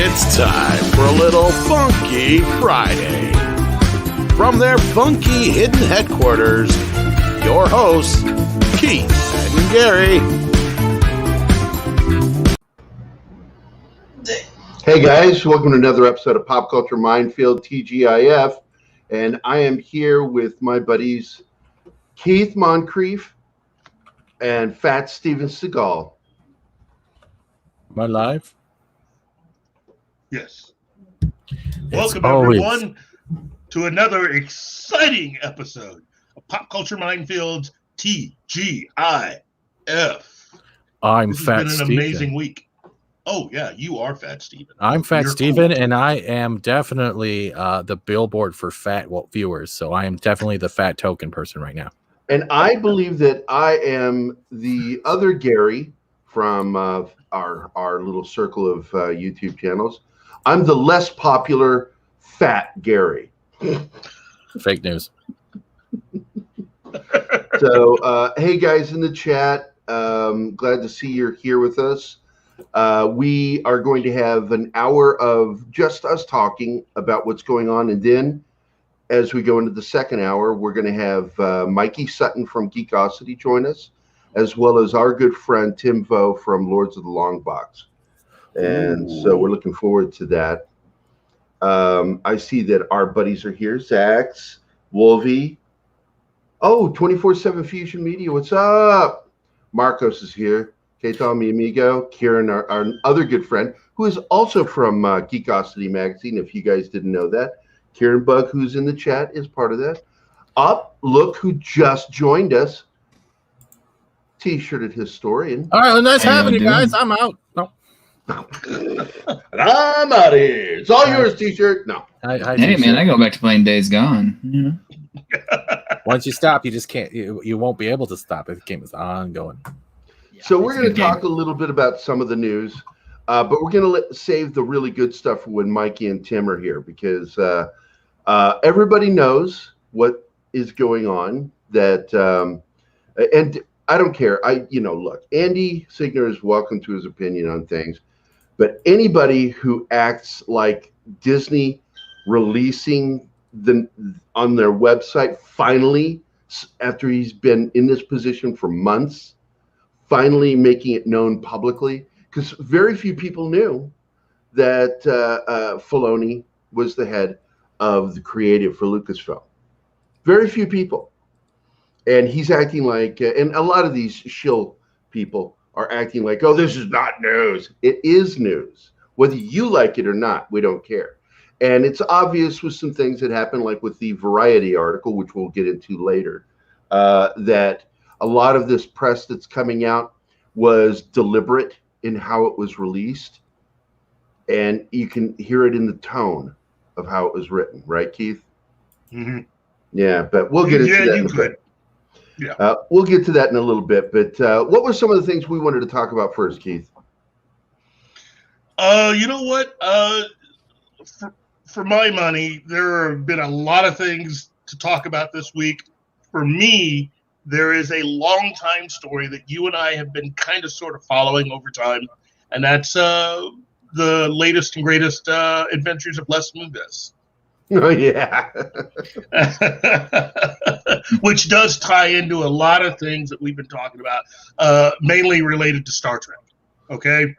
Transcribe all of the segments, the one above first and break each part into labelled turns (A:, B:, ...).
A: It's time for a little Funky Friday. From their funky hidden headquarters, your hosts, Keith and Gerry.
B: Hey guys, welcome to another episode of Pop Culture Minefield, TGIF. And I am here with my buddies Keith Moncrief and Fat Steven Seagal.
C: Am I live?
D: Yes. Welcome, everyone, to another exciting episode of Pop Culture Minefield's TGIF.
C: I'm
D: This
C: Fat
D: has been an
C: Steven.
D: amazing week. Oh, yeah, you are Fat Steven.
C: I'm Fat
D: You're
C: Steven,
D: cool.
C: and I am definitely the billboard for fat viewers. So I am definitely the fat token person right now.
B: And I believe that I am the other Gerry from our little circle of YouTube channels. I'm the less popular Fat Gerry.
C: Fake news.
B: So, hey guys in the chat, glad to see you're here with us. We are going to have an hour of just us talking about what's going on, and then as we go into the second hour, we're going to have Mikey Sutton from Geekosity join us, as well as our good friend Tim Vo from Lords of the Long Box. And so we're looking forward to that. I see that our buddies are here. Zax, Wolvie. Oh, 24/7 Fusion Media. What's up? Marcos is here. Que tal, mi amigo? Kieran, our other good friend, who is also from Geekosity Magazine, if you guys didn't know that. Kieran Bug, who's in the chat, is part of that. Look who just joined us. T-shirted historian.
C: All right, well, nice having you guys. I'm out. No.
B: I'm out of here. It's all yours, T-shirt. No.
E: Hey, man, I go back to playing Days Gone. You know?
C: Once you stop, you just can't. You won't be able to stop if the game is ongoing.
B: So we're going to talk a little bit about some of the news, but we're going to save the really good stuff for when Mikey and Tim are here, because everybody knows what is going on. And I don't care. Look, Andy Signer is welcome to his opinion on things, but anybody who acts like Disney releasing on their website finally, after he's been in this position for months, finally making it known publicly, because very few people knew that Filoni was the head of the creative for Lucasfilm. Very few people. And he's acting like, and a lot of these shill people are acting like, oh, this is not news. It is news. Whether you like it or not, we don't care. And it's obvious with some things that happened, like with the Variety article, which we'll get into later, that a lot of this press that's coming out was deliberate in how it was released. And you can hear it in the tone of how it was written. Right, Keith?
D: Mm-hmm.
B: Yeah, but we'll get into that in a bit. Yeah. We'll get to that in a little bit. But what were some of the things we wanted to talk about first, Keith?
D: You know what? For my money, there have been a lot of things to talk about this week. For me, there is a long time story that you and I have been kind of sort of following over time, and that's the latest and greatest adventures of Les Moonves.
B: Oh, yeah.
D: Which does tie into a lot of things that we've been talking about, mainly related to Star Trek. Okay?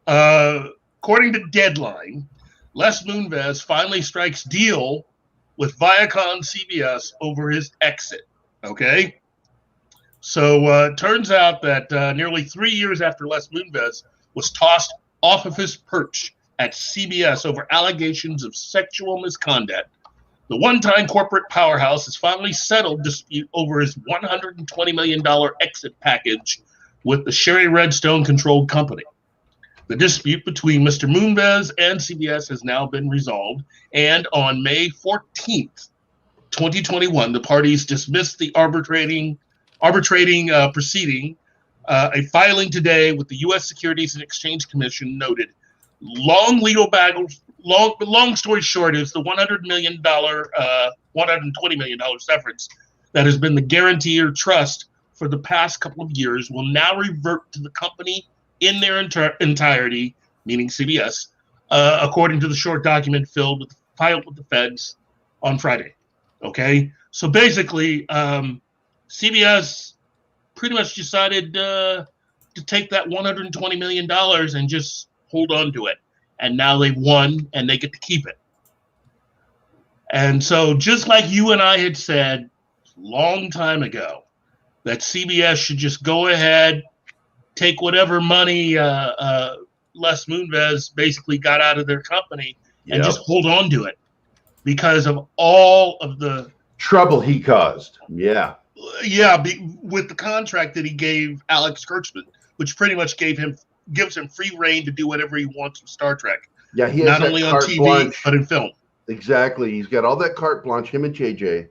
D: According to Deadline, Les Moonves finally strikes deal with Viacom CBS over his exit. Okay? So it turns out that nearly 3 years after Les Moonves was tossed off of his perch at CBS over allegations of sexual misconduct, the one-time corporate powerhouse has finally settled dispute over his $120 million exit package with the Sherry Redstone-controlled company. The dispute between Mr. Moonves and CBS has now been resolved, and on May 14th, 2021, the parties dismissed the arbitrating proceeding. A filing today with the U.S. Securities and Exchange Commission noted, long legal battles. Long story short is the $120 million severance that has been the guarantee or trust for the past couple of years will now revert to the company in their entirety, meaning CBS, according to the short document filed with the feds on Friday. Okay, so basically, CBS pretty much decided to take that $120 million and just hold on to it. And now they've won, and they get to keep it. And so just like you and I had said a long time ago, that CBS should just go ahead, take whatever money Les Moonves basically got out of their company and just hold on to it because of all of the
B: trouble he caused. Yeah,
D: with the contract that he gave Alex Kurtzman, which pretty much gives him free reign to do whatever he wants with Star Trek.
B: Yeah, he has
D: not only on TV but in film.
B: Exactly, he's got all that carte blanche. Him and JJ,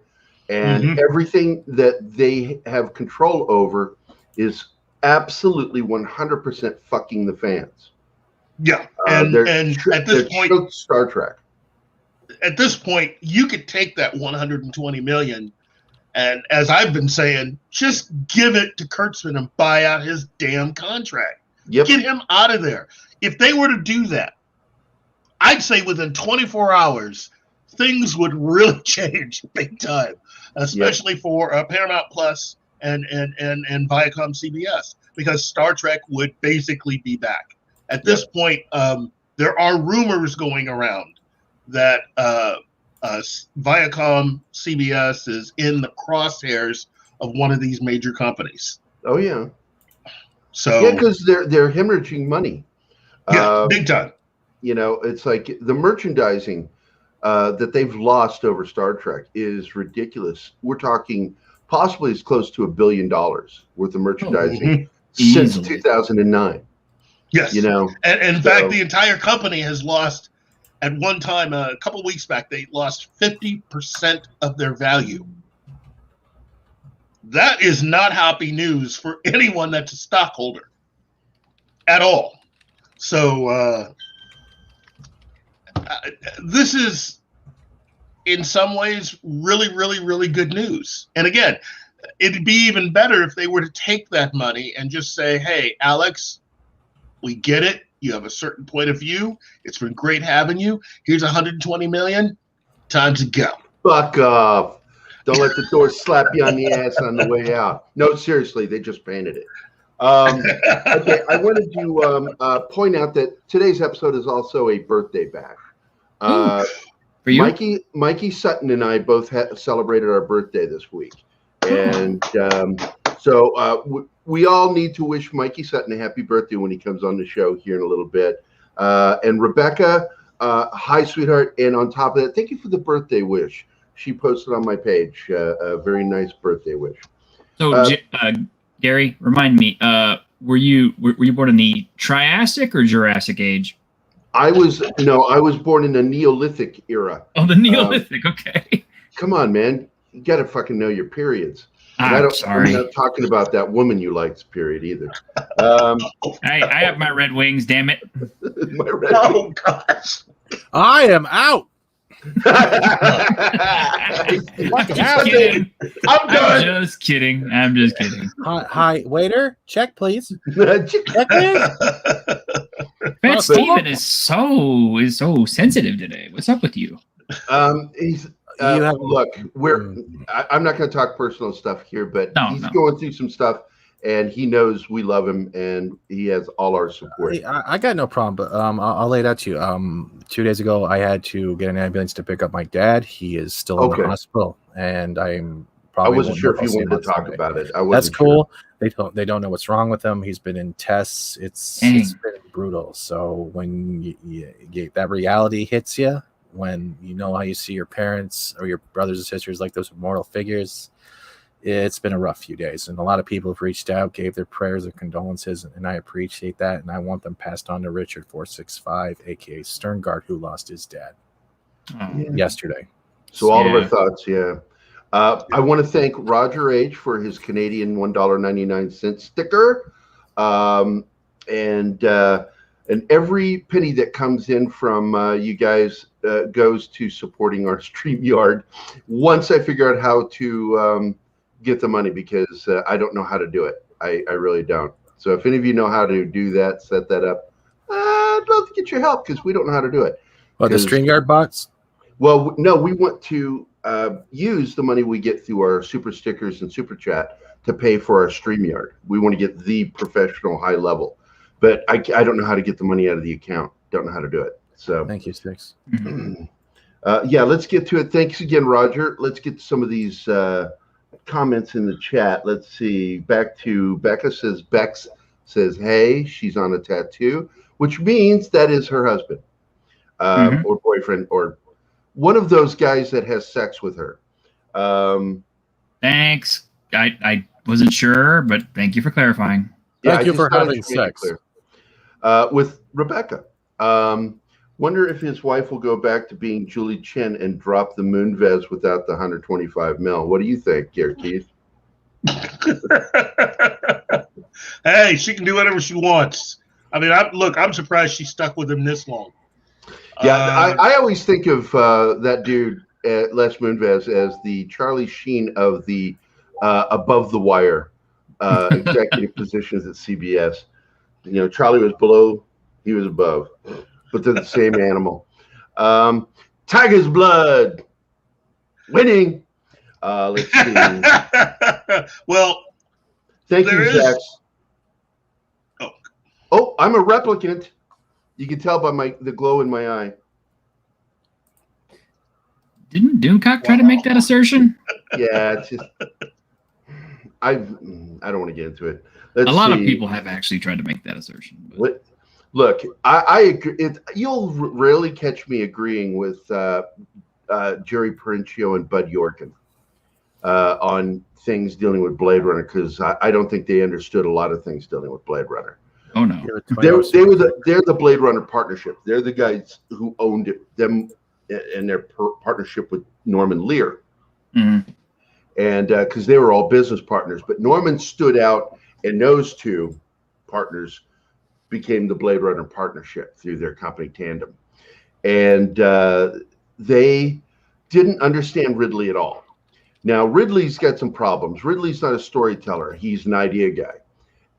B: and everything that they have control over is absolutely 100% fucking the fans.
D: Yeah, and at this point,
B: Star Trek.
D: At this point, you could take that $120 million, and as I've been saying, just give it to Kurtzman and buy out his damn contract. Get him out of there. If they were to do that, I'd say within 24 hours, things would really change big time, especially for Paramount Plus and Viacom CBS, because Star Trek would basically be back. At this point, there are rumors going around that Viacom CBS is in the crosshairs of one of these major companies.
B: Oh yeah.
D: So
B: because they're hemorrhaging money.
D: Big time.
B: You know, it's like the merchandising that they've lost over Star Trek is ridiculous. We're talking possibly as close to $1 billion worth of merchandising since 2009.
D: Yes.
B: You know,
D: and in fact, the entire company has lost at one time, a couple of weeks back, they lost 50% of their value. That is not happy news for anyone that's a stockholder at all. So this is, in some ways, really, really, really good news. And again, it'd be even better if they were to take that money and just say, hey, Alex, we get it. You have a certain point of view. It's been great having you. Here's $120 million. Time to go.
B: Fuck off. Don't let the door slap you on the ass on the way out. No, seriously, they just painted it. Okay, I wanted to point out that today's episode is also a birthday bash.
E: For you?
B: Mikey Sutton and I both celebrated our birthday this week. And so we all need to wish Mikey Sutton a happy birthday when he comes on the show here in a little bit. And Rebecca, hi, sweetheart. And on top of that, thank you for the birthday wish. She posted on my page a very nice birthday wish.
E: So, Gerry, remind me, were you born in the Triassic or Jurassic age?
B: I was born in the Neolithic era.
E: Oh, the Neolithic. Okay.
B: Come on, man. You got to fucking know your periods.
E: Sorry.
B: I'm not talking about that woman you liked period either.
E: I have my Red Wings, damn it.
D: Oh, gosh.
C: I am out.
E: Just kidding. I'm just kidding.
C: Hi, waiter. Check, please.
B: Check,
C: please.
E: Fat Steven is so sensitive today. What's up with you?
B: Look, I'm not going to talk personal stuff here, but he's going through some stuff, and he knows we love him, and he has all our support.
C: Hey, I got no problem, but I'll lay it out to you. 2 days ago, I had to get an ambulance to pick up my dad. He is still in the hospital, and I
B: wasn't sure if you wanted to talk about it.
C: That's cool. Sure. They don't know what's wrong with him. He's been in tests. It's been brutal. So when that reality hits you, when you know how you see your parents or your brothers and sisters like those immortal figures, it's been a rough few days. And a lot of people have reached out, gave their prayers or condolences, and I appreciate that. And I want them passed on to Richard 465, aka Sterngard, who lost his dad yesterday.
B: So all of our thoughts, I want to thank Roger H. for his Canadian $1.99 sticker. And every penny that comes in from you guys goes to supporting our StreamYard. Once I figure out how to get the money, because I don't know how to do it. I really don't. So if any of you know how to do that, set that up, I'd love to get your help because we don't know how to do it.
C: Well, the StreamYard bots?
B: Well, no, we want to use the money we get through our super stickers and super chat to pay for our StreamYard. We want to get the professional high level, but I don't know how to get the money out of the account. Don't know how to do it. So
C: thank you, Sticks.
B: Yeah, let's get to it. Thanks again, Roger. Let's get to some of these comments in the chat. Let's see. Back to Becca says, Bex says, hey, she's on a tattoo, which means that is her husband or boyfriend or one of those guys that has sex with her.
E: Thanks. I wasn't sure, but thank you for clarifying.
C: Thank you for having sex.
B: With Rebecca. Wonder if his wife will go back to being Julie Chen and drop the Moonves without the 125 mil. What do you think, Gary Keith?
D: Hey, she can do whatever she wants. I mean, I'm surprised she stuck with him this long.
B: Yeah, I always think of that dude, Les Moonves, as the Charlie Sheen of the above the wire executive positions at CBS. You know, Charlie was below, he was above, but they're the same animal. Tiger's blood, winning. Let's see.
D: Well,
B: thank you, Zach. Oh, I'm a replicant. You can tell by the glow in my eye.
E: Didn't Doomcock try to make that assertion?
B: Yeah, it's just I don't want to get into it.
E: A lot of people have actually tried to make that assertion.
B: But. Look, I agree. You'll rarely catch me agreeing with Gerry Parenchio and Bud Yorkin on things dealing with Blade Runner because I don't think they understood a lot of things dealing with Blade Runner.
E: Oh no,
B: they're the Blade Runner partnership. They're the guys who owned it, them and their partnership with Norman Lear, and because they were all business partners. But Norman stood out, and those two partners became the Blade Runner partnership through their company Tandem, and they didn't understand Ridley at all. Now Ridley's got some problems. Ridley's not a storyteller; he's an idea guy.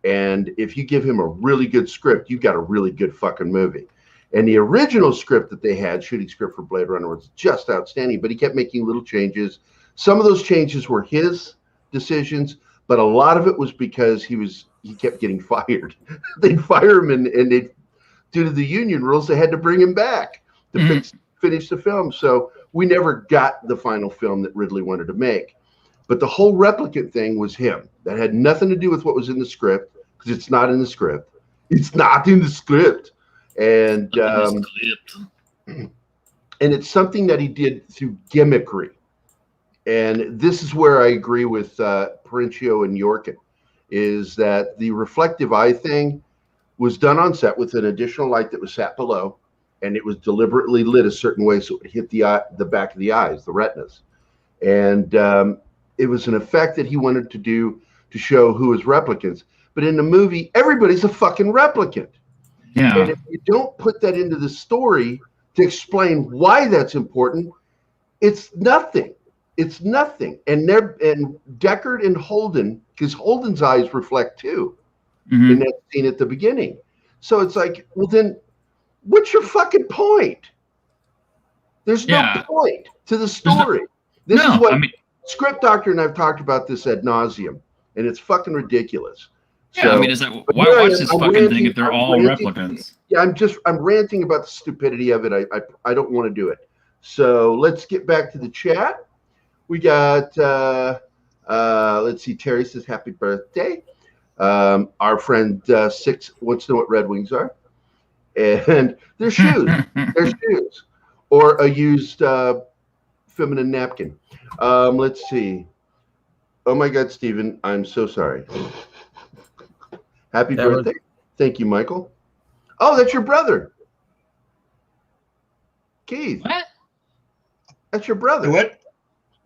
B: And if you give him a really good script, you've got a really good fucking movie. And the original script that they had, shooting script for Blade Runner, was just outstanding. But he kept making little changes. Some of those changes were his decisions, but a lot of it was because he kept getting fired. They'd fire him, and they, due to the union rules, they had to bring him back to finish the film. So we never got the final film that Ridley wanted to make. But the whole replicant thing was him. That had nothing to do with what was in the script, because it's not in the script. It's not in the script. And it's something that he did through gimmickry. And this is where I agree with Parenchio and Yorkin, is that the reflective eye thing was done on set with an additional light that was sat below, and it was deliberately lit a certain way so it would hit the back of the eyes, the retinas. And it was an effect that he wanted to do to show who is replicants. But in the movie, everybody's a fucking replicant.
E: Yeah.
B: And if you don't put that into the story to explain why that's important, it's nothing. It's nothing. And Deckard and Holden, because Holden's eyes reflect too in that scene at the beginning. So it's like, well, then what's your fucking point? There's no point to the story. This is what Script Doctor and I've talked about this ad nauseum, and it's fucking ridiculous.
E: Yeah,
B: so,
E: I mean, it's like, why watch this fucking thing if they're all replicants?
B: Yeah, I'm ranting about the stupidity of it. I don't want to do it. So let's get back to the chat. We got let's see, Terry says happy birthday. Our friend Six wants to know what Red Wings are. And they're shoes. They're shoes. Or a used feminine napkin. Let's see. Oh my God, Stephen, I'm so sorry. Happy birthday. Thank you, Michael. Oh, that's your brother. Keith.
E: What?
B: That's your brother.
D: What?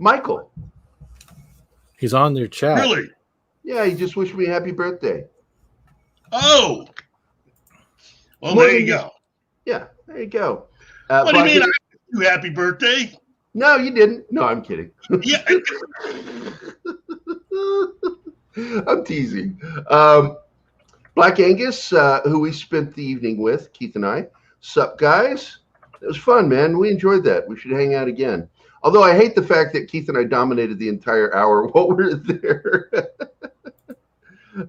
B: Michael.
C: He's on their chat.
D: Really?
B: Yeah, he just wished me a happy birthday.
D: Oh. Well, there you go.
B: Yeah, there you go.
D: What do you mean? I wish you happy birthday?
B: No, you didn't. No, I'm kidding.
D: Yeah.
B: I'm teasing. Black Angus, who we spent the evening with, Keith and I. Sup, guys? It was fun, man. We enjoyed that. We should hang out again. Although I hate the fact that Keith and I dominated the entire hour while we were there.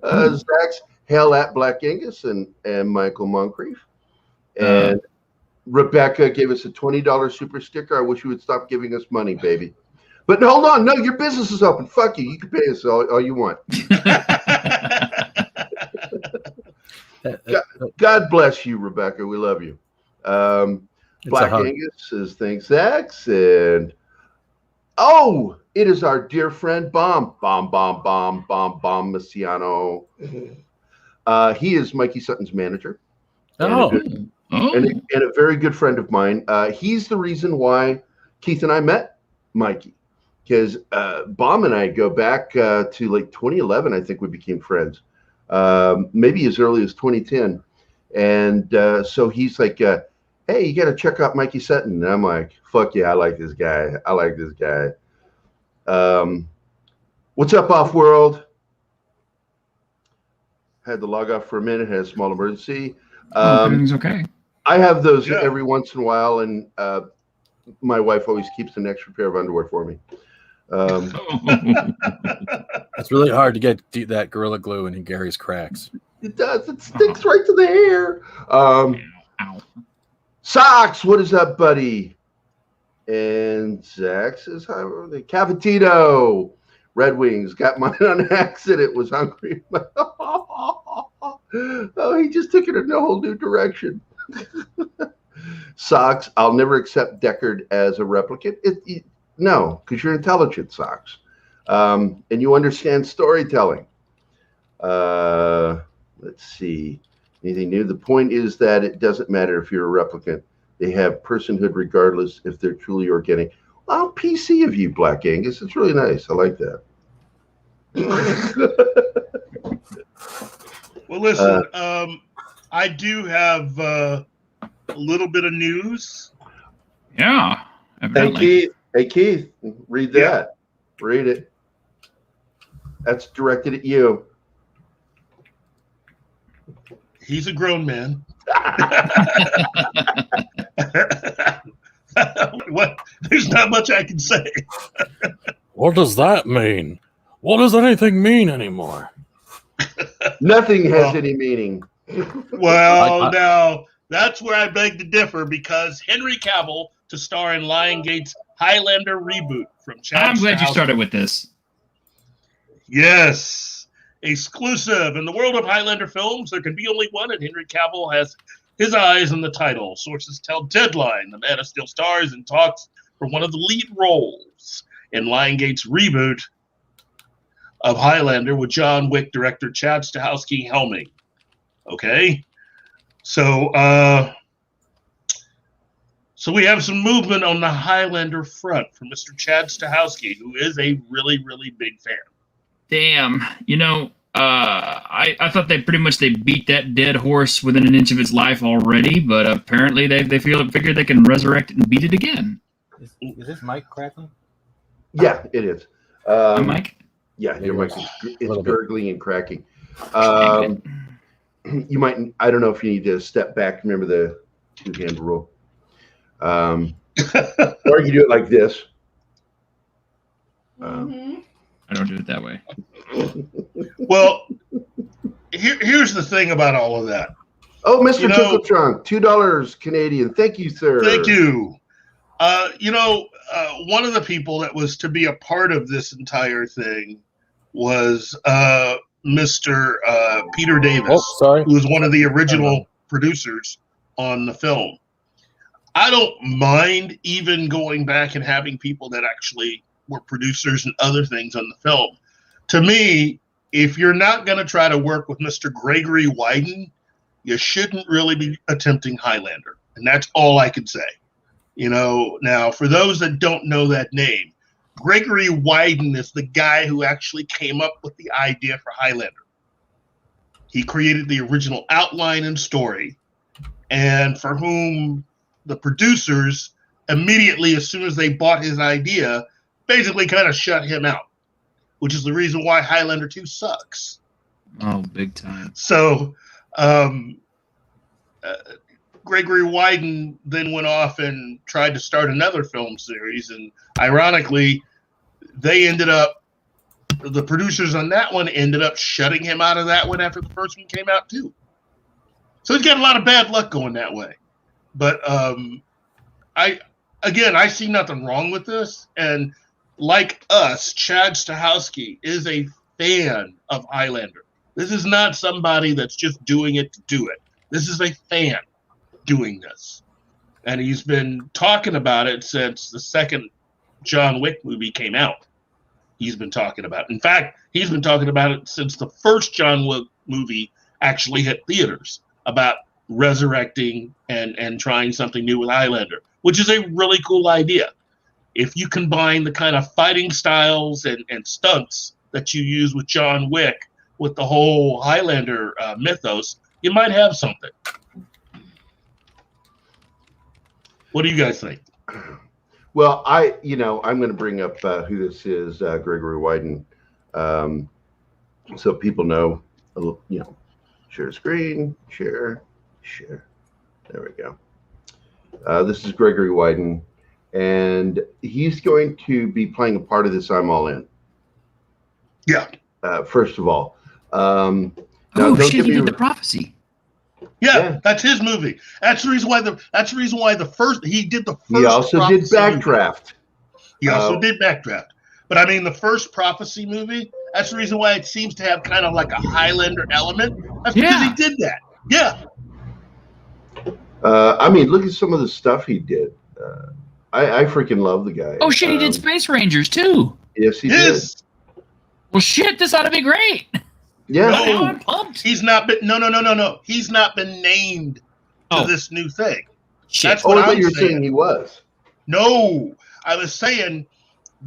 B: Zach's hail at Black Angus and Michael Moncrief. And Rebecca gave us a $20 super sticker. I wish you would stop giving us money, baby. But hold on. No, your business is open. Fuck you. You can pay us all you want. God bless you, Rebecca. We love you. Black Angus says thanks, X. And it is our dear friend Bomb Messiano. He is Mikey Sutton's manager. And a very good friend of mine. He's the reason why Keith and I met Mikey, because Bomb and I go back to like 2011. I think we became friends. Maybe as early as 2010. And so he's like, hey, you got to check out Mikey Sutton. And I'm like, fuck yeah, I like this guy. What's up, Off-World? Had to log off for a minute, had a small emergency.
E: Everything's okay.
B: I have those every once in a while, and my wife always keeps an extra pair of underwear for me.
C: It's really hard to get that Gorilla Glue in Gary's cracks.
B: It does. It sticks right to the hair. Socks, what is up, buddy? And Zach says, hi, Cavitito. Red Wings. Got mine on accident. Was hungry. Oh, he just took it in a whole new direction. Socks, I'll never accept Deckard as a replicant. No, because you're intelligent, Socks. And you understand storytelling. Let's see. Anything new? The point is that it doesn't matter if you're a replicant. They have personhood regardless if they're truly organic. Well, PC of you, Black Angus. It's really nice. I like that.
D: Well, listen, I do have a little bit of news.
E: Yeah. Evidently.
B: Hey, Keith, read that. Yeah. Read it. That's directed at you.
D: He's a grown man. What? There's not much I can say.
C: What does that mean? What does anything mean anymore?
B: Nothing has any meaning.
D: Well, now that's where I beg to differ, because Henry Cavill to star in Lionsgate's Highlander reboot from Chad.
E: I'm glad you started with this.
D: Yes. Exclusive. In the world of Highlander films, there can be only one, and Henry Cavill has his eyes on the title. Sources tell Deadline the Man of Steel stars and talks for one of the lead roles in Lionsgate's reboot of Highlander with John Wick director Chad Stahelski helming. Okay? So we have some movement on the Highlander front from Mr. Chad Stahelski, who is a really, really big fan.
E: Damn. I thought they beat that dead horse within an inch of its life already, but apparently they figured they can resurrect it and beat it again.
C: Is this mic crackling?
B: Yeah, it is.
E: My mic?
B: Yeah, your mic is gurgling and cracking. You might, I don't know if you need to step back. Remember the two-hand rule. Or you can do it like this.
E: I don't do it that way.
D: Well, here's the thing about all of that.
B: Oh, Mr. Tickle Trunk, $2 Canadian. Thank you, sir.
D: Thank you. One of the people that was to be a part of this entire thing was Mr. Peter Davis, who was one of the original producers on the film. I don't mind even going back and having people that actually were producers and other things on the film. To me, if you're not going to try to work with Mr. Gregory Wyden, you shouldn't really be attempting Highlander. And that's all I can say. Now, for those that don't know that name, Gregory Wyden is the guy who actually came up with the idea for Highlander. He created the original outline and story, and for whom the producers immediately, as soon as they bought his idea, basically kind of shut him out, which is the reason why Highlander 2 sucks.
E: Oh, big time.
D: So, Gregory Wyden then went off and tried to start another film series, and ironically, the producers on that one ended up shutting him out of that one after the first one came out too. So he's got a lot of bad luck going that way. But I see nothing wrong with this, and like us, Chad Stahelski is a fan of Highlander. This is not somebody that's just doing it to do it. This is a fan doing this. And he's been talking about it since the second John Wick movie came out. He's been talking about it. In fact, he's been talking about it since the first John Wick movie actually hit theaters, about resurrecting and trying something new with Highlander, which is a really cool idea. If you combine the kind of fighting styles and stunts that you use with John Wick with the whole Highlander mythos, you might have something. What do you guys think?
B: Well, I'm going to bring up who this is, Gregory Wyden, so people know, share the screen, share. There we go. This is Gregory Wyden, and he's going to be playing a part of this I'm All In.
D: Yeah.
B: First of all.
E: He did The Prophecy.
D: Yeah, that's his movie. That's the reason why he did the first.
B: He also did Backdraft.
D: He also did Backdraft. But I mean, the first Prophecy movie, that's the reason why it seems to have kind of like a Highlander element. That's because he did that. Yeah.
B: Look at some of the stuff he did. I freaking love the guy.
E: Oh, shit, he did Space Rangers, too.
B: Yes, he did.
E: Well, shit, this ought to be great.
B: Yeah.
D: No,
E: I'm pumped.
D: He's not been. No. He's not been named to this new thing.
E: Shit.
D: That's what
B: I thought you were saying he was.
D: No, I was saying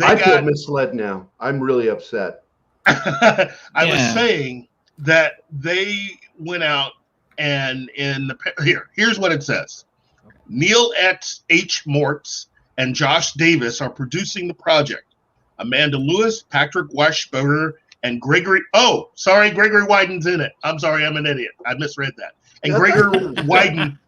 B: I feel misled now. I'm really upset.
D: I was saying that they went out and here's what it says. Neil H. Mortz and Josh Davis are producing the project. Amanda Lewis, Patrick Washburner, and Gregory Wyden's in it. I'm sorry, I'm an idiot. I misread that. And Gregory Wyden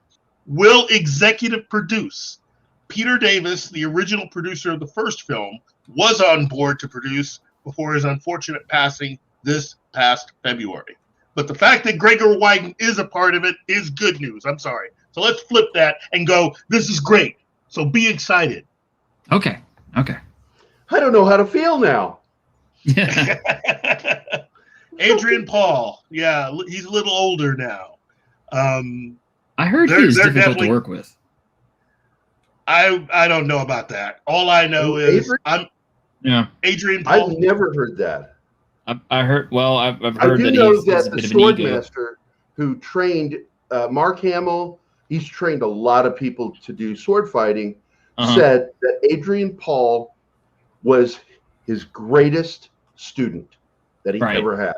D: will executive produce. Peter Davis, the original producer of the first film, was on board to produce before his unfortunate passing this past February. But the fact that Gregory Wyden is a part of it is good news. I'm sorry. So let's flip that and go, this is great. So be excited.
E: Okay.
B: I don't know how to feel now.
E: Yeah.
D: Adrian Paul. Yeah, he's a little older now.
E: I heard he was difficult to work with.
D: I don't know about that. All I know is Adrian Paul.
B: I've never heard that.
E: I heard. Well, I've heard
B: I do
E: that
B: know
E: he's
B: that
E: a
B: the
E: bit of an ego.
B: Swordmaster who trained Mark Hamill, he's trained a lot of people to do sword fighting, said that Adrian Paul was his greatest student that he ever had.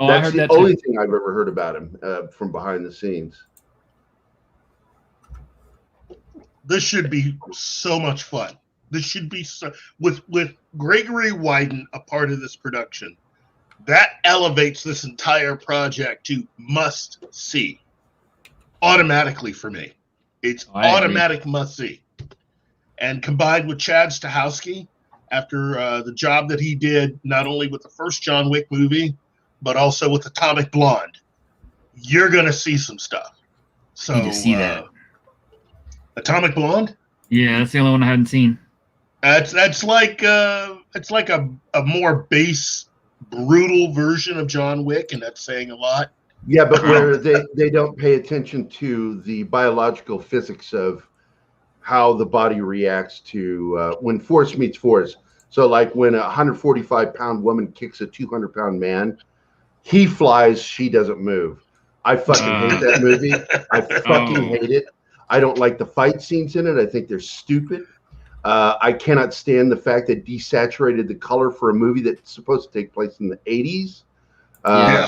E: Oh,
B: That's
E: I heard
B: the
E: that
B: only
E: too.
B: thing I've ever heard about him from behind the scenes.
D: This should be so much fun. This should be with Gregory Wyden a part of this production. That elevates this entire project to must see automatically for me. It's automatic must see. And combined with Chad Stahelski, after the job that he did not only with the first John Wick movie, but also with Atomic Blonde, you're gonna see some stuff. So
E: I need to see that.
D: Atomic Blonde?
E: Yeah, that's the only one I hadn't seen.
D: It's like a more base, brutal version of John Wick, and that's saying a lot.
B: Yeah, but where they don't pay attention to the biological physics of how the body reacts to when force meets force. So like when a 145-pound woman kicks a 200-pound man, he flies, she doesn't move. I fucking hate that movie. I fucking hate it. I don't like the fight scenes in it. I think they're stupid. I cannot stand the fact that desaturated the color for a movie that's supposed to take place in the 80s.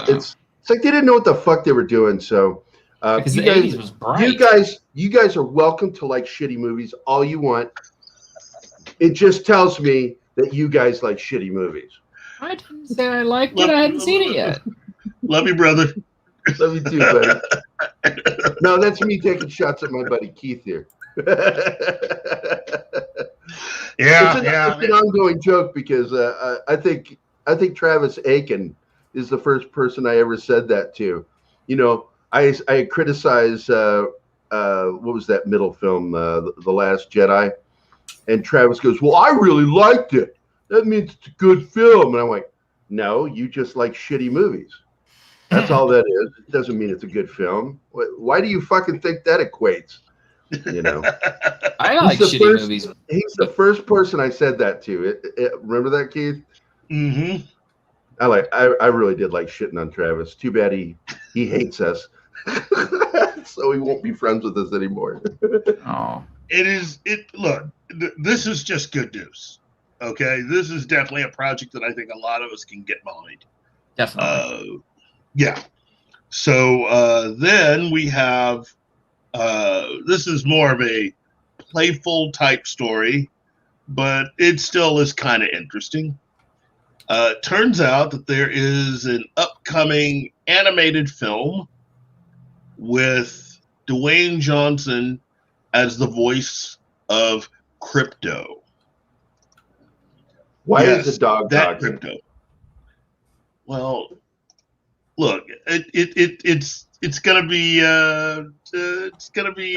B: It's like they didn't know what the fuck they were doing. So
E: because the 80s was bright.
B: You guys are welcome to like shitty movies all you want. It just tells me that you guys like shitty movies.
E: I didn't say I liked it. I hadn't seen it yet.
D: Love you, brother.
B: Love you too, buddy. No, that's me taking shots at my buddy Keith here. It's an ongoing joke because I think Travis Aiken is the first person I ever said that to. You know, I criticize what was that middle film, The Last Jedi, and Travis goes, "Well, I really liked it. That means it's a good film." And I'm like, "No, you just like shitty movies. That's all that is. It doesn't mean it's a good film. Why do you fucking think that equates?" You know,
F: I like shitty movies.
B: He's the first person I said that to. Remember that, Keith?
D: Mm-hmm.
B: I really did like shitting on Travis. Too bad he hates us, so he won't be friends with us anymore.
F: Oh,
D: Look, this is just good news. Okay, this is definitely a project that I think a lot of us can get behind.
F: Definitely.
D: Yeah. So then we have. This is more of a playful type story, but it still is kind of interesting. Turns out that there is an upcoming animated film with Dwayne Johnson as the voice of Crypto.
B: Why is the dog
D: that
B: talking?
D: Crypto? Well, look, it's gonna be
B: I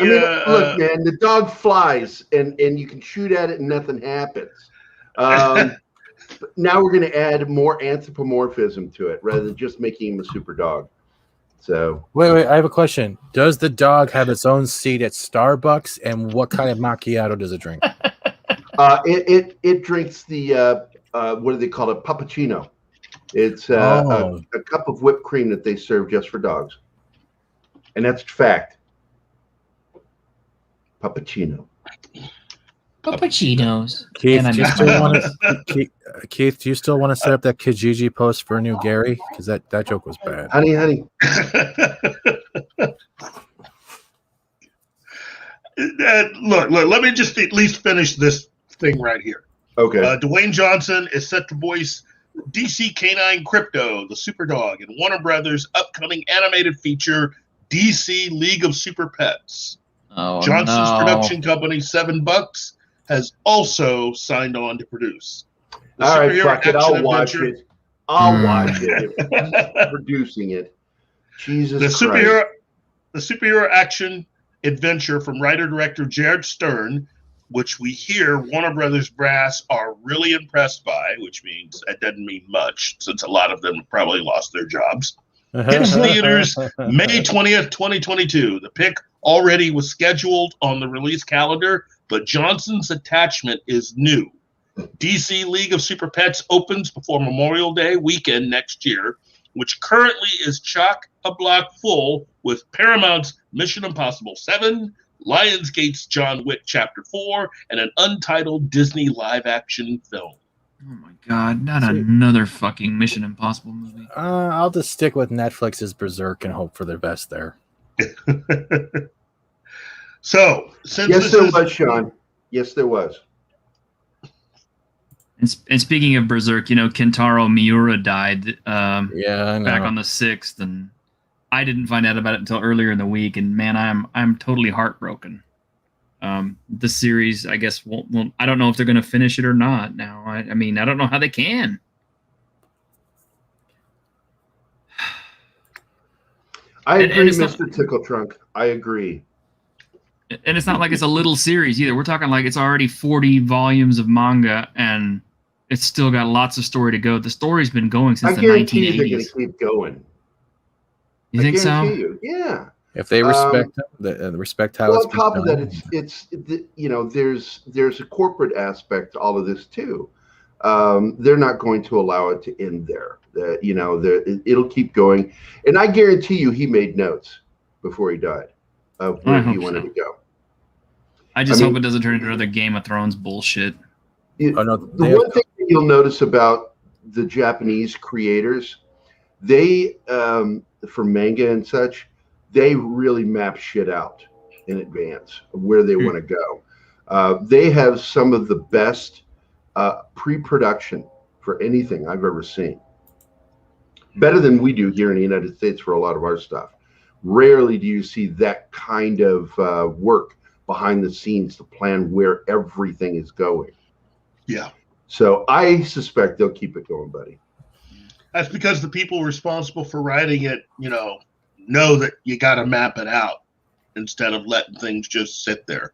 B: mean, look, man, the dog flies and you can shoot at it and nothing happens. Now we're going to add more anthropomorphism to it rather than just making him a super dog. So
C: wait, I have a question. Does the dog have its own seat at Starbucks, and what kind of macchiato does it drink?
B: It drinks the what do they call it? Puppuccino. It's a cup of whipped cream that they serve just for dogs, and that's fact. Puppuccino.
F: Puppuccinos.
C: Keith, do you still want to set up that Kijiji post for a new Gerry? Because that joke was bad.
B: Honey.
D: Look, let me just at least finish this thing right here.
B: Okay.
D: Dwayne Johnson is set to voice DC Canine Crypto, the super dog, in Warner Brothers' upcoming animated feature, DC League of Super Pets.
F: Oh,
D: Johnson's
F: no.
D: production company, $7, has also signed on to produce. The
B: All right,
D: superhero
B: fuck it.
D: action
B: I'll watch
D: adventure-
B: it. I'll watch it. If he's producing it. Jesus Christ.
D: The superhero action adventure from writer-director Jared Stern, which we hear Warner Brothers brass are really impressed by, which means that doesn't mean much, since a lot of them probably lost their jobs. Hits theaters May 20th, 2022. The pick already was scheduled on the release calendar, but Johnson's attachment is new. DC League of Super Pets opens before Memorial Day weekend next year, which currently is chock-a-block full with Paramount's Mission Impossible 7, Lionsgate's John Wick Chapter 4, and an untitled Disney live-action film.
E: Oh my God! Not another fucking Mission Impossible movie.
C: I'll just stick with Netflix's Berserk and hope for their best there.
D: So, since
B: Yes, there was, Sean. Yes, there was.
E: And speaking of Berserk, Kentaro Miura died
C: Yeah, I know.
E: back on the 6th, and I didn't find out about it until earlier in the week. And man, I'm totally heartbroken. The series, I guess, won't. I don't know if they're going to finish it or not. Now, I mean, I don't know how they can.
B: I agree,
E: and it's
B: Mr. Tickle Trunk. I agree.
E: And it's not like it's a little series either. We're talking like it's already 40 volumes of manga, and it's still got lots of story to go. The story's been going since the 1980s.
B: I guarantee you they're going to keep going.
E: You think so?
B: You. Yeah.
C: If they respect respect how
B: Well,
C: it's
B: on top of
C: done.
B: that, there's a corporate aspect to all of this too. They're not going to allow it to end there. It'll keep going, and I guarantee you, he made notes before he died of where he wanted to go.
E: I just hope it doesn't turn into another Game of Thrones bullshit.
B: The one thing that you'll notice about the Japanese creators, they for manga and such, they really map shit out in advance of where they want to go. They have some of the best pre-production for anything I've ever seen. better than we do here in the United States for a lot of our stuff. Rarely do you see that kind of work behind the scenes to plan where everything is going.
D: Yeah.
B: So I suspect they'll keep it going, buddy.
D: That's because the people responsible for writing it, know that you got to map it out instead of letting things just sit there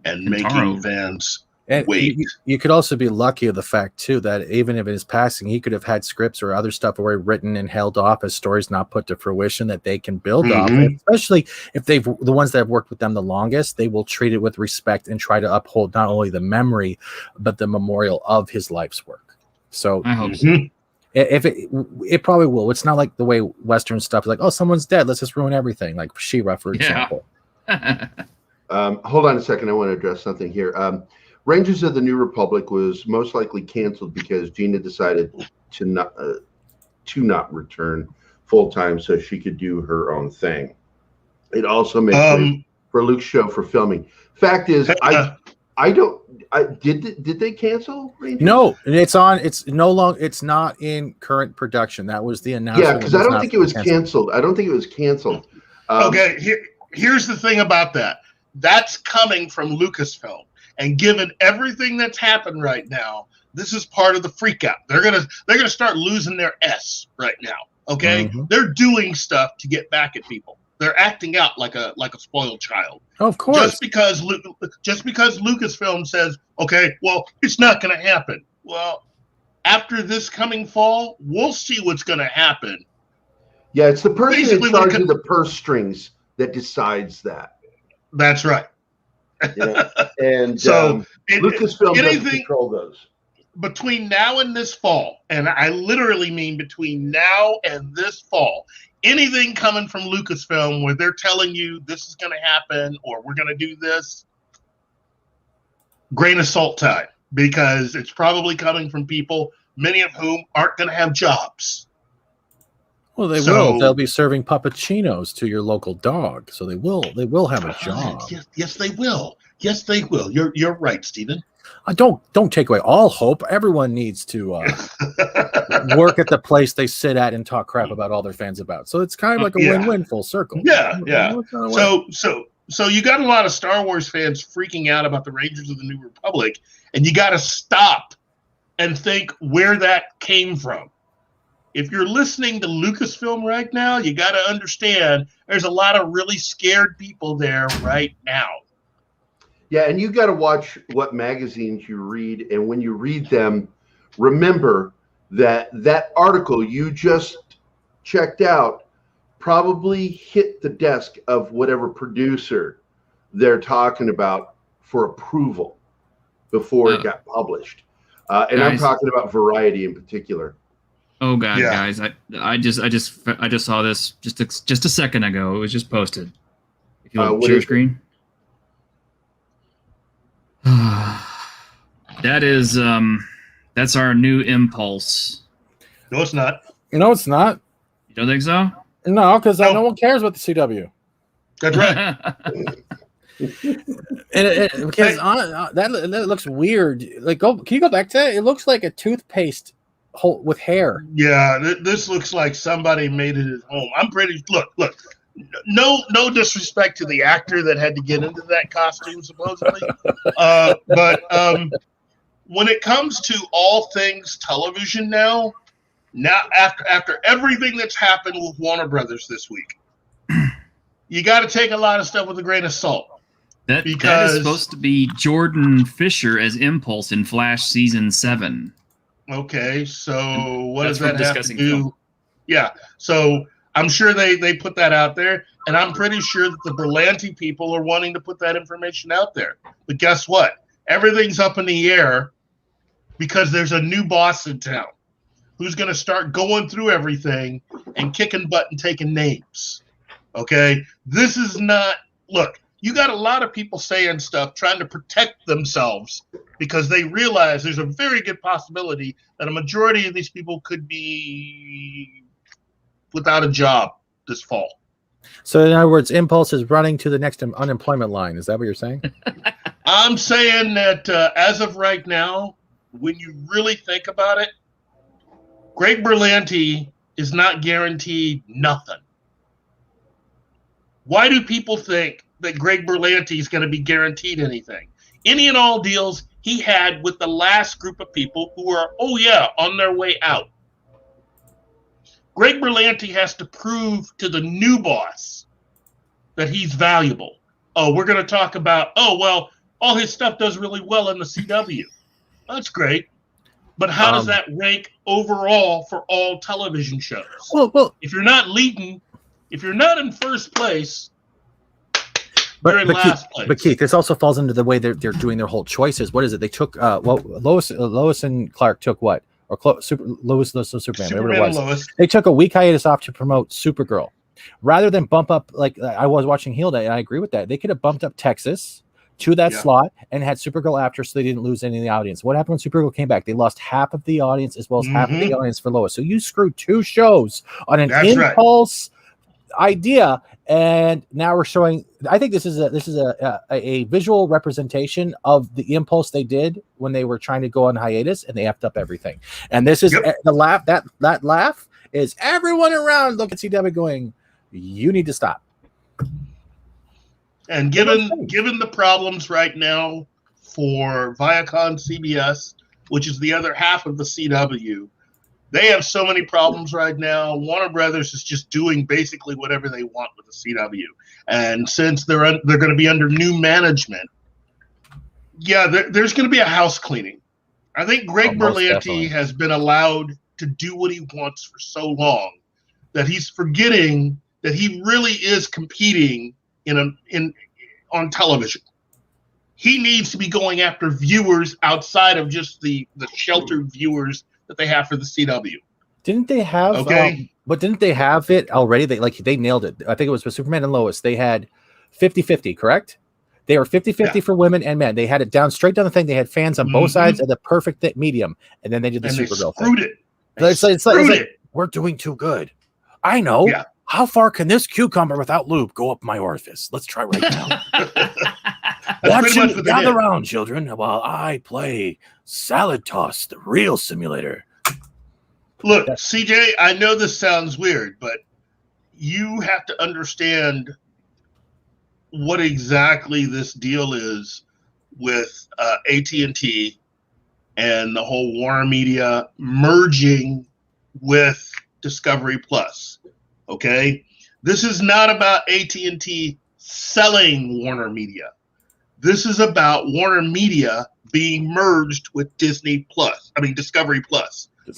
D: and making fans wait.
C: You could also be lucky of the fact too that even if it is passing, he could have had scripts or other stuff already written and held off as stories not put to fruition that they can build off. And especially if the ones that have worked with them the longest, they will treat it with respect and try to uphold not only the memory but the memorial of his life's work. So
E: I hope so.
C: If it probably will. It's not like the way Western stuff is like, oh, someone's dead, let's just ruin everything, like She-Ra, for example.
B: Hold on a second. I want to address something here. Rangers of the New Republic was most likely canceled because Gina decided to not return full time so she could do her own thing. It also made way for Luke's show for filming. Fact is, did they cancel Rangers?
C: No, it's on. It's no longer. It's not in current production. That was the announcement.
B: Yeah, because I don't think it was canceled. I don't think it was canceled.
D: Okay, here's the thing about that. That's coming from Lucasfilm. And given everything that's happened right now, this is part of the freak out. They're gonna start losing their S right now. Okay, they're doing stuff to get back at people. They're acting out like a spoiled child.
C: Oh, of course.
D: Just because Lucasfilm says, okay, well, it's not gonna happen. Well, after this coming fall, we'll see what's gonna happen.
B: Yeah, it's the person in charge of the purse strings that decides that.
D: That's right.
B: Yeah. And
D: so
B: Lucasfilm doesn't control those.
D: Between now and this fall, and I literally mean between now and this fall, anything coming from Lucasfilm where they're telling you this is going to happen or we're going to do this, grain of salt time, because it's probably coming from people, many of whom aren't going to have jobs.
C: Well, they will. They'll be serving puppuccinos to your local dog, so they will have a job.
D: Yes, they will. Yes, they will. You're right, Stephen.
C: Don't take away all hope. Everyone needs to work at the place they sit at and talk crap about all their fans about. So it's kind of like a win-win, full circle.
D: Yeah. So you got a lot of Star Wars fans freaking out about the Rangers of the New Republic, and you got to stop and think where that came from. If you're listening to Lucasfilm right now, you got to understand there's a lot of really scared people there right now.
B: Yeah, and you got to watch what magazines you read. And when you read them, remember that article you just checked out probably hit the desk of whatever producer they're talking about for approval before it got published. And guys, I'm talking about Variety in particular.
E: Oh God, guys! I just saw this just a second ago. It was just posted. If you want to share screen, that's our new Impulse.
D: No, it's not.
C: No, it's not.
E: You don't think so?
C: No, because no one cares about the CW.
D: That's right.
C: Because that looks weird. Like, can you go back to that? It looks like a toothpaste hole with hair.
D: Yeah, this looks like somebody made it at home. I'm pretty look. No disrespect to the actor that had to get into that costume supposedly, but when it comes to all things television now after everything that's happened with Warner Brothers this week, you got to take a lot of stuff with a grain of salt.
E: That is supposed to be Jordan Fisher as Impulse in Flash season 7.
D: Okay, so what does that have to do? Film. Yeah, so I'm sure they put that out there, and I'm pretty sure that the Berlanti people are wanting to put that information out there. But guess what? Everything's up in the air because there's a new boss in town who's going to start going through everything and kicking butt and taking names. Okay? This is not – look, you got a lot of people saying stuff trying to protect themselves because they realize there's a very good possibility that a majority of these people could be without a job this fall.
C: So in other words, Impulse is running to the next unemployment line. Is that what you're saying?
D: I'm saying that as of right now, when you really think about it, Greg Berlanti is not guaranteed nothing. Why do people think that Greg Berlanti is going to be guaranteed anything? Any and all deals he had with the last group of people who are, on their way out. Greg Berlanti has to prove to the new boss that he's valuable. Oh, we're going to talk about, all his stuff does really well in the CW. That's great. But how does that rank overall for all television shows?
C: Well,
D: if you're not leading, if you're not in first place, you're in last place.
C: But Keith, this also falls into the way they're doing their whole choices. What is it? They took Lois and Clark took what? Or Lois Superman, whatever it was.
D: Lois.
C: They took a week hiatus off to promote Supergirl. Rather than bump up, like I was watching Hilda, and I agree with that. They could have bumped up Texas to that slot and had Supergirl after, so they didn't lose any of the audience. What happened when Supergirl came back? They lost half of the audience as well as half of the audience for Lois. So you screwed two shows on an impulse idea, and now we're showing. I think this is a visual representation of the impulse they did when they were trying to go on hiatus, and they effed up everything. And this is the laugh. That laugh is everyone around look at CW going, "You need to stop."
D: And given the problems right now for Viacom CBS, which is the other half of the CW, they have so many problems right now. Warner Brothers is just doing basically whatever they want with the CW. And since they're going to be under new management, there's going to be a house cleaning. I think Greg Berlanti has been allowed to do what he wants for so long that he's forgetting that he really is competing on television. He needs to be going after viewers outside of just the sheltered viewers that they have for the CW.
C: Didn't they have but didn't they have it already? They nailed it. I think it was with Superman and Lois. They had 50-50, correct? They were 50-50 for women and men. They had it straight down the thing. They had fans on both sides of the perfect medium, and then they did the Supergirl thing. It's like we're doing too good. I know. Yeah. How far can this cucumber without lube go up my orifice? Let's try right now. Watch him gather around, children, while I play Salad Toss, the real simulator.
D: Look, CJ, I know this sounds weird, but you have to understand what exactly this deal is with AT&T and the whole Warner Media merging with Discovery Plus. Okay, this is not about AT&T selling Warner Media. This is about Warner Media being merged with Discovery Plus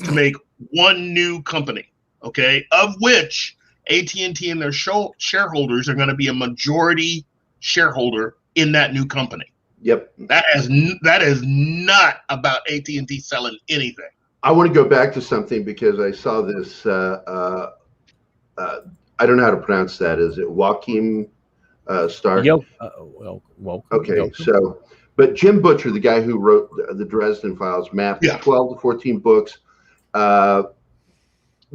D: to make one new company. Okay, of which AT&T and their shareholders are going to be a majority shareholder in that new company.
B: Yep,
D: that is not about AT&T selling anything.
B: I want to go back to something because I saw this. I don't know how to pronounce that. Is it Joachim Stark? Okay, but Jim Butcher, the guy who wrote the Dresden Files, mapped 12 to 14 books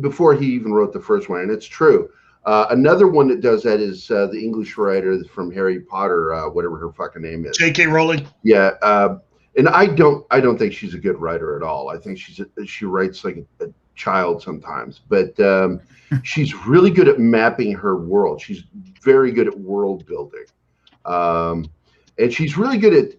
B: before he even wrote the first one, and it's true. Another one that does that is the English writer from Harry Potter, whatever her fucking name is.
D: J.K. Rowling.
B: Yeah, and I don't think she's a good writer at all. I think she writes like a child sometimes, but she's really good at mapping her world. She's very good at world building, and she's really good at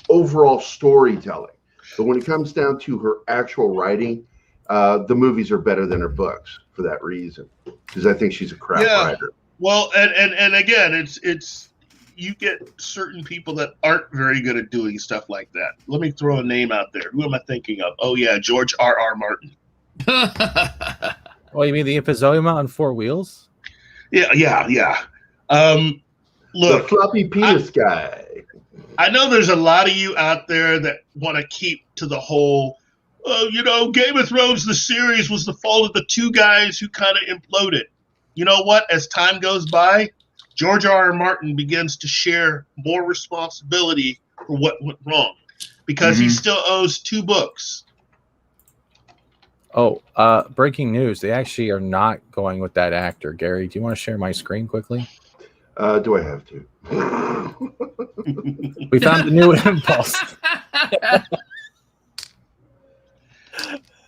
B: overall storytelling. But when it comes down to her actual writing, the movies are better than her books for that reason, because I think she's a crap writer.
D: Well, and again, it's you get certain people that aren't very good at doing stuff like that. Let me throw a name out there. Who am I thinking of? Oh yeah, George R.R. Martin.
C: Oh, you mean the Impozoima on four wheels?
D: Yeah. Look,
B: the floppy penis guy.
D: I know there's a lot of you out there that want to keep to the whole, Game of Thrones, the series was the fault of the two guys who kind of imploded. You know what? As time goes by, George R.R. Martin begins to share more responsibility for what went wrong because he still owes 2 books.
C: Oh, breaking news. They actually are not going with that actor. Gary, do you want to share my screen quickly?
B: Do I have to?
C: We found the new impulse.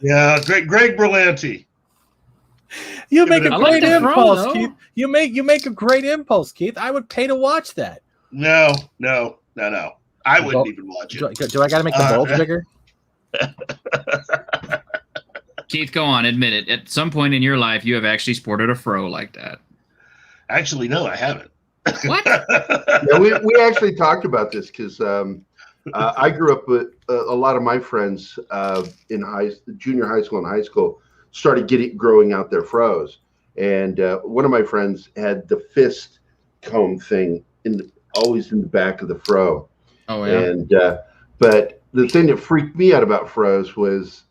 D: Yeah, Greg Berlanti.
C: You make a
E: I like
C: great
E: the fro,
C: impulse,
E: though.
C: Keith. You make a great impulse, Keith. I would pay to watch that.
D: No. I wouldn't even watch it.
C: Do I got to make the bulge bigger?
E: Keith, go on, admit it. At some point in your life, you have actually sported a fro like that.
D: Actually, no, I haven't.
E: What?
B: Yeah, we actually talked about this because I grew up with a lot of my friends in junior high school and high school started growing out their fros, and one of my friends had the fist comb thing always in the back of the fro.
E: Oh yeah.
B: And but the thing that freaked me out about fros was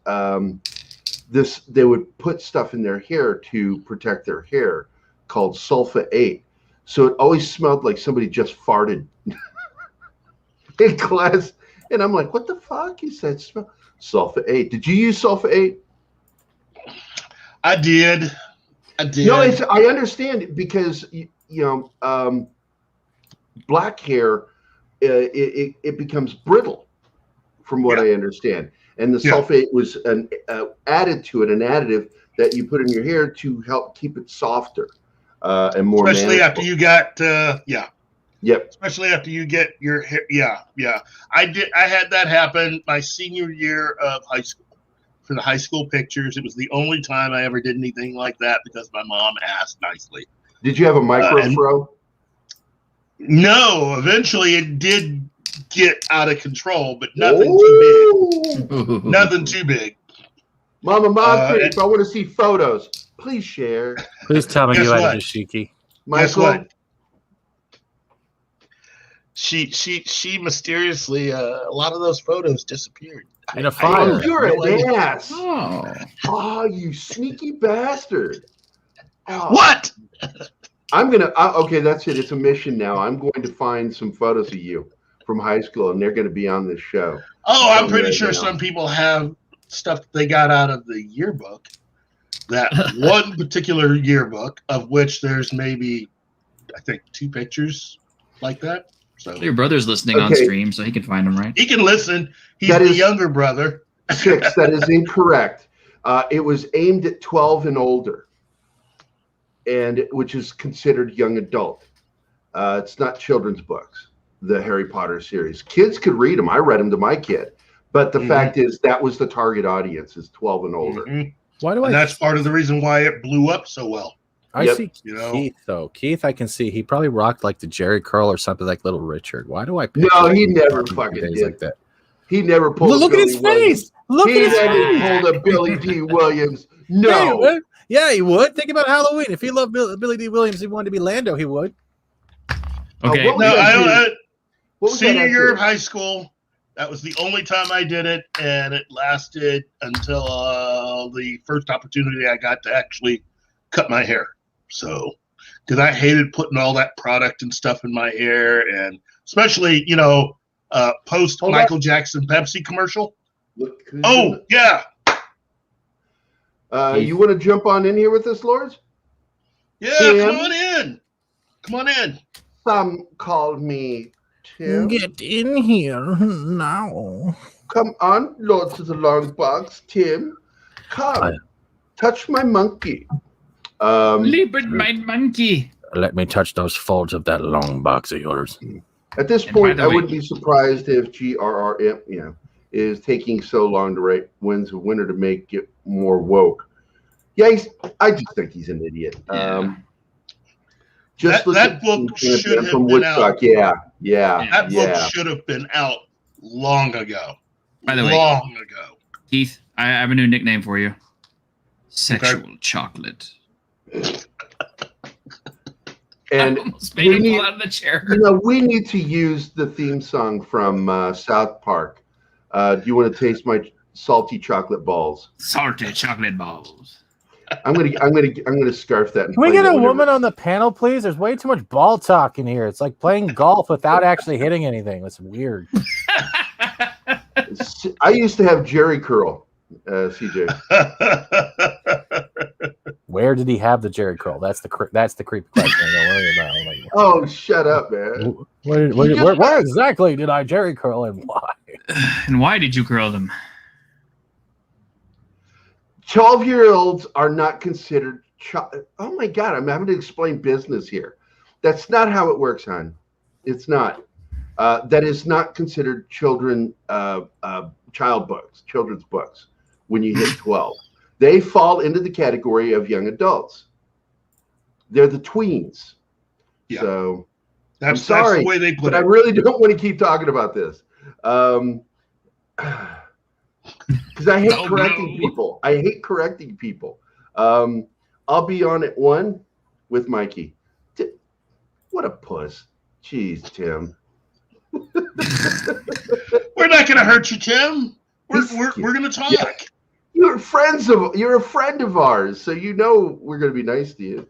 B: they would put stuff in their hair to protect their hair called sulfa 8. So it always smelled like somebody just farted in class. And I'm like, what the fuck is that smell? Sulfa 8. Did you use sulfa 8?
D: I did.
B: No, I understand it because, black hair, it becomes brittle from what I understand. And the sulfate was added to it, an additive that you put in your hair to help keep it softer and more
D: especially
B: manageable.
D: after you got
B: Yep.
D: especially after you get your hair. I had that happen my senior year of high school. For the high school pictures, it was the only time I ever did anything like that because my mom asked nicely.
B: Did you have a micro fro?
D: No, eventually it did get out of control, but nothing too big. Nothing too big.
B: Mama, if I want to see photos, please share.
C: Please tell me
D: Guess
C: you had
D: what?
C: a dashiki.
D: Guess
B: Michael,
D: what? She mysteriously a lot of those photos disappeared.
C: In a fire.
B: Oh, you're an ass.
E: Oh.
B: Oh, you sneaky bastard. Oh.
D: What?
B: I'm going to, okay, that's it. It's a mission now. I'm going to find some photos of you from high school, and they're going to be on this show.
D: Oh, I'm pretty
B: Right
D: sure
B: now.
D: some people have stuff that they got out of the yearbook. That one particular yearbook, of which there's maybe, I think, 2 pictures like that. So
E: Your brother's listening on
B: Okay.
E: stream, so he can find them, right?
D: he can listen. He's
B: That
D: the
B: is-
D: younger brother.
B: 6, that is incorrect. It was aimed at 12 and older, and which is considered young adult. It's not children's books, the Harry Potter series. Kids could read them. I read them to my kid. But the fact is that was the target audience is 12 and older.
D: Mhm.
C: Why do
D: And
C: I?
D: that's part of the reason why it blew up so well.
C: I
B: Yep.
C: see
D: You know?
C: Keith though. Keith, I can see he probably rocked like the Jerry curl or something like Little Richard. Why do I?
B: No,
C: picture
B: he
C: Keith
B: never
C: on
B: fucking
C: days
B: did.
C: like that.
B: He never pulled
C: Look
B: a
C: at his
B: Billy Williams.
C: face. Look
B: He
C: at his
B: never
C: face.
B: pulled a Billy D. Williams.
C: Yeah, he
B: No.
C: would. Yeah, he would. Think about Halloween. If he loved Billy D. Williams, he wanted to be Lando. He would.
E: Okay.
B: what was
D: No,
B: that
D: I
B: dude? What was that
D: senior year of
B: actor?
D: high school. That was the only time I did it, and it lasted until the first opportunity I got to actually cut my hair. So, because I hated putting all that product and stuff in my hair, and especially post
B: Hold
D: Michael Jackson Pepsi commercial.
B: Look who's
D: Oh
B: in
D: yeah,
B: it. You want to jump on in here with us, Lords?
D: yeah.
B: Tim?
D: Come on in. Come on in.
B: Some called me Tim.
C: Get in here now.
B: Come on, Lords of the Long Box, Tim. Come. Touch my monkey.
E: Leopard, my monkey.
C: Let me touch those folds of that long box of yours.
B: At this
E: And by
B: point,
E: the
B: I
E: way-
B: wouldn't be surprised if GRRM, is taking so long to write When's the Winner to make it more woke. Yeah, I just think he's an idiot.
E: Yeah.
B: Just
D: That
B: listen
D: book
B: to
D: should have
B: from
D: been
B: Woodstock.
D: out.
B: Yeah.
D: That book should have been out long ago.
E: By the way,
D: Long ago.
E: Keith, I have a new nickname for you. Sexual chocolate.
B: And
E: I almost made
B: we
E: him
B: need-
E: pull out of the chair.
B: we need to use the theme song from South Park. Do you want to taste my salty chocolate balls?
E: Salty chocolate balls.
B: I'm gonna scarf that. And
C: Can we
B: play
C: get
B: that
C: a
B: whenever-
C: woman on the panel, please? There's way too much ball talk in here. It's like playing golf without actually hitting anything. That's weird.
B: I used to have Gerry curl, CJ.
C: Where did he have the Jerry curl? That's the creepy question. I don't worry about. Like,
B: Oh, shut up, man.
C: where exactly did I Jerry curl and why?
E: And why did you curl them?
B: 12-year-olds are not considered. Oh my God! I'm having to explain business here. That's not how it works, hon. It's not. That is not considered children's books when you hit 12. They fall into the category of young adults. They're the tweens. Yeah. So I'm sorry,
D: that's the way they put
B: but
D: it.
B: I really don't want to keep talking about this. Because I hate correcting people. I hate correcting people. I'll be on at 1 with Mikey. What a puss. Jeez, Tim.
D: We're not going to hurt you, Tim. We're going to talk. Yeah.
B: You're a friend of ours, so you know we're going to be nice to you.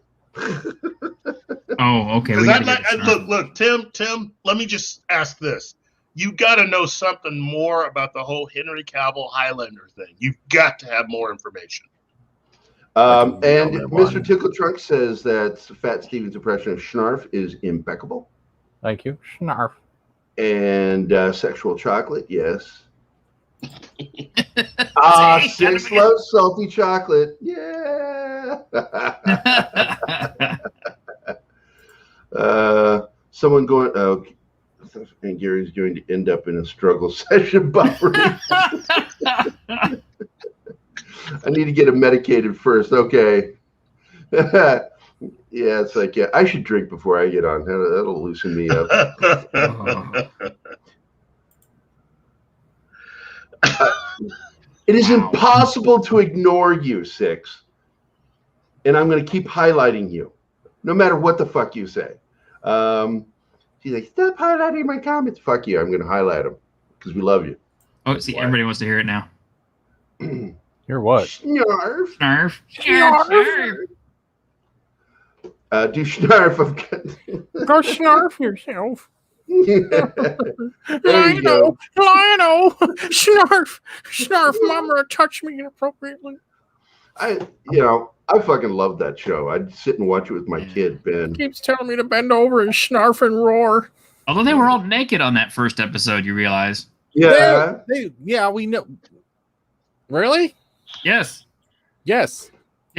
E: Oh, okay.
D: Look, Tim. Let me just ask this: you got to know something more about the whole Henry Cavill Highlander thing. You've got to have more information.
B: And Mr. Tickle Trunk says that Fat Steven's impression of Snarf is impeccable.
C: Thank you, Snarf.
B: And sexual chocolate, yes. 6 loves salty chocolate, yeah. Someone going, and Gary's going to end up in a struggle session buffering. I need to get him medicated first. Okay. Yeah, it's like, yeah, I should drink before I get on. That'll loosen me up. It is impossible to ignore you, 6. And I'm going to keep highlighting you, no matter what the fuck you say. She's like, stop highlighting my comments. Fuck you. I'm going to highlight them because we love you.
E: Oh, see, everybody wants to hear it now.
C: You're what?
B: Snarf.
E: Snarf.
B: Do Snarf.
C: Go Snarf yourself.
B: Lionel.
C: Snarf, Mama touched me inappropriately.
B: I fucking love that show. I'd sit and watch it with my kid, Ben.
C: Keeps telling me to bend over and snarf and roar.
E: Although they were all naked on that first episode, you realize?
B: Yeah.
C: We know. Really?
E: Yes.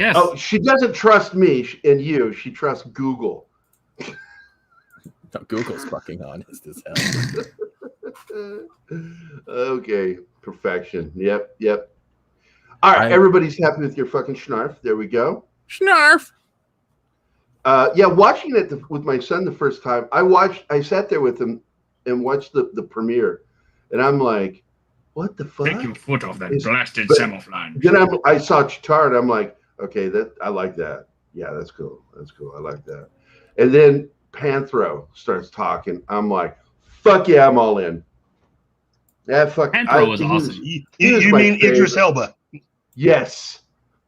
B: Oh, she doesn't trust me and you. She trusts Google.
C: No, Google's fucking honest as hell.
B: Okay, perfection. Yep. All right, everybody's happy with your fucking Snarf. There we go.
C: Snarf.
B: Yeah, watching it with my son the first time, I sat there with him and watched the premiere, and I'm like, what the fuck?
E: Take your foot off that blasted semifline.
B: Then I saw Chitara, and I'm like, okay, I like that. Yeah, that's cool. I like that. And then Panthro starts talking. I'm like, fuck yeah, I'm all in. Yeah, fuck.
E: Panthro was awesome.
D: You mean Idris Elba?
B: Yes.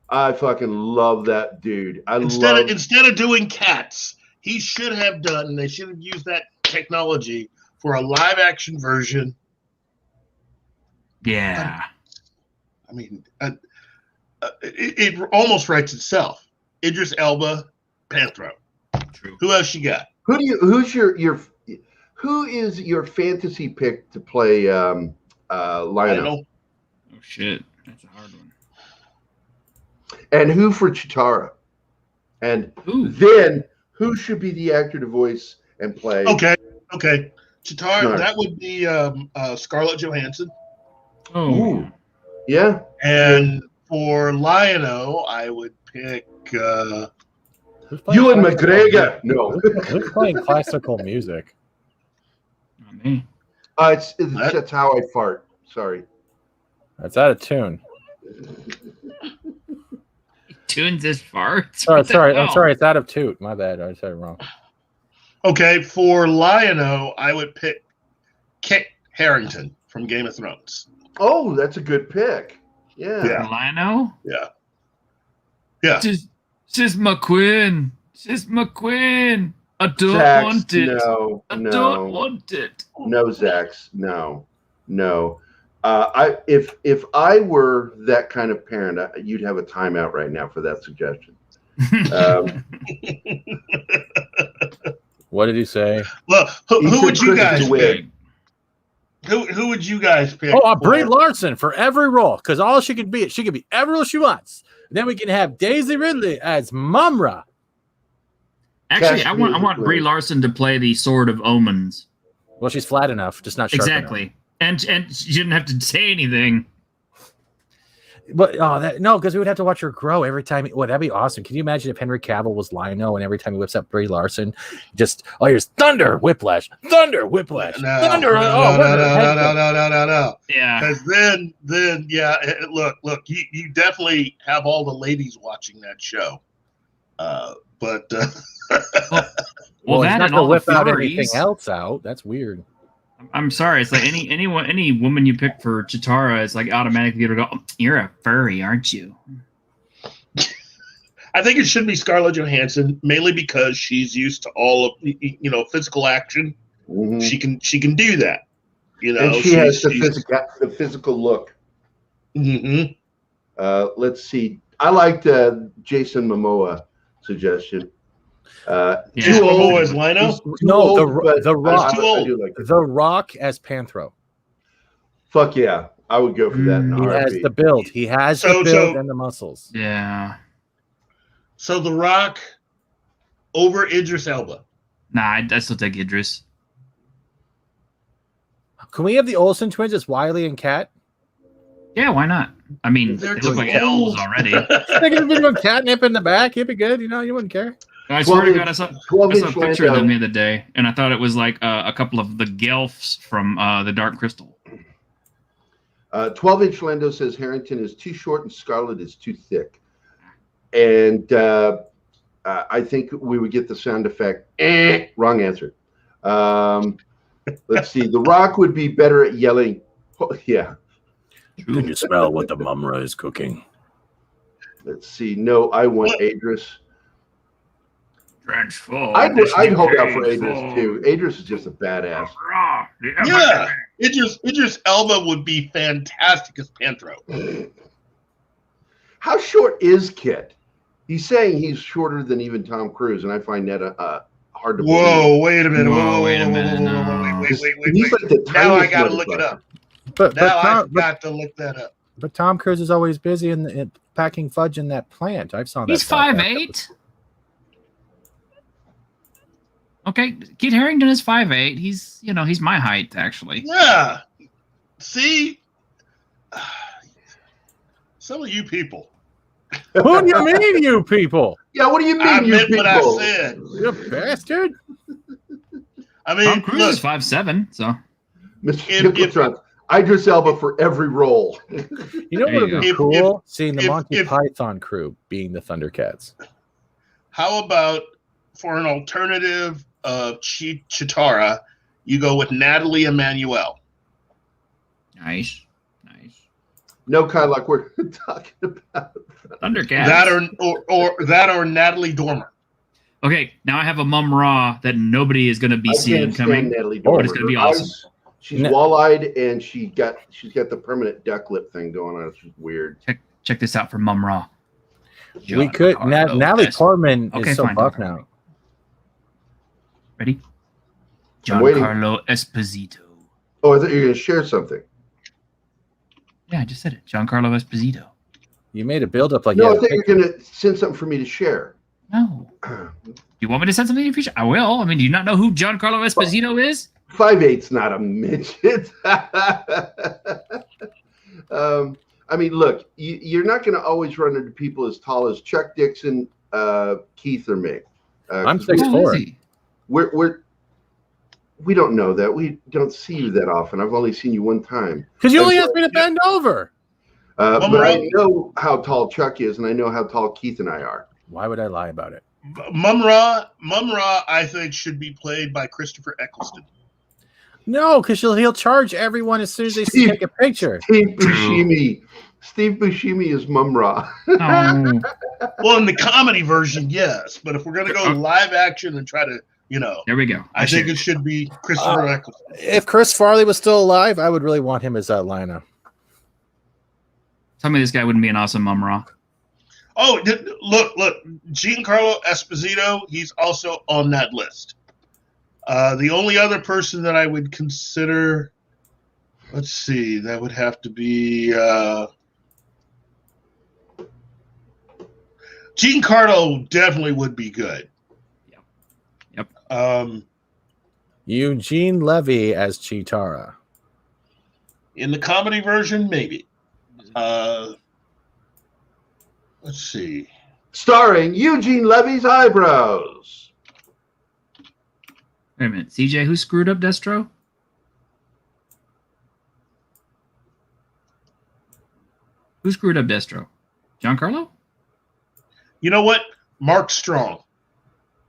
B: I fucking love that dude. Instead of doing Cats, he should have done, and they should have used that technology for a live action version.
E: Yeah.
B: I mean,
D: it almost writes itself. Idris Elba, Panthro.
E: True.
D: Who else you got?
B: Who is your fantasy pick to play Lionel?
E: Oh shit, that's a hard one.
B: And who for Chitara? And then who should be the actor to voice and play?
D: Okay. Chitara, that would be Scarlett Johansson.
E: Oh,
B: yeah.
D: And for Lionel, I would pick
B: Ewan McGregor. No.
C: Who's playing classical music?
E: Not me.
B: That's how I fart. Sorry.
C: That's out of tune.
E: Tunes his farts.
C: I'm sorry. It's out of toot. My bad. I said it wrong.
D: Okay, for Lionel, I would pick Kit Harington from Game of Thrones.
B: Oh, that's a good pick. Yeah.
E: Lionel?
D: Yeah.
E: She's McQueen. I don't
B: Zax,
E: want it.
B: No.
E: Don't want it.
B: No, Zax. No. If I were that kind of parent, you'd have a timeout right now for that suggestion.
C: What did he say?
D: Well, who would you guys pick? Who would you guys pick?
C: Brie Larson for every role, because all she could be every role she wants. Then we can have Daisy Ridley as Mumra.
E: Actually, I want Brie Larson to play the Sword of Omens.
C: Well, she's flat enough, just not sharp
E: exactly. Enough. And she didn't have to say anything.
C: But no, because we would have to watch her grow every time. Well, that'd be awesome. Can you imagine if Henry Cavill was Lionel and every time he whips up Brie Larson, just here's thunder, whiplash, thunder, whiplash, thunder.
D: No.
E: Yeah.
D: Because then, yeah. Look. You definitely have all the ladies watching that show.
E: Well,
C: well,
E: that
C: not
E: and all
C: whip
E: the
C: out
E: furries.
C: anything else out. That's weird.
E: I'm sorry. It's like any woman you pick for Chitara is like automatically going to go, oh, you're a furry, aren't you?
D: I think it should be Scarlett Johansson, mainly because she's used to all of physical action.
B: Mm-hmm.
D: She can do that.
B: And she has the physical look.
D: Mm-hmm.
B: Let's see. I liked Jason Momoa suggestion.
D: Jason Momoa as Lino?
C: No, the Rock.
B: The
C: Rock as Panthro.
B: Fuck yeah, I would go for that.
C: He has the build. He has the build and the muscles.
E: Yeah.
D: So The Rock over Idris Elba.
E: Nah, I still take Idris.
C: Can we have the Olsen twins as Wiley and Kat?
E: Yeah, why not? I mean,
D: They're
E: they look like elves already.
C: They could have been with catnip in the back. He'd be good. You wouldn't care.
E: I swear to God, I saw a picture of them the other day, and I thought it was like a couple of the Gelfs from the Dark Crystal.
B: 12-inch Lando says Harrington is too short and Scarlett is too thick. And I think we would get the sound effect. Wrong answer. Let's see. The Rock would be better at yelling. Oh, yeah.
C: Can you smell what the Mumra is cooking?
B: Let's see. No, I want Idris.
E: Transform.
B: I'd hold out for Idris too. Idris is just a badass.
D: Yeah, Idris Elba would be fantastic as Panthro.
B: How short is Kit? He's saying he's shorter than even Tom Cruise, and I find that hard to believe.
D: Whoa, wait a minute.
E: Wait a minute.
D: Wait.
B: He's like the
D: Now I
B: tiniest
D: got to look it up. I've got to look that up.
C: But Tom Cruise is always busy in packing fudge in that plant. I've saw that.
E: He's 5'8". Okay, Kit Harington is 5'8". He's my height actually.
D: Yeah. See, some of you people.
C: Who do you mean, you people?
B: Yeah, what do you mean,
D: I
B: you
D: meant
B: people?
D: what I said.
C: You bastard.
D: I mean,
E: Tom Cruise is 5'7", so.
B: Mr. Idris Elba for every role.
C: You know what would be cool? Seeing the Monty Python crew being the Thundercats.
D: How about for an alternative of Chitara, you go with Natalie Emmanuel?
E: Nice.
B: No, Kyle, like we're talking about
E: Thundercats.
D: That or Natalie Dormer.
E: Okay, now I have a Mum Ra that nobody is going to be seeing coming.
B: Natalie Dormer.
E: But it's going to be awesome.
B: She's wall-eyed and she's got the permanent duck lip thing going on. It's just weird.
E: Check this out for Mum Ra.
C: We could. Natalie Portman is so buff now.
E: Ready? Giancarlo Esposito.
B: Oh, I thought you were going to share something.
E: Yeah, I just said it. Giancarlo Esposito.
C: You made a build-up like
B: no. I think you're going to send something for me to share.
E: No. Do you want me to send something in the future? I will. I mean, do you not know who Giancarlo Esposito is?
B: 5'8's not a midget. I mean, look, you're not going to always run into people as tall as Chuck Dixon, Keith, or me.
C: I'm 6'4".
B: We don't know that. We don't see you that often. I've only seen you one time.
C: Because you only asked me to bend over.
B: But I know how tall Chuck is, and I know how tall Keith and I are.
C: Why would I lie about it?
D: Mum Ra, I think, should be played by Christopher Eccleston.
C: No, because he'll charge everyone as soon as they take a picture.
B: Steve Buscemi is Mum Ra.
E: Oh.
D: Well, in the comedy version, yes. But if we're going to go live action and try to, there
E: we go.
D: I think it should be Christopher Eccleston.
C: If Chris Farley was still alive, I would really want him as Lionel.
E: Tell me this guy wouldn't be an awesome Mum Ra.
D: Oh, look, Giancarlo Esposito, he's also on that list. The only other person that I would consider, let's see, that would have to be Giancarlo definitely would be good.
E: Yep.
C: Eugene Levy as Chitara.
D: In the comedy version, maybe. Let's see.
B: Starring Eugene Levy's eyebrows.
E: Wait a minute. CJ, who screwed up Destro? Who screwed up Destro? Giancarlo?
D: You know what? Mark Strong.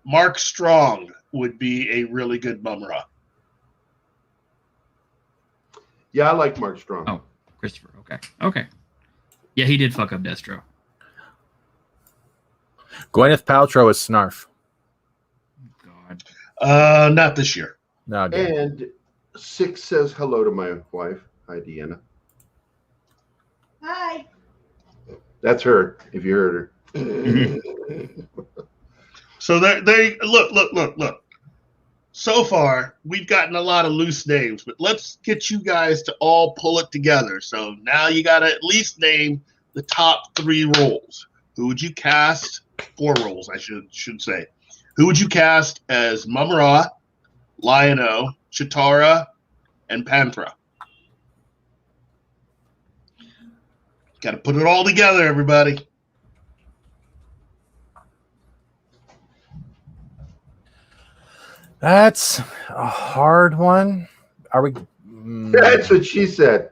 D: Mark Strong would be a really good Mumra.
B: Yeah, I like Mark Strong.
E: Oh, Christopher. Okay. Okay. Yeah, he did fuck up Destro.
C: Gwyneth Paltrow is Snarf.
E: God.
D: Not this year.
C: No, dude.
B: And Six says hello to my wife. Hi, Deanna.
G: Hi.
B: That's her, if you heard her.
D: So they look. So far, we've gotten a lot of loose names, but let's get you guys to all pull it together. So now you got to at least name the top 3 roles. Who would you cast? 4 roles, I should say. Who would you cast as Mumra, Lion-O, Chitara, and Panthra? Got to put it all together, everybody.
C: That's a hard one. Are we?
B: That's what she said.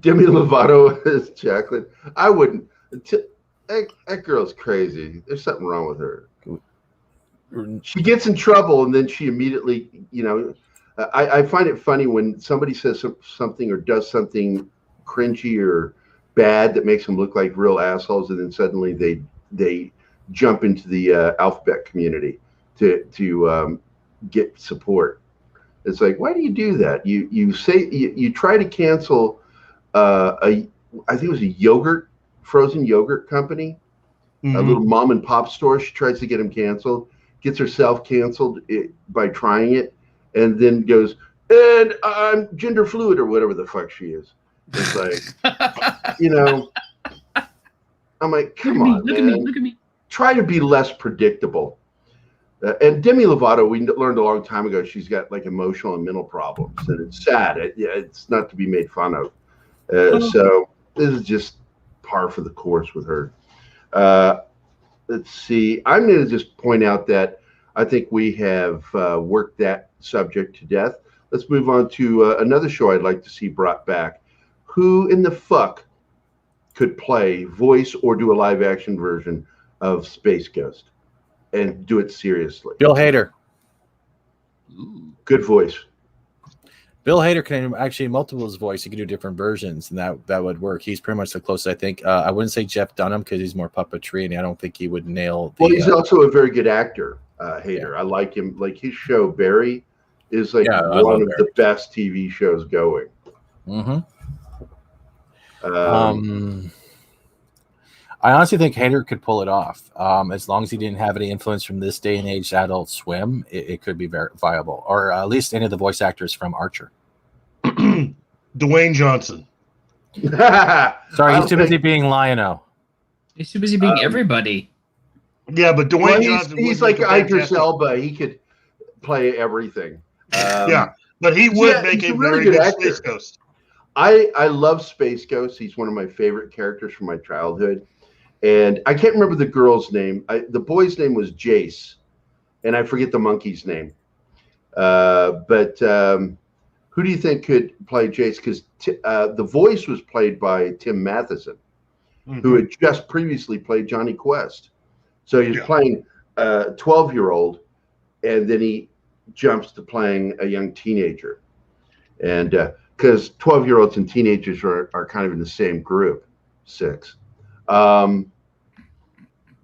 B: Demi Lovato is Jacqueline. I wouldn't. That girl's crazy. There's something wrong with her. She gets in trouble and then she immediately, I find it funny when somebody says something or does something cringy or bad that makes them look like real assholes, and then suddenly they jump into the alphabet community to get support. It's like, why do you do that? You try to cancel I think it was a frozen yogurt company, a little mom and pop store. She tries to get them canceled, gets herself canceled by trying it, and then goes, and I'm gender fluid or whatever the fuck she is. It's like, I'm like, come on,
E: look
B: man.
E: at me.
B: Try to be less predictable. And Demi Lovato, we learned a long time ago, she's got like emotional and mental problems, and it's sad. It's not to be made fun of. So this is just par for the course with her. Let's see. I'm going to just point out that I think we have worked that subject to death. Let's move on to another show I'd like to see brought back. Who in the fuck could play, voice, or do a live action version of Space Ghost and do it seriously?
C: Bill Hader.
B: Good voice.
C: Bill Hader can actually multiple his voice. He can do different versions, and that would work. He's pretty much the closest, I think. I wouldn't say Jeff Dunham because he's more puppetry, and I don't think he would nail.
B: Well, he's also a very good actor, Hader. I like him. Like his show, Barry, is like one of the best TV shows going.
C: I honestly think Hader could pull it off. As long as he didn't have any influence from this day and age Adult Swim, it could be very viable. Or at least any of the voice actors from Archer.
D: Dwayne Johnson.
C: Sorry, he's too busy being Lion-O.
F: He's too busy being everybody.
D: Yeah, but Dwayne Johnson.
B: He's like Idris Elba. He could play everything.
D: Yeah, but he would make a really good Space Ghost.
B: I love Space Ghost. He's one of my favorite characters from my childhood. And I can't remember the girl's name. The boy's name was Jace, and I forget the monkey's name. But who do you think could play Jace? Because the voice was played by Tim Matheson, who had just previously played Johnny Quest. So he's playing a 12-year-old, and then he jumps to playing a young teenager. And because 12-year-olds and teenagers are kind of in the same group, 6.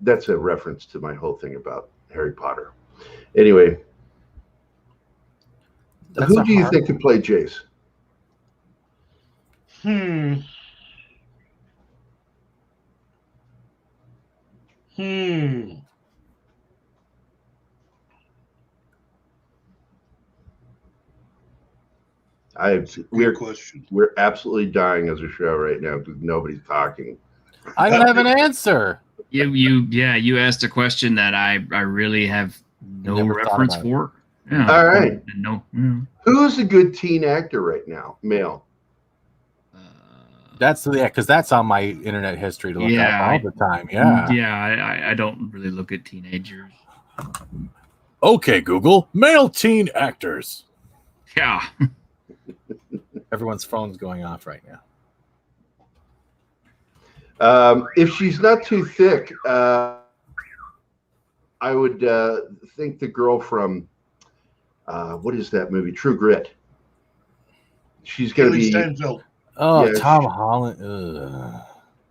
B: That's a reference to my whole thing about Harry Potter. Anyway, who do you think could play Jace?
D: Weird question.
B: We're absolutely dying as a show right now because nobody's talking.
C: I don't have an answer.
E: You asked a question that I really have no reference for. Yeah.
B: All right.
E: No.
B: Who's a good teen actor right now? Male.
C: Because that's on my internet history to look up all the time. Yeah.
E: Yeah. I don't really look at teenagers.
C: Okay, Google, male teen actors.
E: Yeah.
C: Everyone's phone's going off right now.
B: If she's not too thick, I would think the girl from what is that movie? True Grit. She's gonna be.
C: Oh, yeah, Tom Holland. Ugh.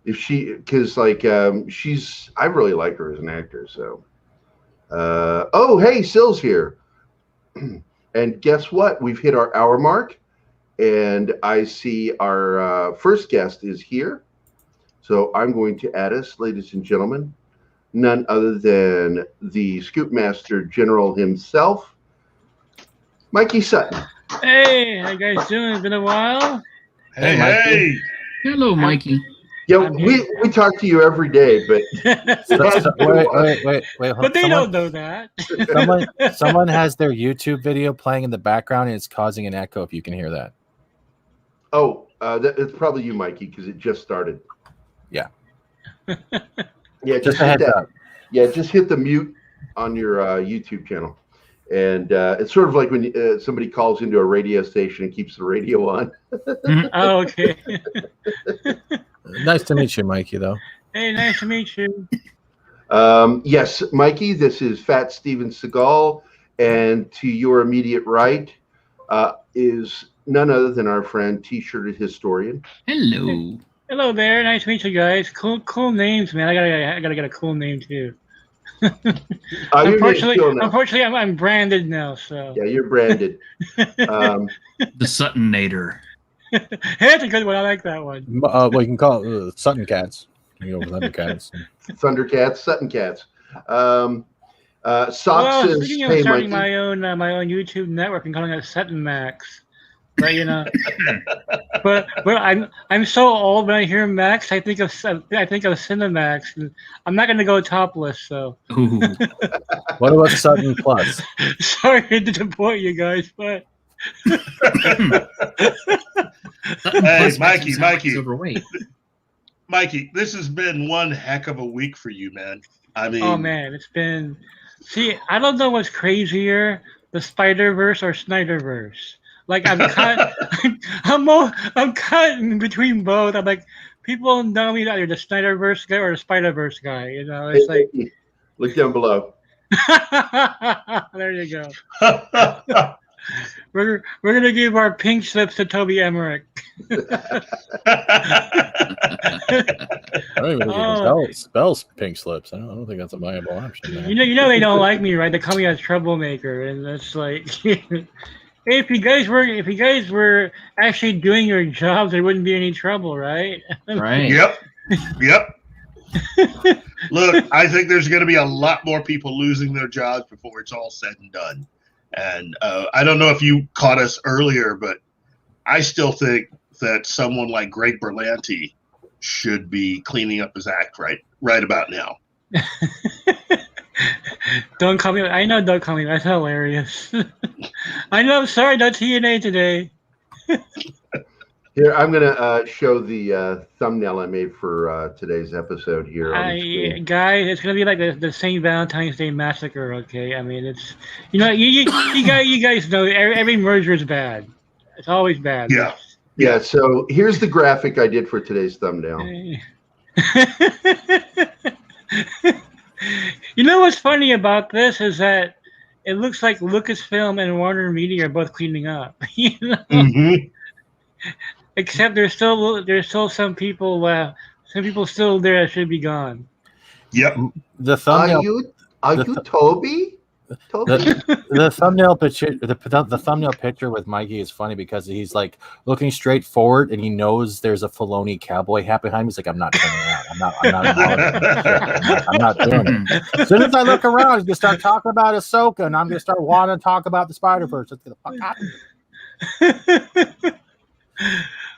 B: If because she's, I really like her as an actor. So, hey, Sill's here, and guess what? We've hit our hour mark, and I see our first guest is here. So I'm going to add us, ladies and gentlemen, none other than the Scoopmaster General himself, Mikey Sutton.
G: Hey, how you guys doing? It's been a while.
D: Hey.
E: Hello, Mikey.
B: Yeah, we talk to you every day, but
C: wait.
G: But they don't know that.
C: Someone has their YouTube video playing in the background, and it's causing an echo. If you can hear that.
B: Oh, it's probably you, Mikey, because it just started.
C: Yeah.
B: Yeah, just hit that. Yeah, just hit the mute on your YouTube channel, and it's sort of like when somebody calls into a radio station and keeps the radio on.
G: Oh, okay.
C: Nice to meet you, Mikey. Though.
G: Hey, nice to meet you.
B: Yes, Mikey. This is Fat Steven Seagal, and to your immediate right is none other than our friend T-shirted historian.
E: Hello.
G: Hello there. Nice to meet you guys. Cool names, man. I gotta get a cool name too. Unfortunately, I'm branded now. So
B: yeah, you're branded.
E: The Suttonator.
G: That's a good one. I like that one.
C: Well, you can call it Sutton Cats. You go Thundercats.
B: Thundercats, Sutton Cats.
G: Socks says, speaking of starting my own YouTube network and calling it Sutton Max. But but I'm so old when I hear Max, I think of Cinemax, and I'm not gonna go topless. So.
E: Ooh.
C: What about Sutton Plus?
G: Sorry to disappoint you guys, but.
D: Hey, Mikey.
E: Overweight.
D: Mikey, this has been one heck of a week for you, man. I mean,
G: oh man, it's been. See, I don't know what's crazier, the Spider-Verse or Snyderverse. Like I'm caught, I'm caught in between both. I'm like, people know me either the Snyderverse guy or the Spider-Verse guy. You know, it's like.
B: Look down below.
G: There you go. We're gonna give our pink slips to Toby Emmerich.
C: I don't even spells pink slips. I don't think that's a viable option. Man.
G: You know they don't like me, right? They call me a troublemaker, and that's like. If you guys were actually doing your jobs, there wouldn't be any trouble, right?
E: Right.
D: Yep. Look, I think there's going to be a lot more people losing their jobs before it's all said and done. And I don't know if you caught us earlier, but I still think that someone like Greg Berlanti should be cleaning up his act right about now.
G: Don't call me. I know. Don't call me. That's hilarious. I know. Sorry, no TNA today.
B: Here, I'm gonna show the thumbnail I made for today's episode here.
G: Guys, it's gonna be like the St. Valentine's Day massacre. Okay, I mean it's you guys know every merger is bad. It's always bad.
B: Yeah. So here's the graphic I did for today's thumbnail.
G: You know what's funny about this is that it looks like Lucasfilm and Warner Media are both cleaning up. You know? Mm-hmm. Except there's still some people still there that should be gone.
D: Yep.
C: The thumbnail.
B: Are you Toby?
C: The thumbnail picture, the thumbnail picture with Mikey is funny because he's like looking straight forward and he knows there's a Filoni cowboy hat behind him. He's like, I'm not turning around. I'm not doing it. As soon as I look around, he's gonna start talking about Ahsoka, and I'm gonna start wanting to talk about the Spider-Verse. Let's get the fuck out of here.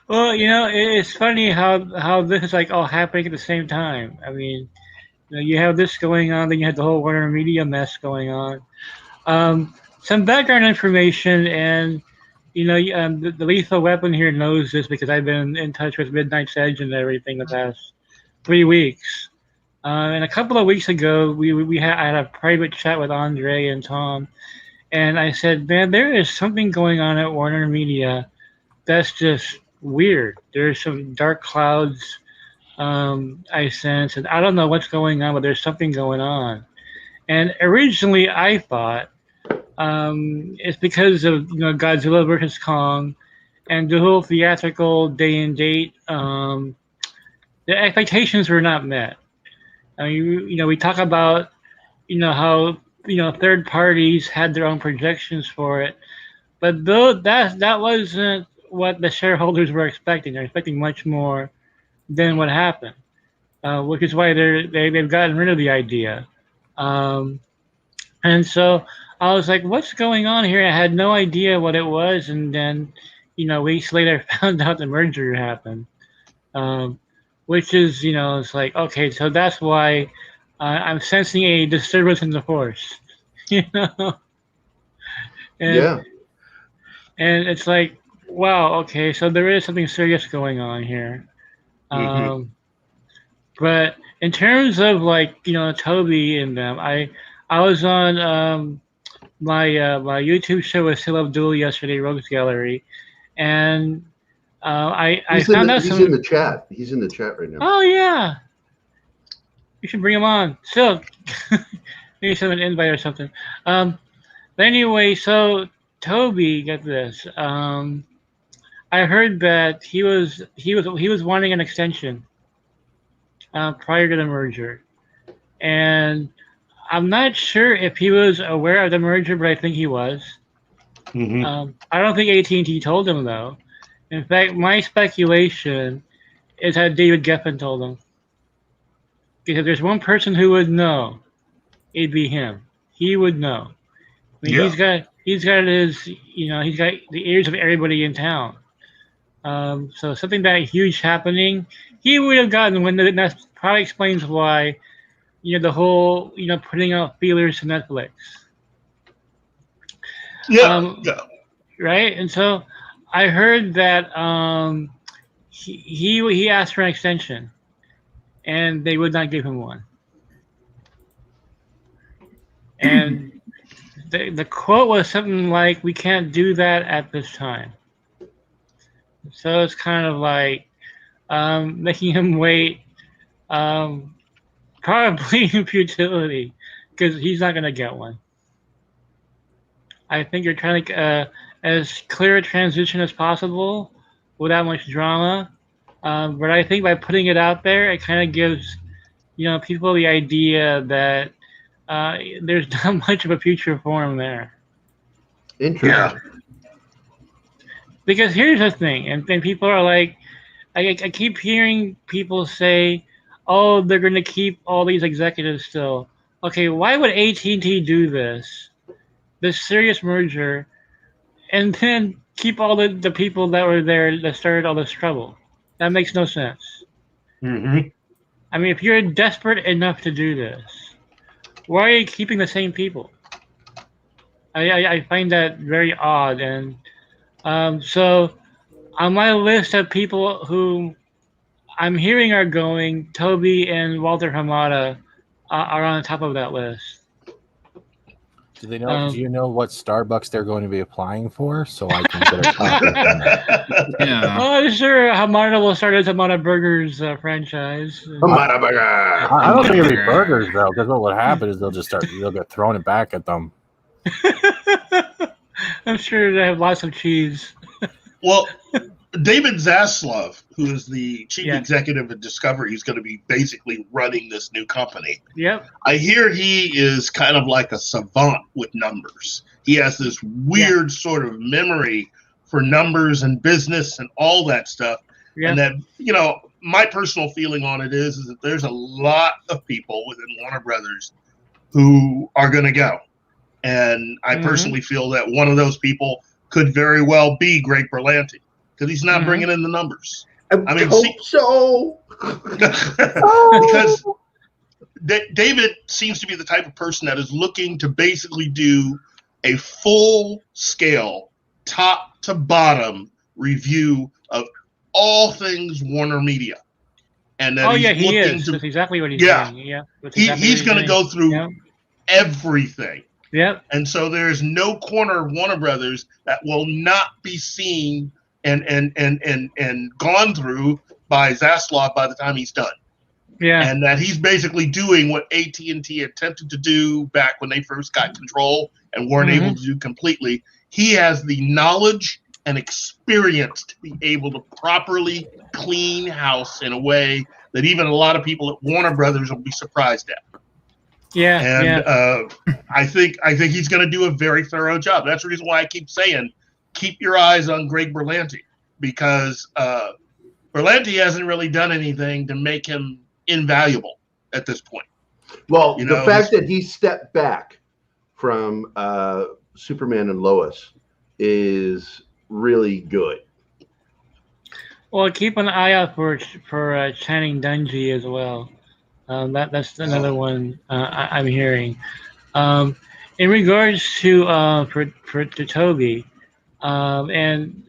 G: Well, it's funny how this is like all happening at the same time. I mean, you have this going on, then you have the whole Warner Media mess going on. Some background information, and the Lethal Weapon here knows this because I've been in touch with Midnight's Edge and everything the past 3 weeks. And a couple of weeks ago, I had a private chat with Andrea and Tom, and I said, man, there is something going on at Warner Media that's just weird. There's some dark clouds I sense, and I don't know what's going on, but there's something going on. And originally I thought it's because of Godzilla vs. Kong and the whole theatrical day and date. The expectations were not met. I mean, we talk about how third parties had their own projections for it, but that wasn't what the shareholders were expecting. They're expecting much more than what happened, which is why they've gotten rid of the idea. And so I was like, what's going on here? I had no idea what it was, and then weeks later I found out the merger happened, which is it's like, okay, so that's why I'm sensing a disturbance in the force. And,
B: Yeah.
G: And it's like, wow, okay, so there is something serious going on here. But in terms of Toby and them, I was on my YouTube show with Sil Abdul yesterday, Rogues Gallery, and I found out
B: he's in the chat. He's in the chat right now.
G: Oh yeah, you should bring him on. Still, maybe send an invite or something. But anyway, so Toby, get this. I heard that he was wanting an extension prior to the merger, and I'm not sure if he was aware of the merger, but I think he was. I don't think AT&T told him though. In fact, my speculation is that David Geffen told him, because there's one person who would know, it'd be him. He would know. I mean, he's got he's got the ears of everybody in town. So something that huge happening, he would have gotten wind of it, and that probably explains why, the whole, putting out feelers to Netflix.
D: Yeah.
G: Right? And so I heard that he asked for an extension, and they would not give him one. And the quote was something like, "We can't do that at this time." So it's kind of like making him wait, probably in futility, because he's not going to get one. I think you're trying to as clear a transition as possible without much drama. But I think by putting it out there, it kind of gives people the idea that there's not much of a future for him there.
B: Interesting.
D: Yeah.
G: Because here's the thing, and people are like, I keep hearing people say, oh, they're going to keep all these executives still. Okay, why would AT&T do this serious merger, and then keep all the people that were there that started all this trouble? That makes no sense. I mean, if you're desperate enough to do this, why are you keeping the same people? I find that very odd. And so on my list of people who I'm hearing are going, Toby and Walter Hamada are on the top of that list.
C: Do they know? Do you know what Starbucks they're going to be applying for? So I can get a copy of that.
E: Yeah.
G: Oh, sure. Hamada will start his Hamada Burgers franchise.
B: Hamada Burger.
C: I don't think it'll be burgers though, because what will happen is they'll get thrown it back at them.
G: I'm sure they have lots of cheese.
D: Well, David Zaslav, who is the chief executive of Discovery, is going to be basically running this new company.
G: Yep.
D: I hear he is kind of like a savant with numbers. He has this weird sort of memory for numbers and business and all that stuff. Yeah. And that, my personal feeling on it is that there's a lot of people within Warner Brothers who are going to go. And I personally feel that one of those people could very well be Greg Berlanti. because he's not bringing in the numbers.
B: I mean, hope so.
D: Because David seems to be the type of person that is looking to basically do a full-scale, top-to-bottom review of all things Warner Media. And that
G: he is. That's exactly what he's doing. Yeah,
D: he's going to go through everything.
G: Yep.
D: And so there's no corner of Warner Brothers that will not be seen and gone through by Zaslav by the time he's done.
G: Yeah.
D: And that he's basically doing what AT&T attempted to do back when they first got control and weren't able to do completely. He has the knowledge and experience to be able to properly clean house in a way that even a lot of people at Warner Brothers will be surprised at.
G: Yeah.
D: And I think he's going to do a very thorough job. That's the reason why I keep saying, keep your eyes on Greg Berlanti, because Berlanti hasn't really done anything to make him invaluable at this point.
B: Well, the fact that he stepped back from Superman and Lois is really good.
G: Well, keep an eye out for Channing Dungey as well. That's another one I'm hearing. In regards to Toby, and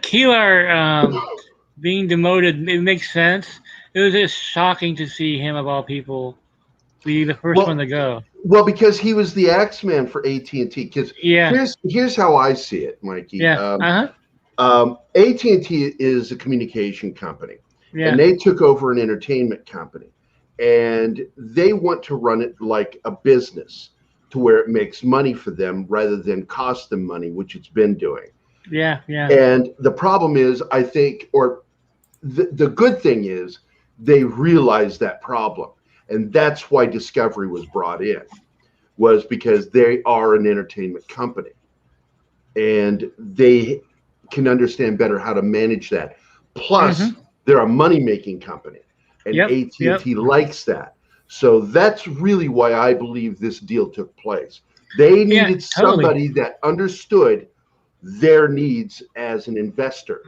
G: Keeler being demoted, it makes sense. It was just shocking to see him, of all people, be the first one to go.
B: Well, because he was the Axeman for AT&T. Because here's how I see it, Mikey.
G: Yeah.
B: AT&T is a communication company, and they took over an entertainment company, and they want to run it like a business to where it makes money for them rather than cost them money, which it's been doing.
G: Yeah.
B: And the problem is, I think, or the good thing is, they realized that problem. And that's why Discovery was brought in, was because they are an entertainment company. And they can understand better how to manage that. Plus, they're a money-making company. And AT&T likes that. So that's really why I believe this deal took place. They needed somebody that understood their needs as an investor.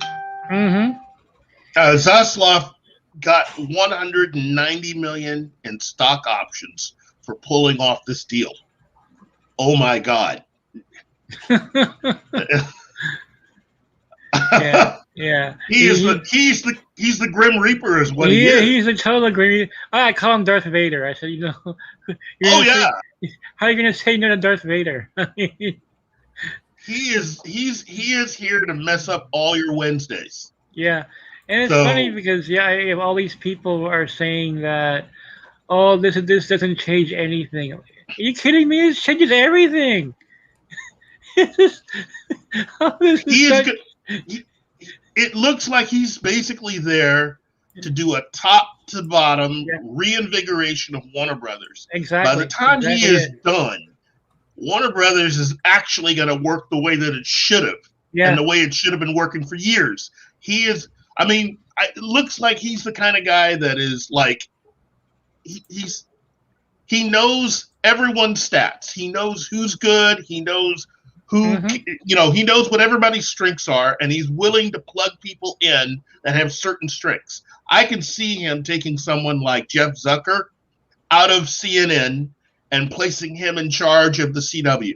D: Zaslav got $190 million in stock options for pulling off this deal. Oh my God!
G: Yeah.
D: He's the Grim Reaper, is what he is.
G: He's a total Grim. I call him Darth Vader. I said, how are you gonna say no to Darth Vader?
D: He is here to mess up all your Wednesdays.
G: Yeah. And it's funny because if all these people are saying that, this doesn't change anything. Are you kidding me? It changes everything.
D: It looks like he's basically there to do a top-to-bottom reinvigoration of Warner Brothers.
G: Exactly.
D: By the time he is done, Warner Brothers is actually going to work the way that it should have, and the way it should have been working for years. He is. I mean, it looks like he's the kind of guy that is like, he knows everyone's stats. He knows who's good. He knows who, he knows what everybody's strengths are, and he's willing to plug people in that have certain strengths. I can see him taking someone like Jeff Zucker out of CNN and placing him in charge of the CW.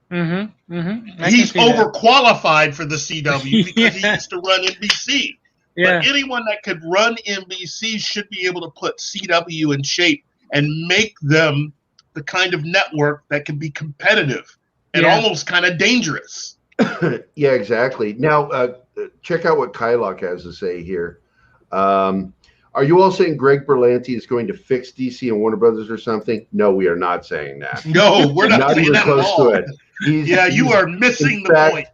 D: He's overqualified for the CW because he used to run NBC. But anyone that could run NBC should be able to put CW in shape and make them the kind of network that can be competitive and almost kind of dangerous.
B: Yeah, exactly. Now, check out what Kylock has to say here. Are you all saying Greg Berlanti is going to fix DC and Warner Brothers or something? No, we are not saying that.
D: No, we're not saying
B: even
D: that
B: close
D: at all.
B: to it.
D: You are missing the point.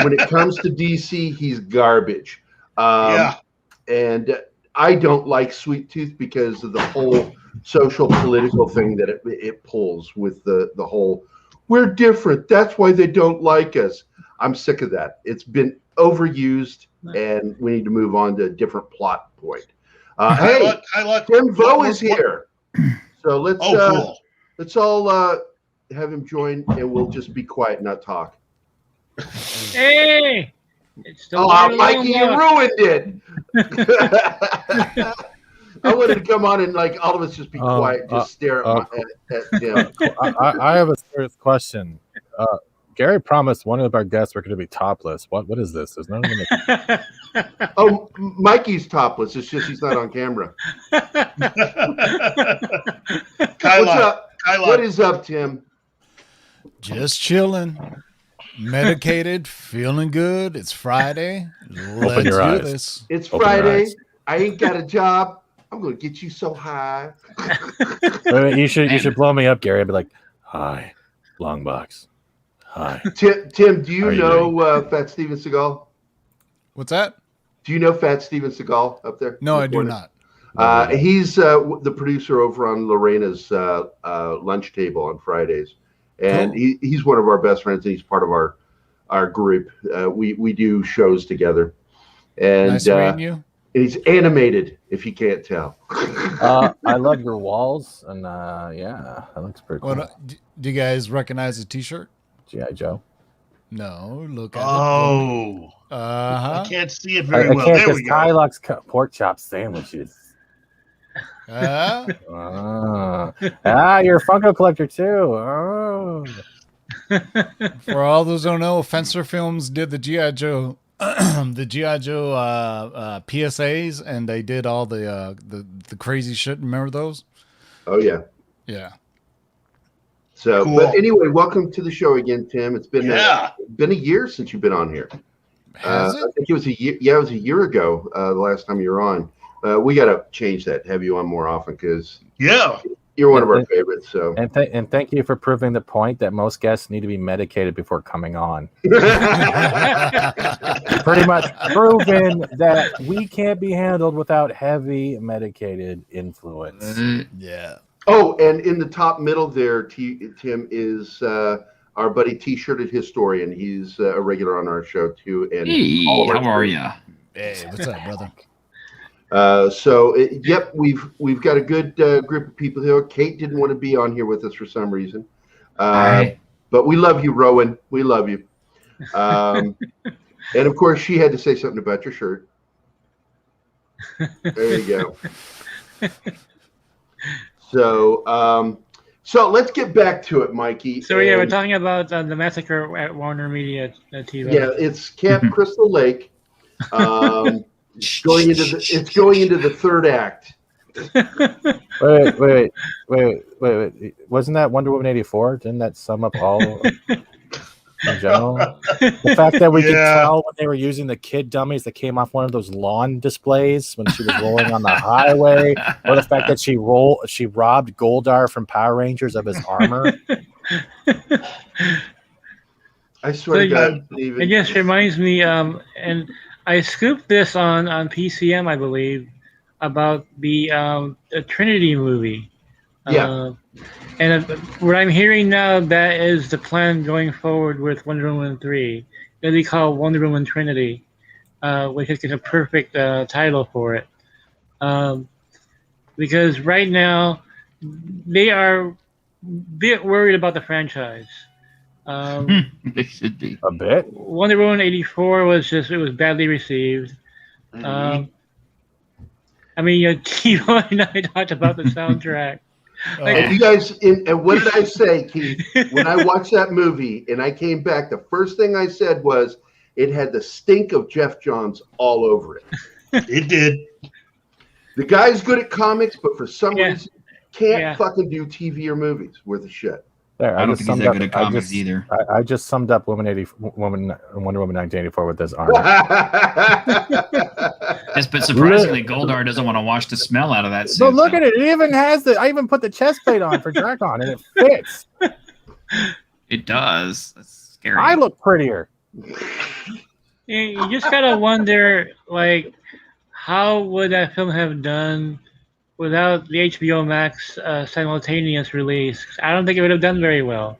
B: When it comes to DC, he's garbage. And I don't like Sweet Tooth because of the whole social political thing that it pulls with the whole, we're different, that's why they don't like us. I'm sick of that. It's been overused, and we need to move on to a different plot point. Hey, Tim Vo is here. So let's all have him join, and we'll just be quiet, not talk.
G: Hey, It's the
B: Oh, Mikey, you ruined it. I wanted to come on and like all of us just be quiet, just stare at Tim.
C: I have a serious question. Gerry promised one of our guests were going to be topless. What is this? There's none of them.
B: Oh, Mikey's topless. It's just he's not on camera. What's up? What is up, Tim?
H: Just chilling. Medicated, feeling good. It's Friday. Let's do this.
B: It's Friday. I ain't got a job. I'm gonna get you so high.
C: You should blow me up, Gerry. I'd be like, "Hi, long box. Hi."
B: Tim, do you know Fat Steven Seagal?
H: What's that?
B: Do you know Fat Steven Seagal up there?
H: No, I do not.
B: He's the producer over on Lorena's lunch table on Fridays, and cool. He's one of our best friends, and he's part of our group. We do shows together, and
H: nice meeting you.
B: He's animated, if you can't tell.
C: I love your walls, and yeah, that looks pretty cool.
H: Do you guys recognize the T-shirt?
C: G.I. Joe.
H: No, look at it.
D: Oh, I can't see it very well. There we go.
C: Kylock's pork chop sandwiches. You're a Funko collector too. Oh.
H: For all those who don't know, Fencer Films did the G.I. Joe, the G.I. Joe PSAs, and they did all the crazy shit. Remember those?
B: Oh yeah,
H: yeah.
B: So, cool. But anyway, welcome to the show again, Tim. It's been been a year since you've been on here.
H: Has it?
B: I think it was a year. Yeah, it was a year ago. The last time you were on. We got to change that. Have you on more often because you're one of our favorites. So
C: and thank you for proving the point that most guests need to be medicated before coming on. Pretty much proven that we can't be handled without heavy medicated influence.
H: Yeah.
B: Oh, and in the top middle there, Tim is our buddy T-shirted historian. He's a regular on our show too. And
F: hey, how are you?
H: Hey, what's up, brother?
B: Yep, we've got a good group of people here. Kate didn't want to be on here with us for some reason, but we love you, Rowan. We love you. And of course, she had to say something about your shirt. There you go. So let's get back to it, Mikey.
G: So yeah, we're talking about the massacre at Warner Media TV.
B: Yeah, it's Camp Crystal Lake. It's going into the third act.
C: Wait. Wasn't that Wonder Woman 84? Didn't that sum up all in general? The fact that we could tell when they were using the kid dummies that came off one of those lawn displays when she was rolling on the highway, or the fact that she robbed Goldar from Power Rangers of his armor.
B: I swear to God,
G: it just reminds me, and I scooped this on PCM, I believe, about the Trinity movie. And what I'm hearing now, that is the plan going forward with Wonder Woman 3. It'll be called Wonder Woman Trinity, which is a perfect title for it. Because right now, they are a bit worried about the franchise.
F: They should be.
C: A bit.
G: Wonder Woman 84 was badly received.
B: Mm-hmm.
G: I mean, Kivo and I talked about the soundtrack.
B: And you guys, and what did I say, Keith? When I watched that movie and I came back, the first thing I said was it had the stink of Jeff Johns all over it.
D: It did.
B: The guy's good at comics, but for some reason can't fucking do TV or movies worth of shit.
C: There,
F: I don't think he's that good at comics either.
C: I just summed up Wonder Woman 1984 with this arm.
F: Yes, but surprisingly, Goldar doesn't want to wash the smell out of that suit.
C: But look at it. It even has I even put the chest plate on for Dracon, and it fits.
F: It does. That's scary.
C: I look prettier.
G: You just gotta wonder, like, how would that film have done without the HBO Max simultaneous release? I don't think it would have done very well.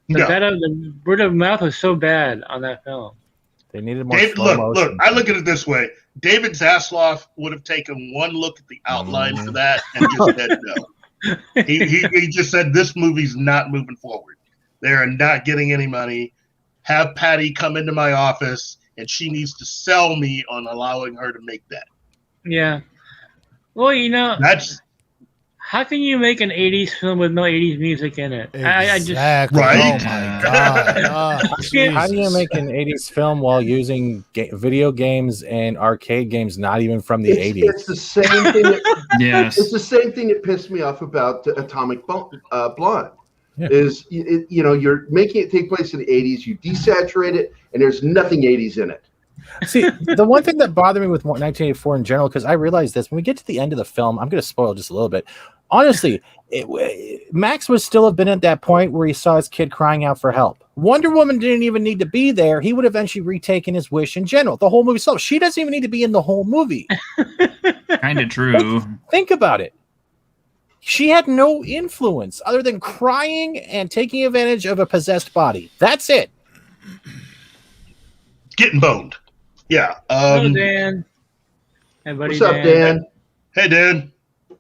G: The word of mouth was so bad on that film.
C: They needed more slow motion.
D: Look, I look at it this way. David Zaslav would have taken one look at the outline for that and just said no. He just said, this movie's not moving forward. They're not getting any money. Have Patty come into my office and she needs to sell me on allowing her to make that.
G: Yeah. Well,
D: That's
G: how can you make an 80s film with no 80s music in it?
H: Exactly.
D: Right?
H: Oh my god.
C: How do you make an 80s film while using video games and arcade games not even from the 80s?
B: It's the same thing.
E: Yes.
B: It's the same thing that pissed me off about Atomic Blonde.
C: Yeah.
B: Is you're making it take place in the 80s, you desaturate it, and there's nothing 80s in it.
C: See, the one thing that bothered me with 1984 in general, because I realized this, when we get to the end of the film, I'm going to spoil just a little bit. Honestly, Max would still have been at that point where he saw his kid crying out for help. Wonder Woman didn't even need to be there. He would eventually retaken his wish in general. The whole movie itself. She doesn't even need to be in the whole movie.
E: Kind of true.
C: Think about it. She had no influence other than crying and taking advantage of a possessed body. That's it.
D: getting boned. Yeah.
G: Hello, Dan. Hey, buddy.
B: What's up, Dan?
D: Hey, Dan.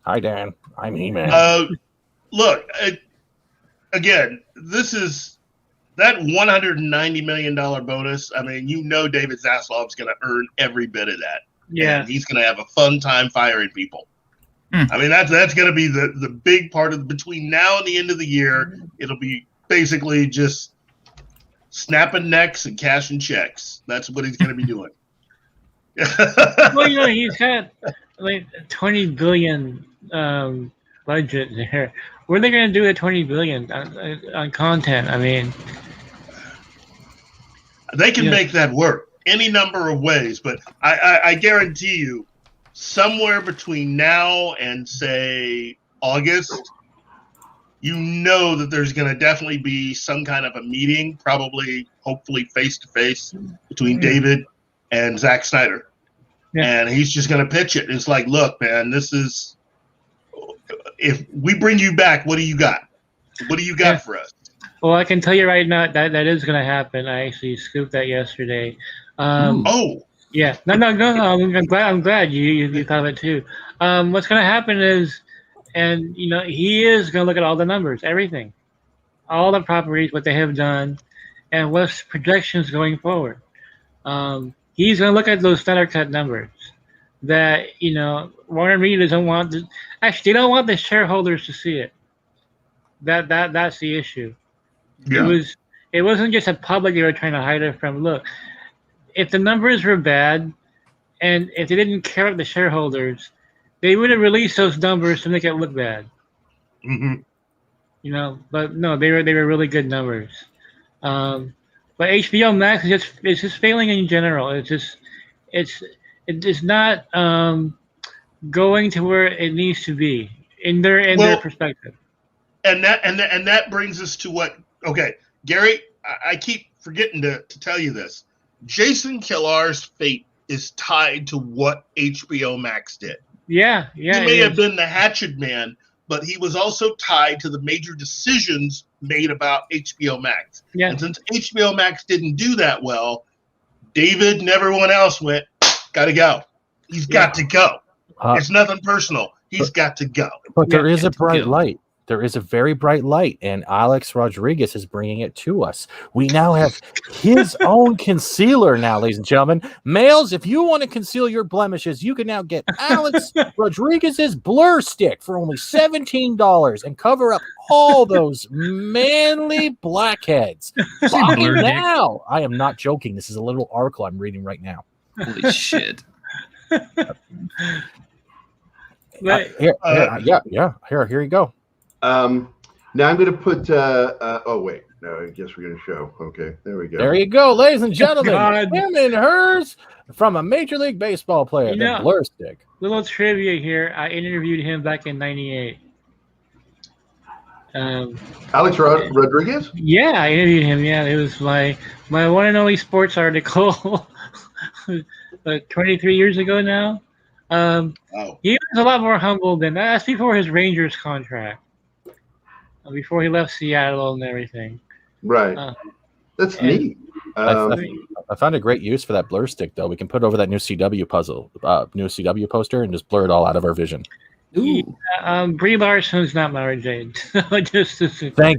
C: Hi, Dan. I'm He-Man.
D: Look, again, this is that $190 million bonus. I mean, you know David Zaslav's going to earn every bit of that.
G: Yeah.
D: And he's going to have a fun time firing people. I mean, that's going to be the big part of between now and the end of the year. It'll be basically just snapping necks and cashing checks. That's what he's going to be doing.
G: Well, you know, he's got like $20 billion budget there. What are they going to do at $20 billion on content? I mean,
D: they can make that work any number of ways, but I guarantee you, somewhere between now and say August, you know that there's going to definitely be some kind of a meeting, probably, hopefully face to face, between David and Zack Snyder. Yeah. And he's just going to pitch it. It's like, look, man, this is, if we bring you back, what do you got? What do you got for us?
G: Well, I can tell you right now that is going to happen. I actually scooped that yesterday. Yeah, no. I'm glad you thought of it too. What's going to happen is, and you know, he is going to look at all the numbers, everything, all the properties, what they have done, and what's projections going forward. He's going to look at those Snyder Cut numbers that, you know, Warner Media doesn't want. Actually, they don't want the shareholders to see it. That's the issue. Yeah. It wasn't just a public they were trying to hide it from. Look, if the numbers were bad, and if they didn't care about the shareholders, they would have released those numbers to make it look bad.
D: Mm-hmm.
G: You know, but no, they were really good numbers. But HBO Max is just failing in general. It's not going to where it needs to be in their perspective.
D: And that brings us to what? Okay, Gary, I keep forgetting to tell you this. Jason Killar's fate is tied to what HBO Max did.
G: Yeah.
D: He may have been the hatchet man, but he was also tied to the major decisions made about HBO Max. Yeah. And since HBO Max didn't do that well, David and everyone else went, gotta go. He's got to go. It's nothing personal. He's got to go.
C: But there is a bright light. There is a very bright light, and Alex Rodriguez is bringing it to us. We now have his own concealer now, ladies and gentlemen. Males, if you want to conceal your blemishes, you can now get Alex Rodriguez's Blur Stick for only $17 and cover up all those manly blackheads. Buy now. I am not joking. This is a little article I'm reading right now.
E: Holy shit.
C: Here you go.
B: Now I'm going to put. Oh wait, no. I guess we're going to show. Okay, there we go.
C: There you go, ladies and gentlemen. Him and hers from a Major League Baseball player. You know, the Blur Stick.
G: Little trivia here. I interviewed him back in '98.
B: Alex Rodriguez.
G: Yeah, I interviewed him. Yeah, it was my one and only sports article. 23 years ago now. He was a lot more humble than that's before his Rangers contract. Before he left Seattle and everything.
B: Right. That's neat.
C: I found a great use for that Blur Stick, though. We can put it over that new CW poster and just blur it all out of our vision.
G: Ooh. Brie Larson's not Mara Jade.
C: Thank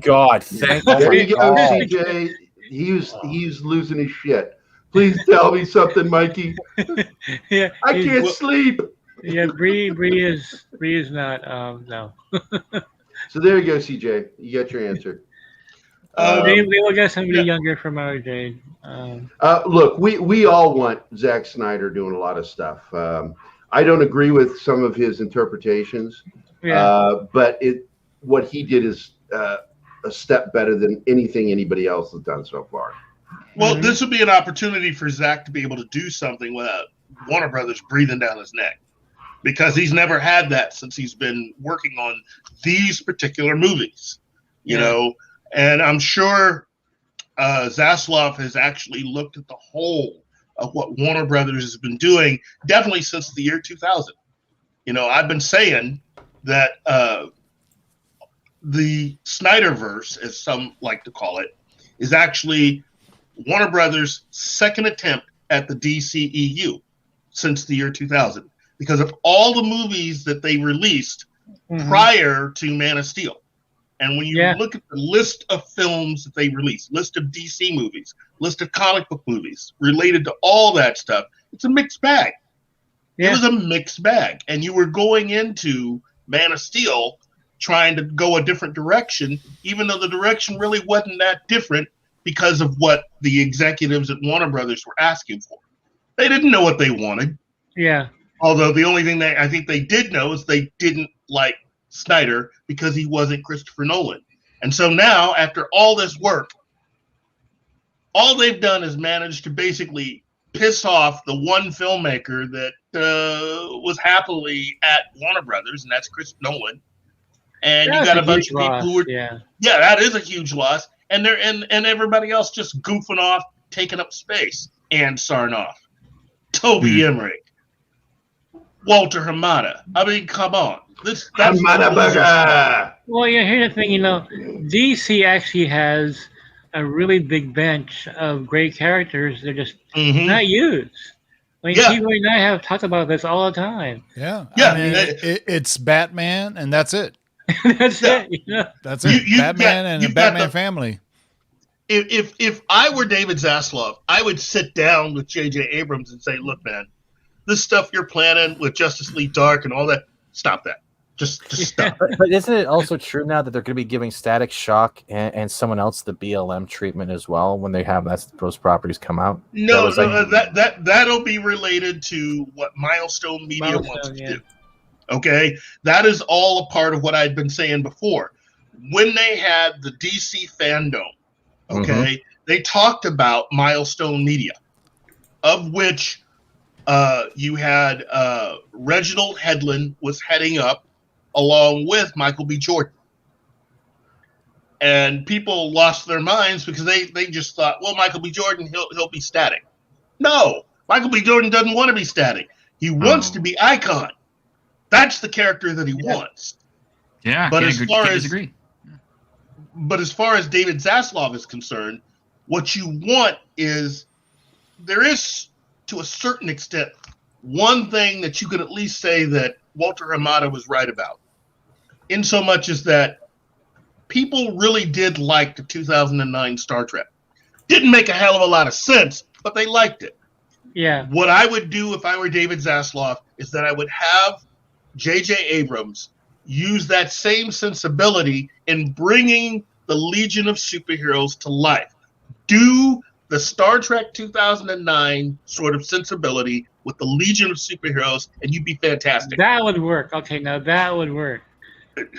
C: God.
B: There you go, CJ. He's losing his shit. Please tell me something, Mikey.
G: Yeah,
B: I can't sleep.
G: Yeah, Bree is not. No.
B: So there you go, CJ. You got your answer.
G: We will get somebody younger from our Jade.
B: Look, we all want Zack Snyder doing a lot of stuff. I don't agree with some of his interpretations, but what he did is a step better than anything anybody else has done so far.
D: Well, this would be an opportunity for Zack to be able to do something without Warner Brothers breathing down his neck, because he's never had that since he's been working on these particular movies, you know. And I'm sure Zaslav has actually looked at the whole of what Warner Brothers has been doing, definitely since the year 2000. You know, I've been saying that the Snyderverse, as some like to call it, is actually Warner Brothers' second attempt at the DCEU since the year 2000, because of all the movies that they released prior to Man of Steel. And when you look at the list of films that they released, list of DC movies, list of comic book movies related to all that stuff, it's a mixed bag. It was a mixed bag. And you were going into Man of Steel trying to go a different direction, even though the direction really wasn't that different because of what the executives at Warner Brothers were asking for. They didn't know what they wanted.
G: Yeah.
D: Although the only thing that I think they did know is they didn't like Snyder because he wasn't Christopher Nolan. And so now, after all this work, all they've done is managed to basically piss off the one filmmaker that was happily at Warner Brothers, and that's Chris Nolan. And you got a bunch of people who are that is a huge loss. And they're and everybody else just goofing off, taking up space. And Sarnoff, Toby Emmerich, Walter Hamada. I mean, come on. That's
G: well, here's the thing, DC actually has a really big bench of great characters. They're just not used. I mean, people and I have talked about this all the time.
H: Yeah. I mean, it's Batman, and that's it.
G: That's it.
H: That's it. Batman and the Batman family.
D: If I were David Zaslav, I would sit down with J.J. Abrams and say, look, man, this stuff you're planning with Justice League Dark and all that, stop that. Just stop.
C: But isn't it also true now that they're going to be giving Static Shock and someone else the BLM treatment as well when they have those properties come out?
D: No, that'll be related to what Milestone Media wants to do. Okay, that is all a part of what I'd been saying before. When they had the DC Fandom, they talked about Milestone Media, of which you had Reginald Hedlund was heading up, along with Michael B. Jordan. And people lost their minds because they just thought, well, Michael B. Jordan, he'll be static. No, Michael B. Jordan doesn't want to be static. He wants to be Icon. That's the character that he wants.
E: Yeah,
D: but as far as David Zaslav is concerned, what you want is there is, to a certain extent, one thing that you could at least say that Walter Hamada was right about, in so much as that people really did like the 2009 Star Trek. Didn't make a hell of a lot of sense, but they liked it.
G: Yeah.
D: What I would do if I were David Zaslav is that I would have J.J. Abrams use that same sensibility in bringing the Legion of Superheroes to life. Do the Star Trek 2009 sort of sensibility with the Legion of Superheroes, and you'd be fantastic.
G: That would work. Okay, now that would work.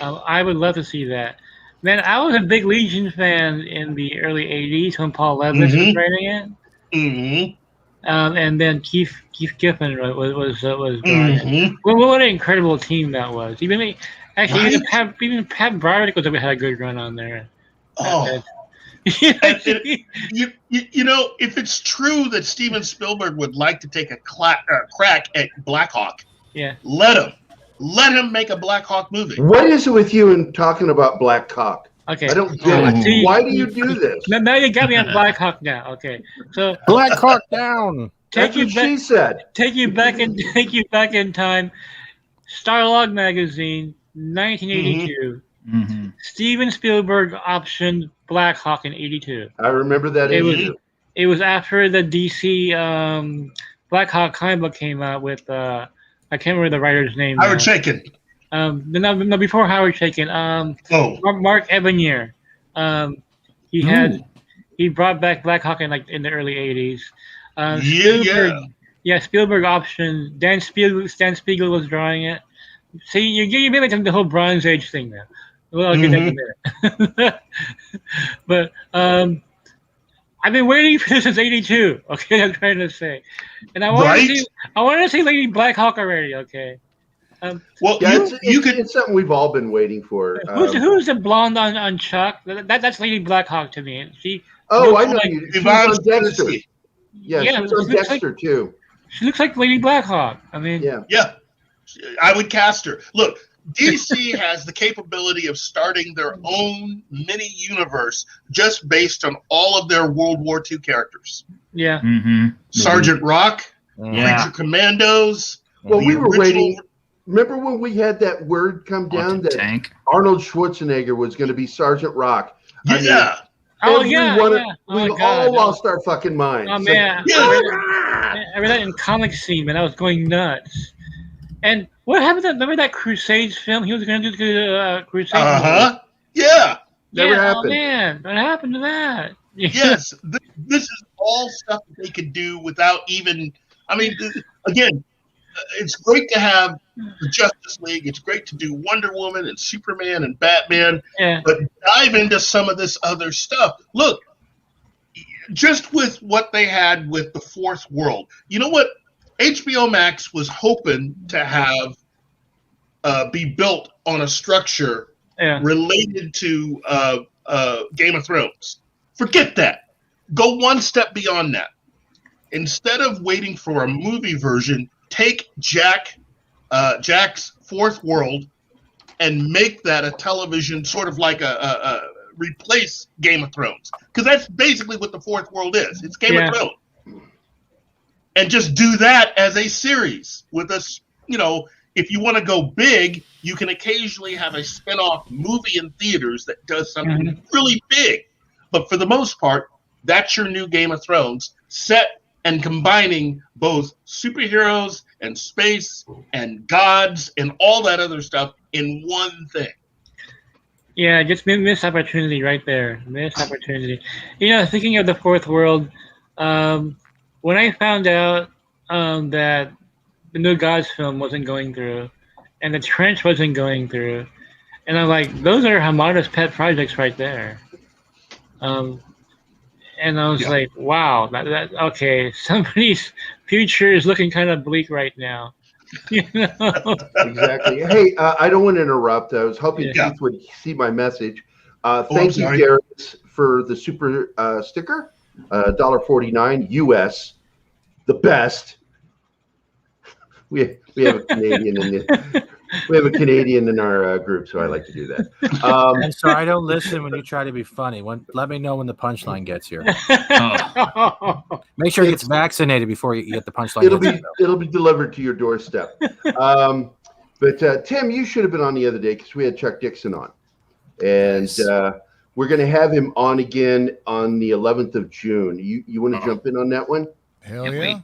G: I would love to see that. Man, I was a big Legion fan in the early 80s when Paul Levis was writing it. And then Keith Giffen was what an incredible team that was. Even Pat Broderick had a good run on there.
D: Oh. You know, if it's true that Steven Spielberg would like to take a crack at Black Hawk, let him make a Black Hawk movie.
B: What is it with you in talking about Black Hawk?
G: Okay,
B: I don't get it. Why do you do this?
G: Now you got me on Black Hawk now. Okay, so
C: Black Hawk down.
B: That's what she said.
G: Take you back in time. Starlog magazine, 1982. Steven Spielberg optioned Black Hawk in 82.
B: I remember that.
G: It it was after the DC Black Hawk comic book came out with I can't remember the writer's name.
D: Howard Chaykin.
G: No, before Howard Chaykin. Mark Evanier. He brought back Black Hawk in the early '80s. Spielberg option. Stan Spiegel was drawing it. See, you're getting the whole Bronze Age thing now. Well, I'll get that in a minute. But I've been waiting for this since '82. Okay, I'm trying to say, and I want to see Lady Black Hawk already. Okay.
B: It's something we've all been waiting for.
G: Who's the blonde on Chuck? That's Lady Black Hawk to me. She.
B: Oh, I know. She was on Dexter. Yeah, she was on Dexter too.
G: She looks like Lady Black Hawk. I mean,
D: yeah. I would cast her. Look, DC has the capability of starting their own mini universe just based on all of their World War II characters.
G: Yeah.
E: Mm-hmm.
D: Sergeant Rock, Creature Commandos.
B: Well, we were waiting. Remember when we had that word come down that
E: Tank.
B: Arnold Schwarzenegger was going to be Sergeant Rock?
D: Yeah.
B: We all lost our fucking minds.
G: Oh, man. I read that in comic scene, man. I was going nuts. And what happened to remember that Crusades film? He was going to do the Crusades.
D: Yeah.
B: Never happened.
G: Oh, man. What happened to that?
D: Yes. This is all stuff that they could do without even. I mean, again, it's great to have the Justice League. It's great to do Wonder Woman and Superman and Batman.
G: Yeah.
D: But dive into some of this other stuff. Look, just with what they had with the Fourth World. You know what? HBO Max was hoping to have be built on a structure related to Game of Thrones. Forget that. Go one step beyond that. Instead of waiting for a movie version, take Jack's Fourth World and make that a television, sort of like a replace Game of Thrones, because that's basically what the Fourth World is. It's Game of Thrones. And just do that as a series with us. You know, if you want to go big, you can occasionally have a spin-off movie in theaters that does something really big. But for the most part, that's your new Game of Thrones, set and combining both superheroes and space and gods and all that other stuff in one thing.
G: Yeah, just missed opportunity right there. Missed opportunity. You know, thinking of the Fourth World, when I found out that the New Gods film wasn't going through and the Trench wasn't going through, and I'm like, those are Hamada's pet projects right there. And I was like, wow, that okay, somebody's future is looking kind of bleak right now. You know?
B: Exactly. Hey, I don't want to interrupt. I was hoping Keith would see my message. Thank you, Gerry, for the super sticker. $1.49 US, the best. We have a Canadian in our group, so I like to do that.
C: And so I don't listen when you try to be funny. Let me know when the punchline gets here. Make sure it gets vaccinated before you get the punchline.
B: It'll be delivered to your doorstep. But Tim, you should have been on the other day because we had Chuck Dixon on, and nice. We're going to have him on again on the 11th of June. You want to jump in on that one?
H: Hell yeah. Wait.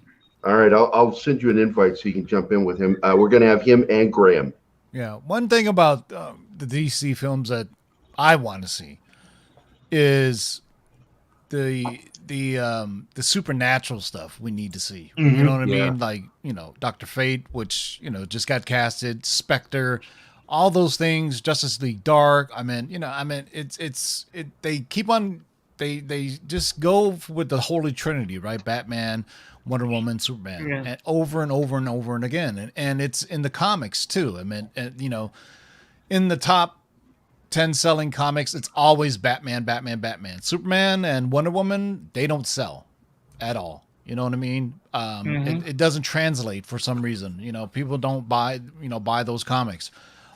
B: All right, I'll send you an invite so you can jump in with him. We're going to have him and Graham.
H: Yeah, one thing about the DC films that I want to see is the supernatural stuff we need to see. Mm-hmm. You know what I mean? Like, Dr. Fate, which, just got casted, Spectre, all those things, Justice League Dark. They keep on, they just go with the Holy Trinity, right? Batman, Wonder Woman, Superman, and over and over and over and again. And it's in the comics too. In the top 10 selling comics, it's always Batman. Superman and Wonder Woman, they don't sell at all. You know what I mean? It doesn't translate for some reason. People don't buy those comics.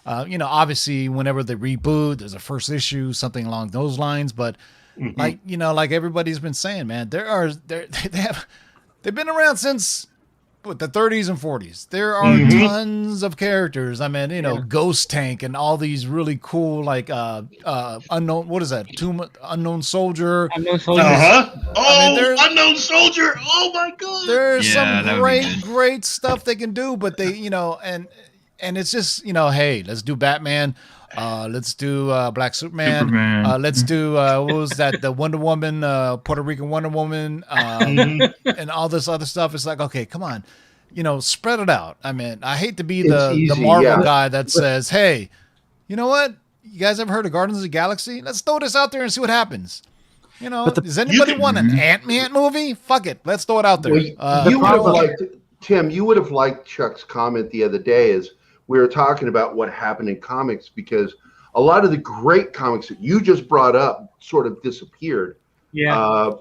H: Obviously whenever they reboot, there's a first issue, something along those lines. But like everybody's been saying, man, they've been around since the 30s and 40s. There are tons of characters. I mean, Ghost Tank and all these really cool like unknown. What is that? Unknown Soldier.
G: Unknown Soldier.
D: Unknown Soldier. Oh my God.
H: There's some great stuff they can do, but they, and it's just, hey, let's do Batman. Let's do Black Superman. Let's do what was that? The Wonder Woman, Puerto Rican Wonder Woman, and all this other stuff. It's like, okay, come on, spread it out. I mean, I hate to be the Marvel guy that says, hey, you know what? You guys ever heard of Guardians of the Galaxy? Let's throw this out there and see what happens. Does anybody want an Ant-Man movie? Fuck it, let's throw it out there.
B: Tim, you would have liked Chuck's comment the other day is, we were talking about what happened in comics because a lot of the great comics that you just brought up sort of disappeared.
G: Yeah.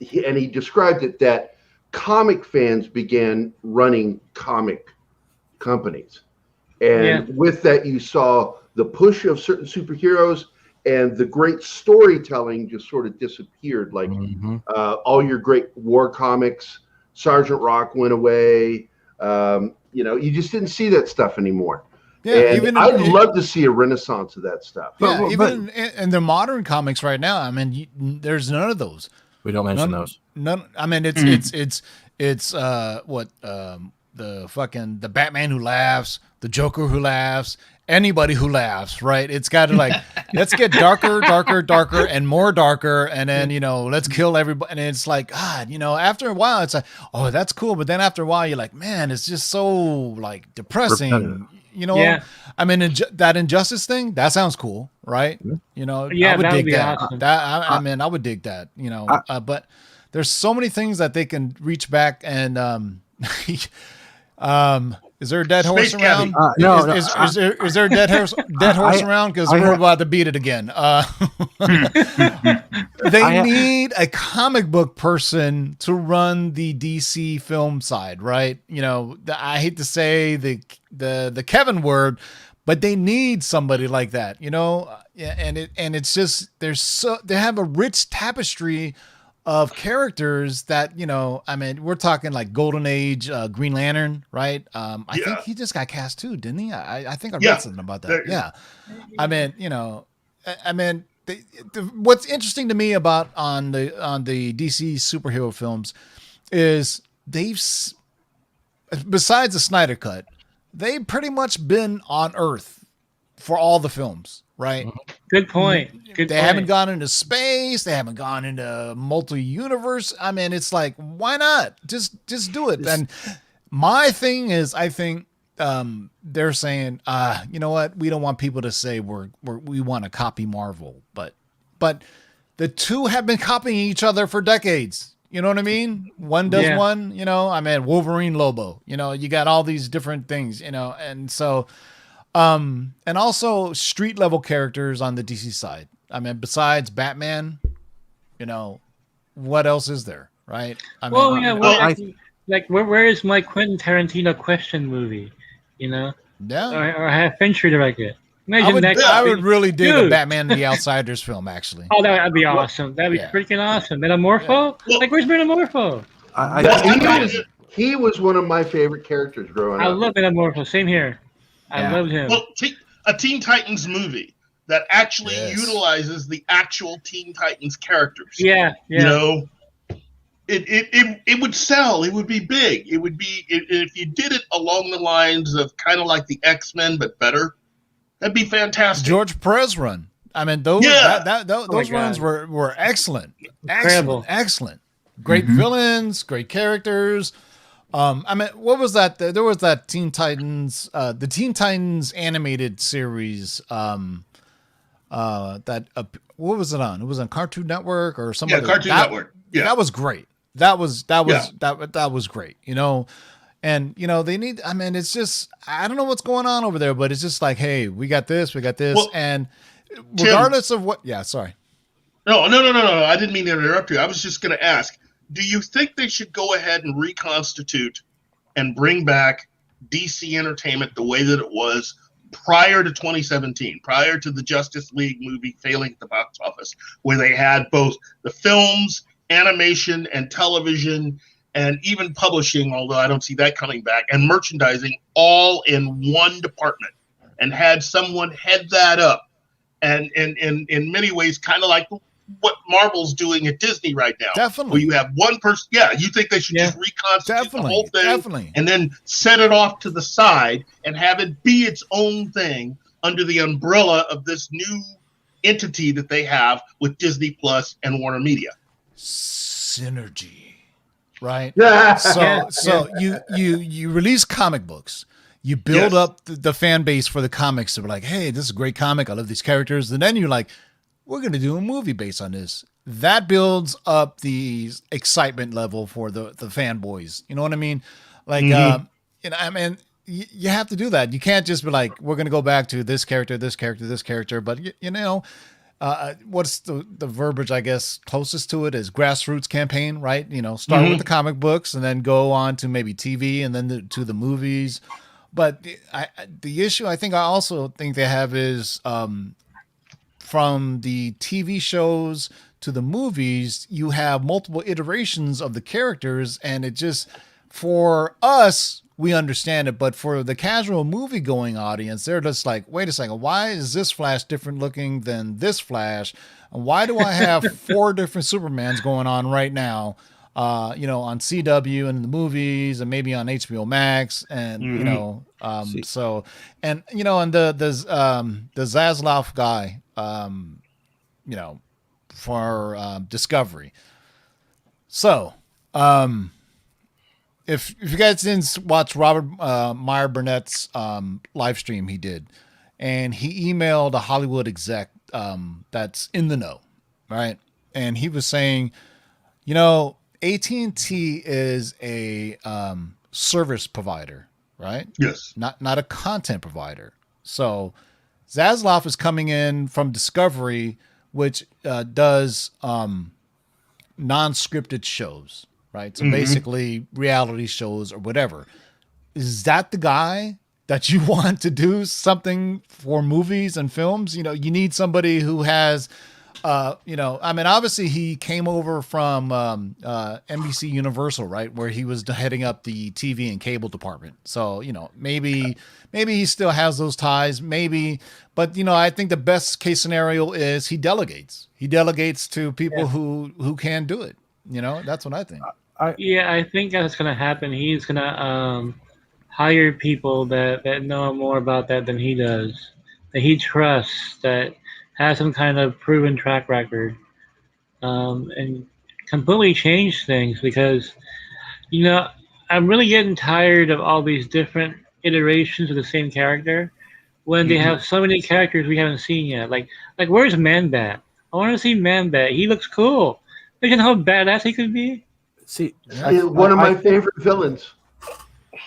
B: He described it that comic fans began running comic companies. And with that, you saw the push of certain superheroes and the great storytelling just sort of disappeared. Like all your great war comics, Sergeant Rock went away. You just didn't see that stuff anymore. Yeah, and I'd love to see a renaissance of that stuff.
H: Yeah, even in the modern comics right now, I mean, there's none of those.
C: We don't mention those.
H: None. I mean, it's the Batman who laughs, the Joker who laughs, anybody who laughs, right? It's got to let's get darker, and more darker, and then let's kill everybody. And it's like, God, after a while, it's like, oh, that's cool, but then after a while, you're like, man, it's just so like depressing. I mean, that Injustice thing, that sounds cool, right? I would dig that. Awesome. I would dig that. But there's so many things that they can reach back and. Is there a dead horse around?
C: No.
H: Is there a dead horse around? Because we're about to beat it again. They need a comic book person to run the DC film side, right? I hate to say the Kevin word, but they need somebody like that, and it's just they have a rich tapestry of characters that, I mean, we're talking like Golden Age, Green Lantern, right? I think he just got cast too, didn't he? I think I read something about that. I mean, what's interesting to me about on the DC superhero films is besides the Snyder Cut, they've pretty much been on Earth for all the films. Right.
G: Good point.
H: They haven't gone into space. They haven't gone into multi-universe. I mean, it's like, why not? Just do it. And my thing is, I think they're saying, you know what? We don't want people to say we want to copy Marvel, but the two have been copying each other for decades. You know what I mean? One does one. I mean, Wolverine, Lobo. You got all these different things. And so. And also street level characters on the DC side. I mean, besides Batman, what else is there, right?
G: Where is my Quentin Tarantino question movie?
H: Yeah.
G: Or have Fincher direct it?
H: I would really dig a Batman and the Outsiders film, actually.
G: Oh, that'd be awesome. That'd be freaking awesome. Metamorpho? Yeah. Where's Metamorpho?
B: He was one of my favorite characters growing up.
G: I love Metamorpho. Same here. I loved him.
D: Well, a Teen Titans movie that actually utilizes the actual Teen Titans characters.
G: Yeah.
D: It would sell. It would be big. It would be if you did it along the lines of kind of like the X-Men but better. That'd be fantastic.
H: George Perez run. I mean, those runs were excellent.
G: Incredible.
H: Excellent. Great villains, great characters. I mean, what was that? There was that Teen Titans, the Teen Titans animated series. What was it on? It was on Cartoon Network or something.
D: Yeah, Cartoon Network. Yeah,
H: that was great. That was great. And they need. I mean, it's just I don't know what's going on over there, but it's just like, hey, we got this,
D: well,
H: and regardless of what. Yeah, sorry.
D: No. I didn't mean to interrupt you. I was just going to ask. Do you think they should go ahead and reconstitute and bring back DC Entertainment the way that it was prior to 2017, prior to the Justice League movie failing at the box office, where they had both the films, animation, and television, and even publishing, although I don't see that coming back, and merchandising all in one department, and had someone head that up. And in many ways, kind of like what Marvel's doing at Disney right now.
H: Definitely.
D: Where you have one person. Yeah, you think they should just reconstitute the whole thing.
H: Definitely.
D: And then set it off to the side and have it be its own thing under the umbrella of this new entity that they have with Disney Plus and Warner Media.
H: Synergy. Right?
B: Yeah.
H: So you release comic books. You build up the fan base for the comics to be like, hey, this is a great comic. I love these characters. And then you're like, we're going to do a movie based on this. That builds up the excitement level for the fanboys. You know what I mean? Like, you know, I mean, you have to do that. You can't just be like, we're going to go back to this character, this character, this character. But, you know, what's the verbiage, I guess, closest to it is grassroots campaign, right? You know, start with the comic books and then go on to maybe TV and then to the movies. But the issue I also think they have is from the TV shows to the movies, you have multiple iterations of the characters, and it just, for us, we understand it, but for the casual movie-going audience, they're just like, wait a second, why is this Flash different looking than this Flash? And why do I have 4 different Supermans going on right now? You know, on CW and in the movies, and maybe on HBO Max, and you know, so, and you know, and the Zaslav guy, you know, for Discovery. So, if you guys didn't watch Robert Meyer Burnett's live stream he did, and he emailed a Hollywood exec that's in the know, right? And he was saying, you know, AT&T is a service provider, right?
D: Yes.
H: Not a content provider. So Zaslav is coming in from Discovery, which does non-scripted shows, right? So basically reality shows or whatever. Is that the guy that you want to do something for movies and films? You know, you need somebody who has... you know, I mean, obviously he came over from NBC Universal, right, where he was heading up the TV and cable department. So, you know, maybe he still has those ties, maybe. But, you know, I think the best case scenario is he delegates. He delegates to people who can do it. You know, that's what I think.
G: I think that's going to happen. He's going to hire people that know more about that than he does, that he trusts, that has some kind of proven track record, and completely change things, because, you know, I'm really getting tired of all these different iterations of the same character when they have so many characters we haven't seen yet. Like where's Man-Bat? I want to see Man-Bat. He looks cool. Imagine how badass he could be.
B: See, one of my favorite villains.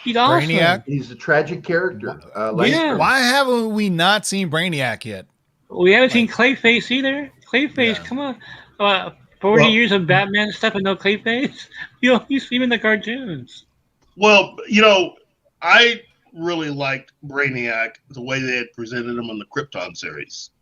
G: He's awesome.
H: Brainiac?
B: He's a tragic character.
H: Why haven't we not seen Brainiac yet?
G: We haven't seen Clayface either. Clayface, come on. 40 years of Batman stuff and no Clayface? You only see him in the cartoons.
D: Well, you know, I really liked Brainiac the way they had presented him on the Krypton series.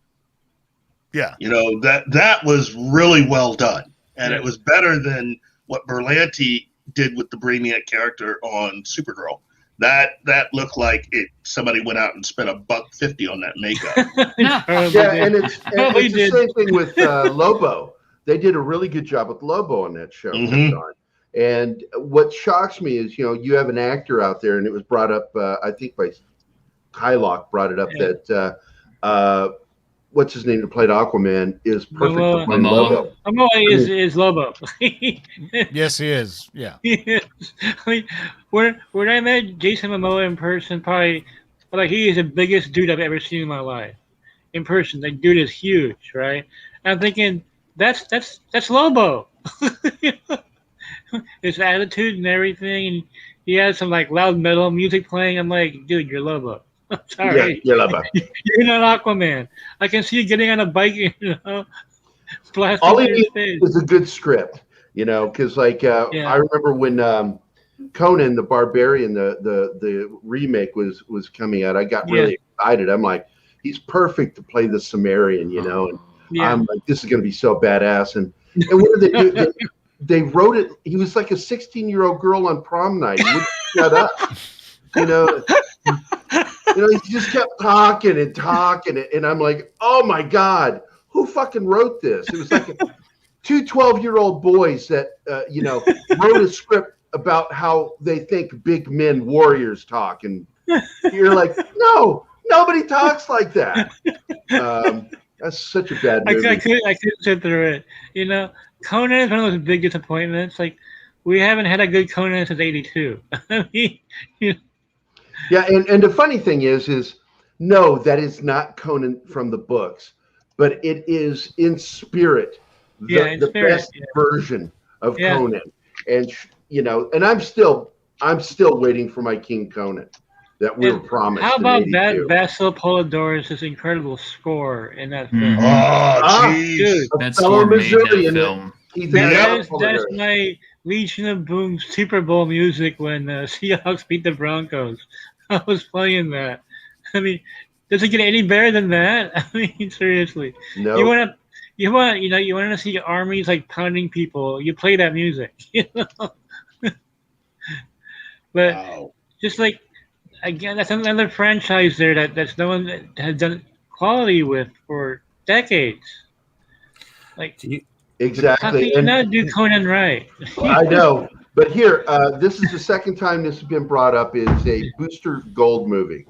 H: Yeah.
D: You know, that was really well done. And it was better than what Berlanti did with the Brainiac character on Supergirl. That looked like somebody went out and spent $150 on that makeup.
B: And it's the same thing with Lobo. They did a really good job with Lobo on that show. And what shocks me is, you know, you have an actor out there, and it was brought up, I think by Kylock brought it up that what's his name that played Aquaman is perfect to play Lobo.
G: Momoa is Lobo.
H: Yes, he is. Yeah.
G: I mean, when I met Jason Momoa in person, probably like he is the biggest dude I've ever seen in my life. In person, the dude is huge, right? And I'm thinking that's Lobo. His attitude and everything, and he has some like loud metal music playing. I'm like, dude, you're Lobo. Sorry.
B: Yeah, you're Lobo.
G: You're not Aquaman. I can see you getting on a bike, you know, blasting
B: all he
G: your face.
B: needs is a good script, you know, because like I remember when Conan the Barbarian, the remake was coming out, I got really excited. I'm like, he's perfect to play the Sumerian, you know, and I'm like, this is going to be so badass. And what do they do? they wrote it. He was like a 16-year-old girl on prom night. He wouldn't shut up. He just kept talking, and I'm like, oh my God, who fucking wrote this? It was like two 12-year-old boys that wrote a script about how they think big men warriors talk, and you're like, no, nobody talks like that. That's such a bad movie.
G: I couldn't sit through it. Conan is one of those big disappointments. Like, we haven't had a good Conan since '82. I mean,
B: Yeah, and the funny thing is no, that is not Conan from the books, but it is in spirit the best version of Conan. And and I'm still waiting for my King Conan that we were promised.
G: How about Basil Polidorus' incredible score in that film?
D: Oh, jeez.
E: That score made that film.
G: That's my Legion of Boom Super Bowl music when the Seahawks beat the Broncos. I was playing that. I mean, does it get any better than that? I mean, seriously.
B: No.
G: You want to see armies like pounding people. You play that music. But wow. Just like, again, that's another franchise there that's no one has done quality with for decades. Like,
B: exactly.
G: How can you not do Conan right?
B: I know. But here, this is the second time this has been brought up. Is a Booster Gold movie.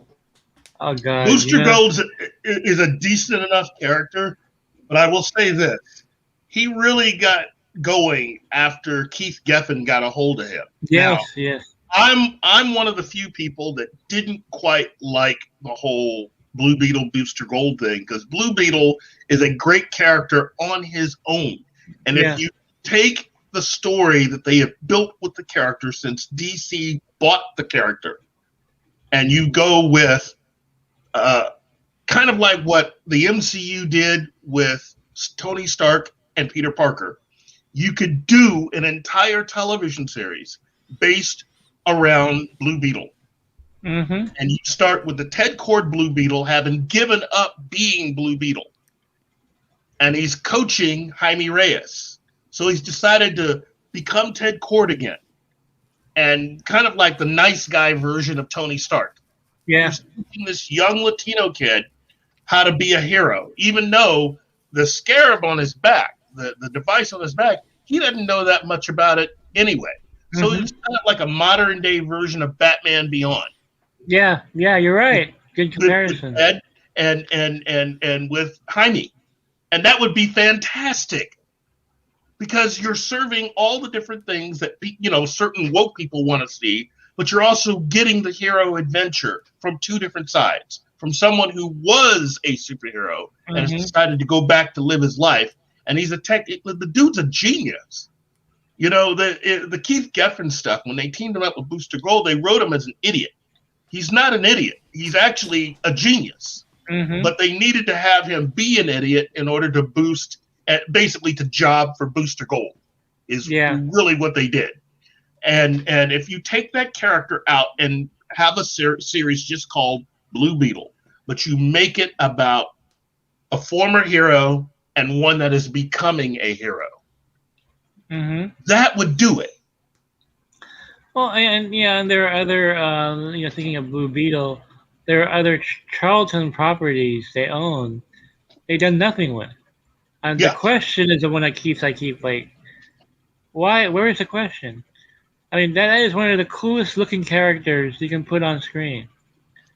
G: Oh God!
D: Booster Gold is a decent enough character, but I will say this: he really got going after Keith Geffen got a hold of him.
G: Yes, yes.
D: I'm one of the few people that didn't quite like the whole Blue Beetle Booster Gold thing, because Blue Beetle is a great character on his own, and if you take the story that they have built with the character since DC bought the character, and you go with kind of like what the MCU did with Tony Stark and Peter Parker, you could do an entire television series based around Blue Beetle.
G: Mm-hmm.
D: And you start with the Ted Kord Blue Beetle having given up being Blue Beetle, and he's coaching Jaime Reyes. So he's decided to become Ted Kord again, and kind of like the nice guy version of Tony Stark.
G: Yeah.
D: He's teaching this young Latino kid how to be a hero, even though the scarab on his back, the device on his back, he doesn't know that much about it anyway. So it's kind of like a modern day version of Batman Beyond.
G: Yeah, you're right. Good comparison.
D: With Ed and with Jaime. And that would be fantastic, because you're serving all the different things that certain woke people want to see, but you're also getting the hero adventure from two different sides. From someone who was a superhero and has decided to go back to live his life, and he's the dude's a genius. The Keith Geffen stuff, when they teamed him up with Booster Gold, they wrote him as an idiot. He's not an idiot. He's actually a genius.
G: Mm-hmm.
D: But they needed to have him be an idiot in order to boost, basically to job for Booster Gold, is really what they did. And if you take that character out and have a series just called Blue Beetle, but you make it about a former hero and one that is becoming a hero, that would do it.
G: Well, and there are other, thinking of Blue Beetle, there are other Charlton properties they own, they've done nothing with. And the question is the one I keep like, why? Where is the question? I mean, that is one of the coolest looking characters you can put on screen.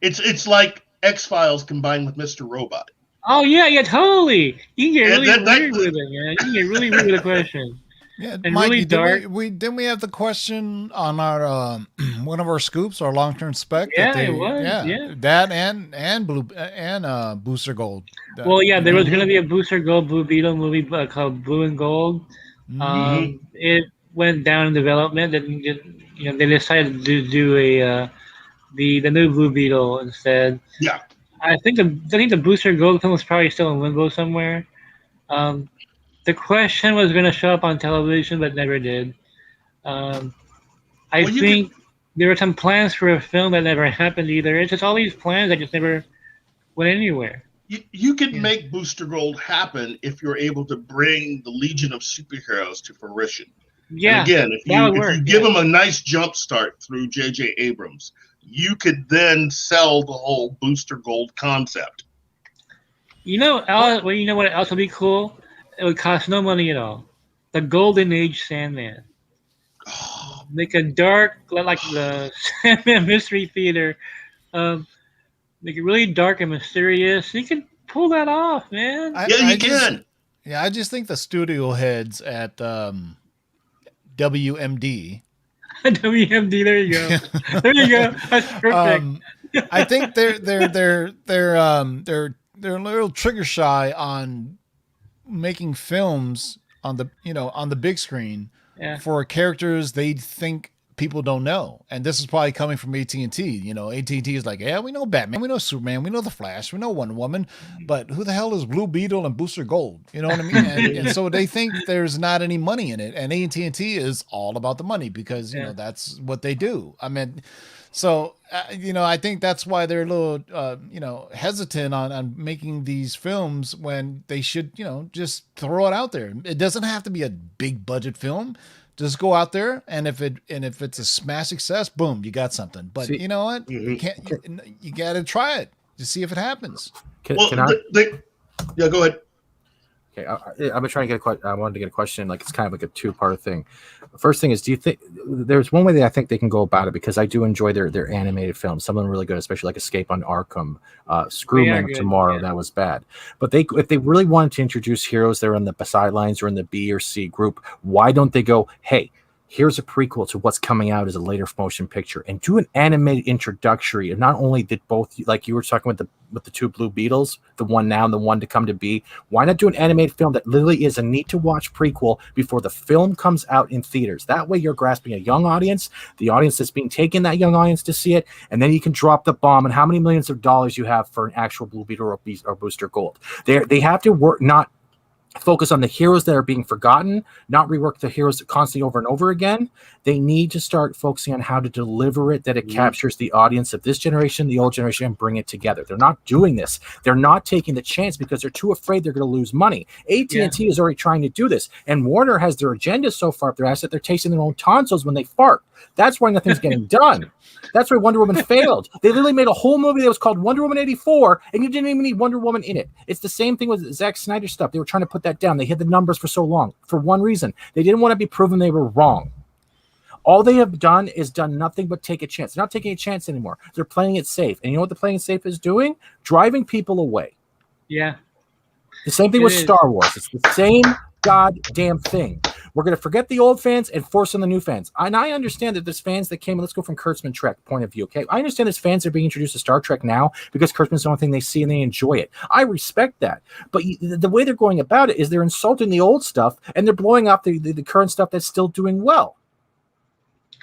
D: It's like X-Files combined with Mr. Robot.
G: Oh yeah, totally. You can get really weird with it, man. You can get really weird with the question.
H: Yeah,
G: and
H: Mikey,
G: really dark.
H: Didn't we have the question on our one of our scoops, our long-term spec?
G: Yeah, it was. Yeah,
H: that and Blue and Booster Gold.
G: Well, yeah, there was going to be a Booster Gold Blue Beetle movie called Blue and Gold. It went down in development, and they decided to do the new Blue Beetle instead.
D: Yeah,
G: I think the Booster Gold film was probably still in limbo somewhere. The question was going to show up on television, but never did. I think there were some plans for a film that never happened either. It's just all these plans that just never went anywhere.
D: You could make Booster Gold happen if you're able to bring the Legion of Superheroes to fruition.
G: Yeah,
D: and again, if you give
G: yeah.
D: them a nice jump start through J.J. Abrams, you could then sell the whole Booster Gold concept.
G: You know what else would be cool? It would cost no money at all. The Golden Age Sandman. Make a dark, like the Sandman Mystery Theater. Make it really dark and mysterious. You can pull that off, man.
D: You can.
H: Yeah, I just think the studio heads at WMD.
G: WMD. There you go. There you go. That's perfect.
H: I think they're a little trigger shy on making films on the big screen for characters they think people don't know. And this is probably coming from AT&T. You know, AT&T is like, yeah, we know Batman, we know Superman, we know the Flash, we know Wonder Woman, but who the hell is Blue Beetle and Booster Gold? You know what I mean? And so they think there's not any money in it. And AT&T is all about the money because, you know, that's what they do. I mean, so, I think that's why they're a little, hesitant on making these films when they should, just throw it out there. It doesn't have to be a big budget film. Just go out there, and if it's a smash success, boom, you got something. But you know what? You got to try it to see if it happens.
D: Can I? Go ahead.
C: Okay, I'm trying to get I wanted to get a question. Like it's kind of like a two-part thing. The first thing is, do you think there's one way that I think they can go about it? Because I do enjoy their animated films. Some of them are really good, especially like Escape on Arkham, Screwman Tomorrow. That was bad. But if they really wanted to introduce heroes that are in the sidelines or in the B or C group, why don't they go, hey, here's a prequel to what's coming out as a later motion picture, and do an animated introductory. And not only did both, like you were talking with the two Blue Beetles, the one now and the one to come to be, why not do an animated film that literally is a need to watch prequel before the film comes out in theaters? That way you're grasping a young audience, the audience that's being taken, that young audience to see it, and then you can drop the bomb and how many millions of dollars you have for an actual Blue Beetle or Booster Gold. They have to work, not focus on the heroes that are being forgotten, not rework the heroes constantly over and over again. They need to start focusing on how to deliver it, that it captures the audience of this generation, the old generation, and bring it together. They're not doing this. They're not taking the chance because they're too afraid they're going to lose money. AT&T is already trying to do this, and Warner has their agenda so far up their ass that they're tasting their own tonsils when they fart. That's why nothing's getting done. That's why Wonder Woman failed. They literally made a whole movie that was called Wonder Woman 84, and you didn't even need Wonder Woman in it. It's the same thing with Zack Snyder stuff. They were trying to put that down. They hid the numbers for so long for one reason. They didn't want to be proven they were wrong. All they have done is done nothing but take a chance. They're not taking a chance anymore. They're playing it safe. And you know what the playing it safe is doing? Driving people away.
G: Yeah.
C: The same thing with Star Wars. It's the same goddamn thing. We're going to forget the old fans and force on the new fans. And I understand that there's fans that came, let's go from Kurtzman Trek point of view, okay? I understand there's fans that are being introduced to Star Trek now because Kurtzman's the only thing they see and they enjoy it. I respect that. But the way they're going about it is they're insulting the old stuff and they're blowing up the current stuff that's still doing well.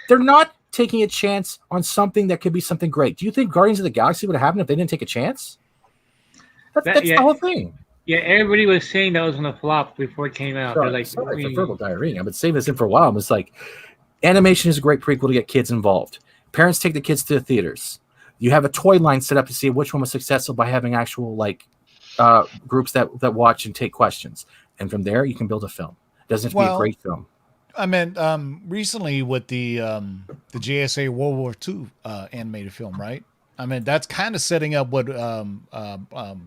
C: They're not taking a chance on something that could be something great. Do you think Guardians of the Galaxy would have happened if they didn't take a chance? That's the whole thing.
G: Yeah, everybody was saying that was going to flop before it came out.
C: Sorry for verbal diarrhea. I've been saving this in for a while. It's like, animation is a great prequel to get kids involved. Parents take the kids to the theaters. You have a toy line set up to see which one was successful by having actual groups that watch and take questions. And from there, you can build a film. It doesn't have to be a great film.
H: I meant recently with the JSA World War II animated film, right? I mean, that's kind of setting up what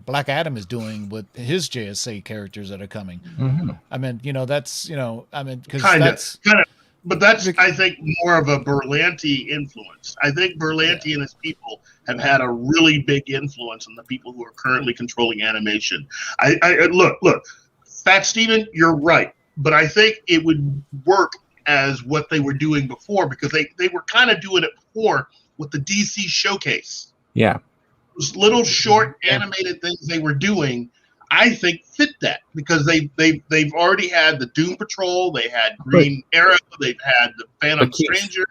H: Black Adam is doing with his JSA characters that are coming. Mm-hmm. I mean, that's, because that's
D: kind of, but that's, I think, more of a Berlanti influence. I think Berlanti and his people have had a really big influence on the people who are currently controlling animation. I look, Fat Steven, you're right. But I think it would work as what they were doing before because they were kind of doing it before with the DC Showcase.
C: Yeah.
D: Those little short animated things they were doing, I think, fit that because they've already had the Doom Patrol, they had Green Arrow, they've had the Phantom Stranger.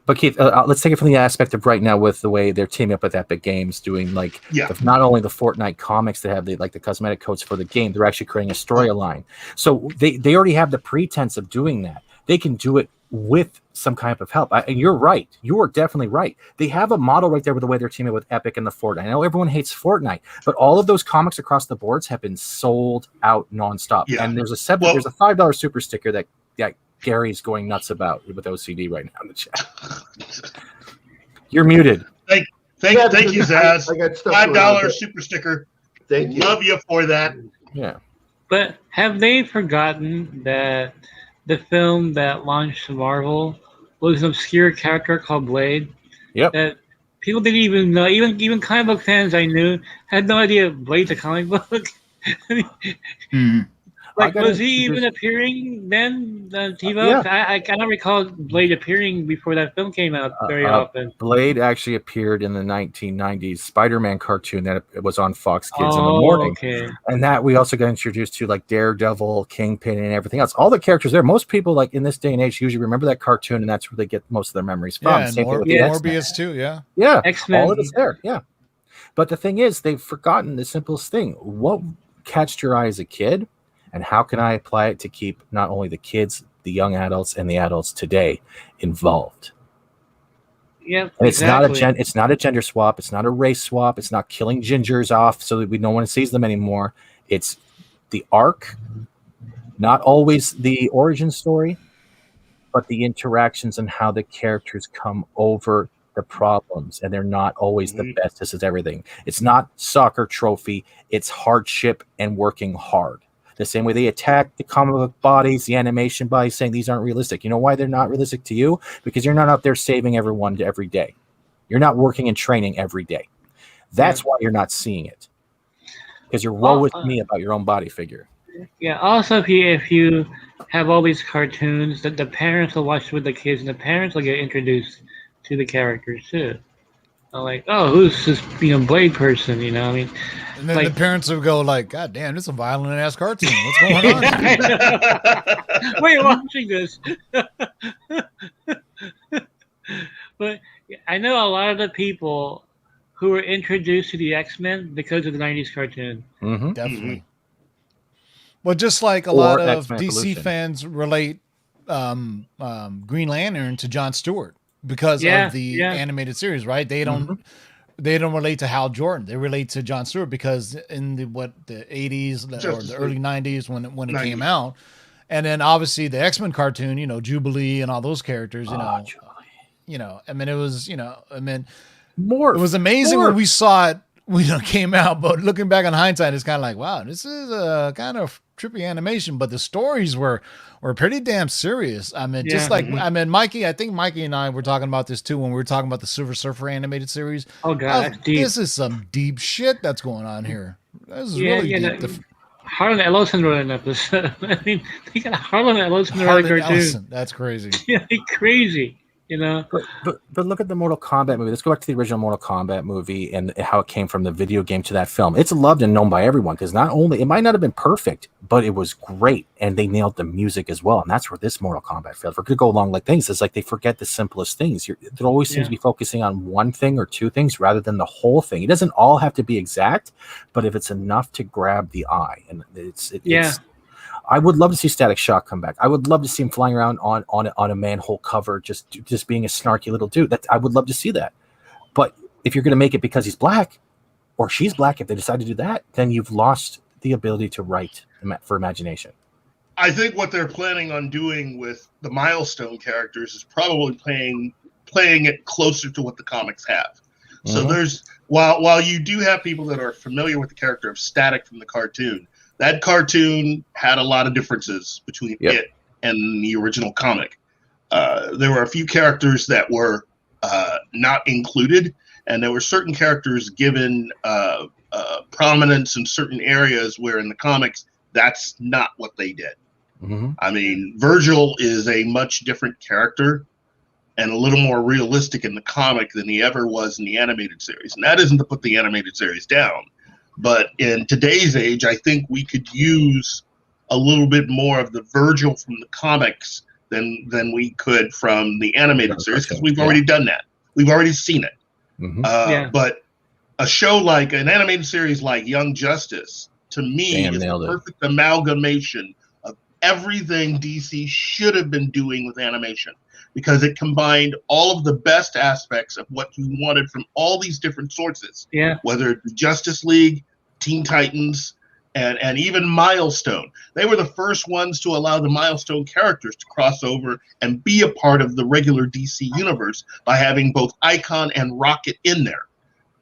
C: But Keith, let's take it from the aspect of right now with the way they're teaming up with Epic Games, doing not only the Fortnite comics that have the cosmetic codes for the game, they're actually creating a storyline. So they already have the pretense of doing that. They can do it with some kind of help. And you're right. You are definitely right. They have a model right there with the way they're teaming with Epic and the Fortnite. I know everyone hates Fortnite, but all of those comics across the boards have been sold out nonstop. Yeah. And there's a $5 super sticker that Gary's going nuts about with OCD right now in the chat. You're muted.
D: Thank you, Zaz.
B: I got stuff
D: $5 super sticker.
B: Thank you.
D: Love you for that.
C: Yeah.
G: But have they forgotten that the film that launched Marvel was an obscure character called Blade?
C: Yep.
G: That people didn't even know, even comic book fans I knew had no idea Blade's a comic book. Like, was he even appearing then, TiVo?
C: Yeah.
G: I cannot recall Blade appearing before that film came out very often.
C: Blade actually appeared in the 1990s Spider-Man cartoon that it was on Fox Kids in the morning.
G: Okay.
C: And that we also got introduced to, like Daredevil, Kingpin, and everything else. All the characters there. Most people, like in this day and age, usually remember that cartoon, and that's where they get most of their memories from.
H: Yeah, and
C: Same thing with the
H: Morbius too. Yeah.
C: Yeah.
G: X-Men.
C: All of it's there. Yeah. But the thing is, they've forgotten the simplest thing. What catched your eye as a kid? And how can I apply it to keep not only the kids, the young adults, and the adults today involved?
G: Yeah,
C: and it's not a gender swap. It's not a race swap. It's not killing gingers off so that no one sees them anymore. It's the arc, not always the origin story, but the interactions and how the characters come over the problems, and they're not always the best. This is everything. It's not soccer trophy. It's hardship and working hard. The same way they attack the comic book bodies, the animation bodies, saying these aren't realistic. You know why they're not realistic to you? Because you're not out there saving everyone every day. You're not working and training every day. That's why you're not seeing it. Because you're woe with me about your own body figure.
G: Yeah. Also, if you have all these cartoons, that the parents will watch with the kids, and the parents will get introduced to the characters too. Like, oh, who's this, Blade person? I mean.
H: And then the parents would go like, God damn, this is a violent ass cartoon. What's going on?
G: Why are you watching this? But I know a lot of the people who were introduced to the X-Men because of the 90s cartoon.
C: Mm-hmm.
H: Definitely. Well, just like a lot of DC fans relate Green Lantern to Jon Stewart because of the animated series, right? They don't relate to Hal Jordan. They relate to Jon Stewart because in the 80s or the early 90s when it came out. And then obviously the X-Men cartoon, Jubilee and all those characters, I mean, it was, it was amazing when we saw it when it came out, but looking back on hindsight, it's kind of like, wow, this is a kind of trippy animation, but the stories were pretty damn serious. I mean, Mikey, I think Mikey and I were talking about this too when we were talking about the Silver Surfer animated series.
G: Oh god,
H: this is some deep shit that's going on here. This is really deep.
G: Harlan Ellison wrote an episode. I mean, they got Harlan Ellison wrote a cartoon.
H: That's crazy.
G: Yeah, crazy.
C: But look at the Mortal Kombat movie. Let's go back to the original Mortal Kombat movie and how it came from the video game to that film. It's loved and known by everyone because not only it might not have been perfect, but it was great, and they nailed the music as well. And that's where this Mortal Kombat failed. If we're gonna go along like things, it's like they forget the simplest things. There always seems to be focusing on one thing or two things rather than the whole thing. It doesn't all have to be exact, but if it's enough to grab the eye, and it's I would love to see Static Shock come back. I would love to see him flying around on a manhole cover, just being a snarky little dude. I would love to see that. But if you're going to make it because he's black or she's black, if they decide to do that, then you've lost the ability to write for imagination.
D: I think what they're planning on doing with the Milestone characters is probably playing it closer to what the comics have. Mm-hmm. So there's while you do have people that are familiar with the character of Static from the cartoon. That cartoon had a lot of differences between it and the original comic. There were a few characters that were not included, and there were certain characters given prominence in certain areas where in the comics, that's not what they did.
C: Mm-hmm.
D: I mean, Virgil is a much different character and a little more realistic in the comic than he ever was in the animated series. And that isn't to put the animated series down. But in today's age, I think we could use a little bit more of the Virgil from the comics than we could from the animated series because we've already done that. We've already seen it.
C: Mm-hmm.
D: But a show like an animated series like Young Justice, to me, is a perfect amalgamation of everything DC should have been doing with animation because it combined all of the best aspects of what you wanted from all these different sources.
G: Yeah.
D: Whether it be Justice League, Teen Titans, and even Milestone. They were the first ones to allow the Milestone characters to cross over and be a part of the regular DC universe by having both Icon and Rocket in there.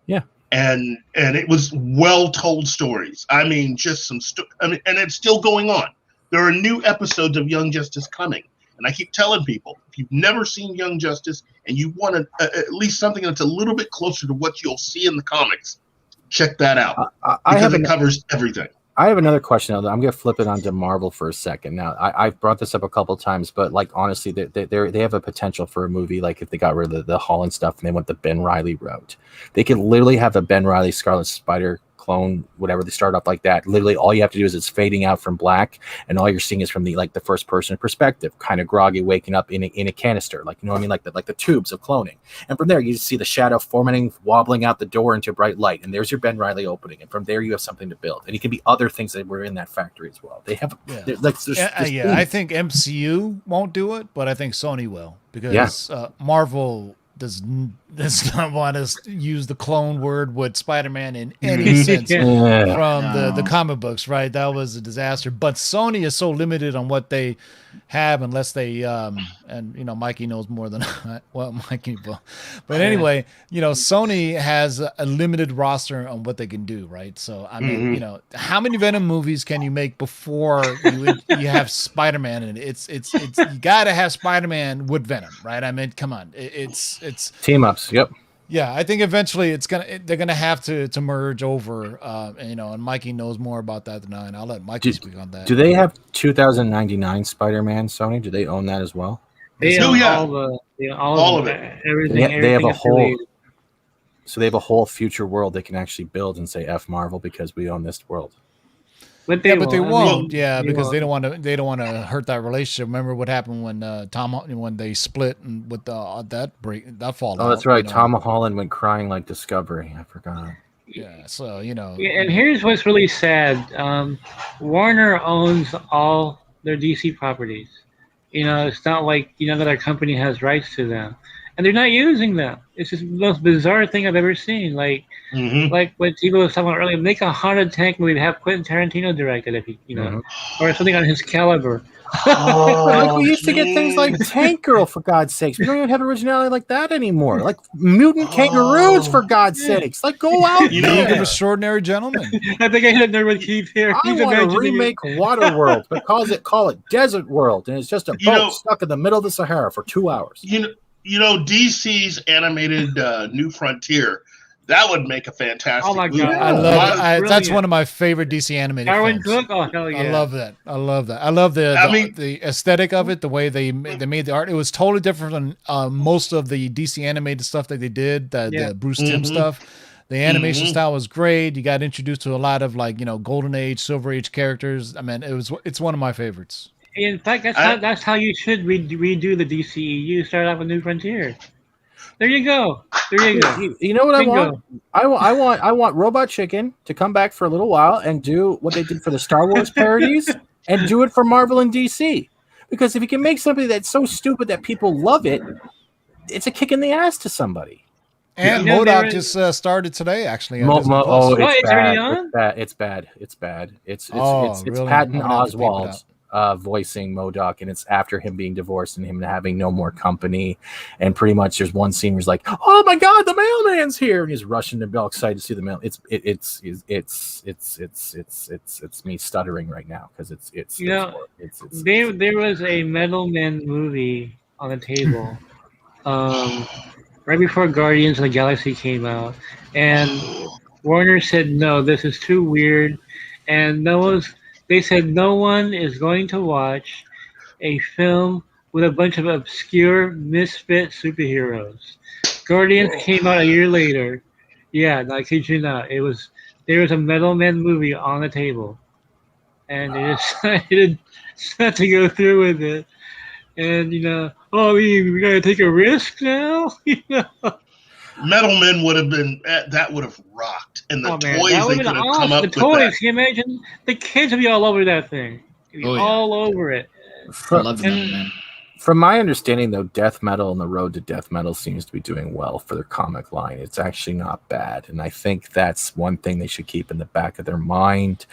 C: Yeah.
D: And it was well-told stories. I mean, just some and it's still going on. There are new episodes of Young Justice coming. And I keep telling people, if you've never seen Young Justice and you want at least something that's a little bit closer to what you'll see in the comics, check that out. Because it covers everything.
C: I have another question. I'm going to flip it onto Marvel for a second. Now, I've brought this up a couple of times, but like honestly, they have a potential for a movie. Like if they got rid of the Holland stuff and they went the Ben Reilly route, they could literally have a Ben Reilly Scarlet Spider clone, whatever. They start off like that. Literally, all you have to do is it's fading out from black, and all you're seeing is from the first person perspective, kind of groggy, waking up in a canister, like you know what I mean, like the tubes of cloning. And from there, you just see the shadow forming, wobbling out the door into bright light, and there's your Ben Reilly opening. And from there, you have something to build. And it can be other things that were in that factory as well. They have,
H: I think MCU won't do it, but I think Sony will because Marvel does not want to use the clone word with Spider-Man in any sense from the comic books, right? That was a disaster. But Sony is so limited on what they have unless they and you know Mikey knows more than Mikey, but anyway, you know Sony has a limited roster on what they can do, right? So I mean, you know, how many Venom movies can you make before you have Spider-Man in it? It's you got to have Spider-Man with Venom, right? I mean, come on, it's
C: team ups. Yep.
H: Yeah, I think eventually they're gonna have to merge over, and, you know, and Mikey knows more about that than I, and I'll let Mikey speak on that.
C: Do they have 2099 Spider-Man? Sony, do they own that as well?
G: They own all of it. Everything.
C: They have a whole. So they have a whole future world they can actually build and say F Marvel because we own this world.
H: But they won't. Because they don't want to hurt that relationship. Remember what happened when they split and with that fallout.
C: Oh, that's right.
H: You know?
C: Tom Holland went crying like Discovery. I forgot.
H: Yeah. So you know.
G: Yeah, and here's what's really sad. Warner owns all their DC properties. You know, it's not like that our company has rights to them, and they're not using them. It's just the most bizarre thing I've ever seen. Like what Tivo was talking about earlier, make a haunted tank movie, have Quentin Tarantino direct it, if he, or something on his caliber.
C: Like we used to get things like Tank Girl, for God's sakes. We don't even have originality like that anymore. Like mutant kangaroos, for God's sakes. Like go out.
H: League of Extraordinary Gentlemen.
G: I think I hit there with Keith here.
C: I want to remake Waterworld, but call it Desert World, and it's just a boat stuck in the middle of the Sahara for 2 hours.
D: You know, DC's animated New Frontier, that would make a fantastic movie.
G: God.
H: I love it. That's one of my favorite DC animated
G: Darwin
H: films.
G: Cook? Oh, hell yeah.
H: I love that. I love the aesthetic of it, the way they made the art. It was totally different from most of the DC animated stuff that they did, the Bruce Timm stuff. The animation style was great. You got introduced to a lot of Golden Age, Silver Age characters. I mean, it's one of my favorites.
G: In fact, that's how you should redo the DCEU. Start off with New Frontier. There you go.
C: You know what Bingo. I want? I want Robot Chicken to come back for a little while and do what they did for the Star Wars parodies and do it for Marvel and DC. Because if you can make something that's so stupid that people love it, it's a kick in the ass to somebody.
H: And MODOK just started today, actually.
C: It's bad.
G: It's
C: bad. It's
H: really?
C: Patton Oswalt voicing MODOK, and it's after him being divorced and him having no more company. And pretty much there's one scene where he's like, "Oh my God, the mailman's here!" and he's rushing to be all excited to see the mail. It's me stuttering right now because it's
G: there was a Metal Men movie on the table. Right before Guardians of the Galaxy came out, and Warner said, no, this is too weird, and they said no one is going to watch a film with a bunch of obscure misfit superheroes. Guardians came out a year later. Yeah, I kid you not. There was a Metal Men movie on the table, and they decided not to go through with it. And we gotta take a risk now.
D: Metal Men would have rocked, and the toys they could have come up with.
G: The toys, can you imagine? The kids would be all over that thing. All over it.
C: I love Metal Men. From my understanding, though, death metal and the road to death metal seems to be doing well for their comic line. It's actually not bad, and I think that's one thing they should keep in the back of their mind,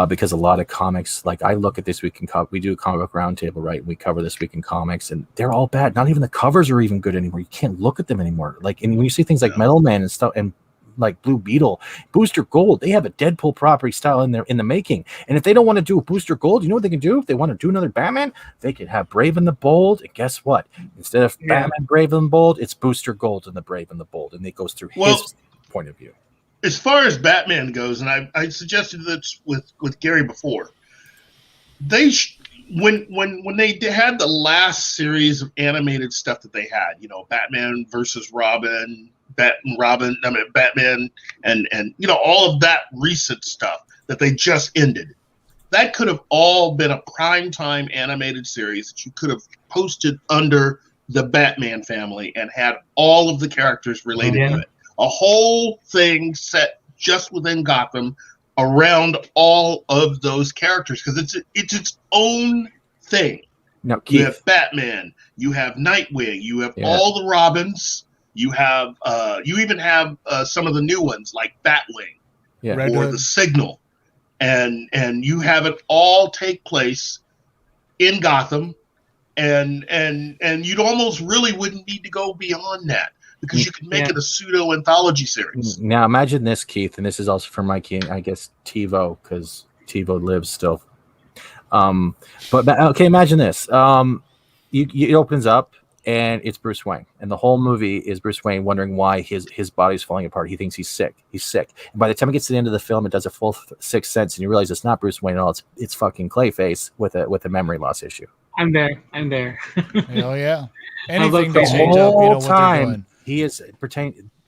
C: because a lot of comics, like I look at This Week in we do a comic book roundtable, right? We cover This Week in Comics, and they're all bad. Not even the covers are even good anymore. You can't look at them anymore. Like, and when you see things like Metal Man and stuff, and like Blue Beetle, Booster Gold, they have a Deadpool property style in the making. And if they don't want to do a Booster Gold, you know what they can do? If they want to do another Batman, they could have Brave and the Bold. And guess what? Instead of Batman Brave and the Bold, it's Booster Gold and the Brave and the Bold, and it goes through his point of view.
D: As far as Batman goes, and I suggested this with Gerry before, they when they had the last series of animated stuff that they had, you know, Batman versus Robin, Batman and you know, all of that recent stuff that they just ended. That could have all been a primetime animated series that you could have posted under the Batman family and had all of the characters related to it. A whole thing set just within Gotham around all of those characters, because it's its own thing.
C: Now, Keith,
D: you have Batman, you have Nightwing, you have all the Robins. You have, you even have some of the new ones like Batwing or the Signal, and you have it all take place in Gotham, and you'd almost really wouldn't need to go beyond that, because you can make it a pseudo anthology series. Now
C: imagine this, Keith, and this is also for Mikey and I guess TiVo, because TiVo lives still. But okay, imagine this. It opens up. And it's Bruce Wayne. And the whole movie is Bruce Wayne wondering why his body's falling apart. He thinks he's sick. He's sick. And by the time it gets to the end of the film, it does a full sixth sense, and you realize it's not Bruce Wayne at all. It's fucking Clayface with a memory loss issue.
G: I'm there.
H: Hell yeah. Anything
C: the
H: to change up,
C: whole time he is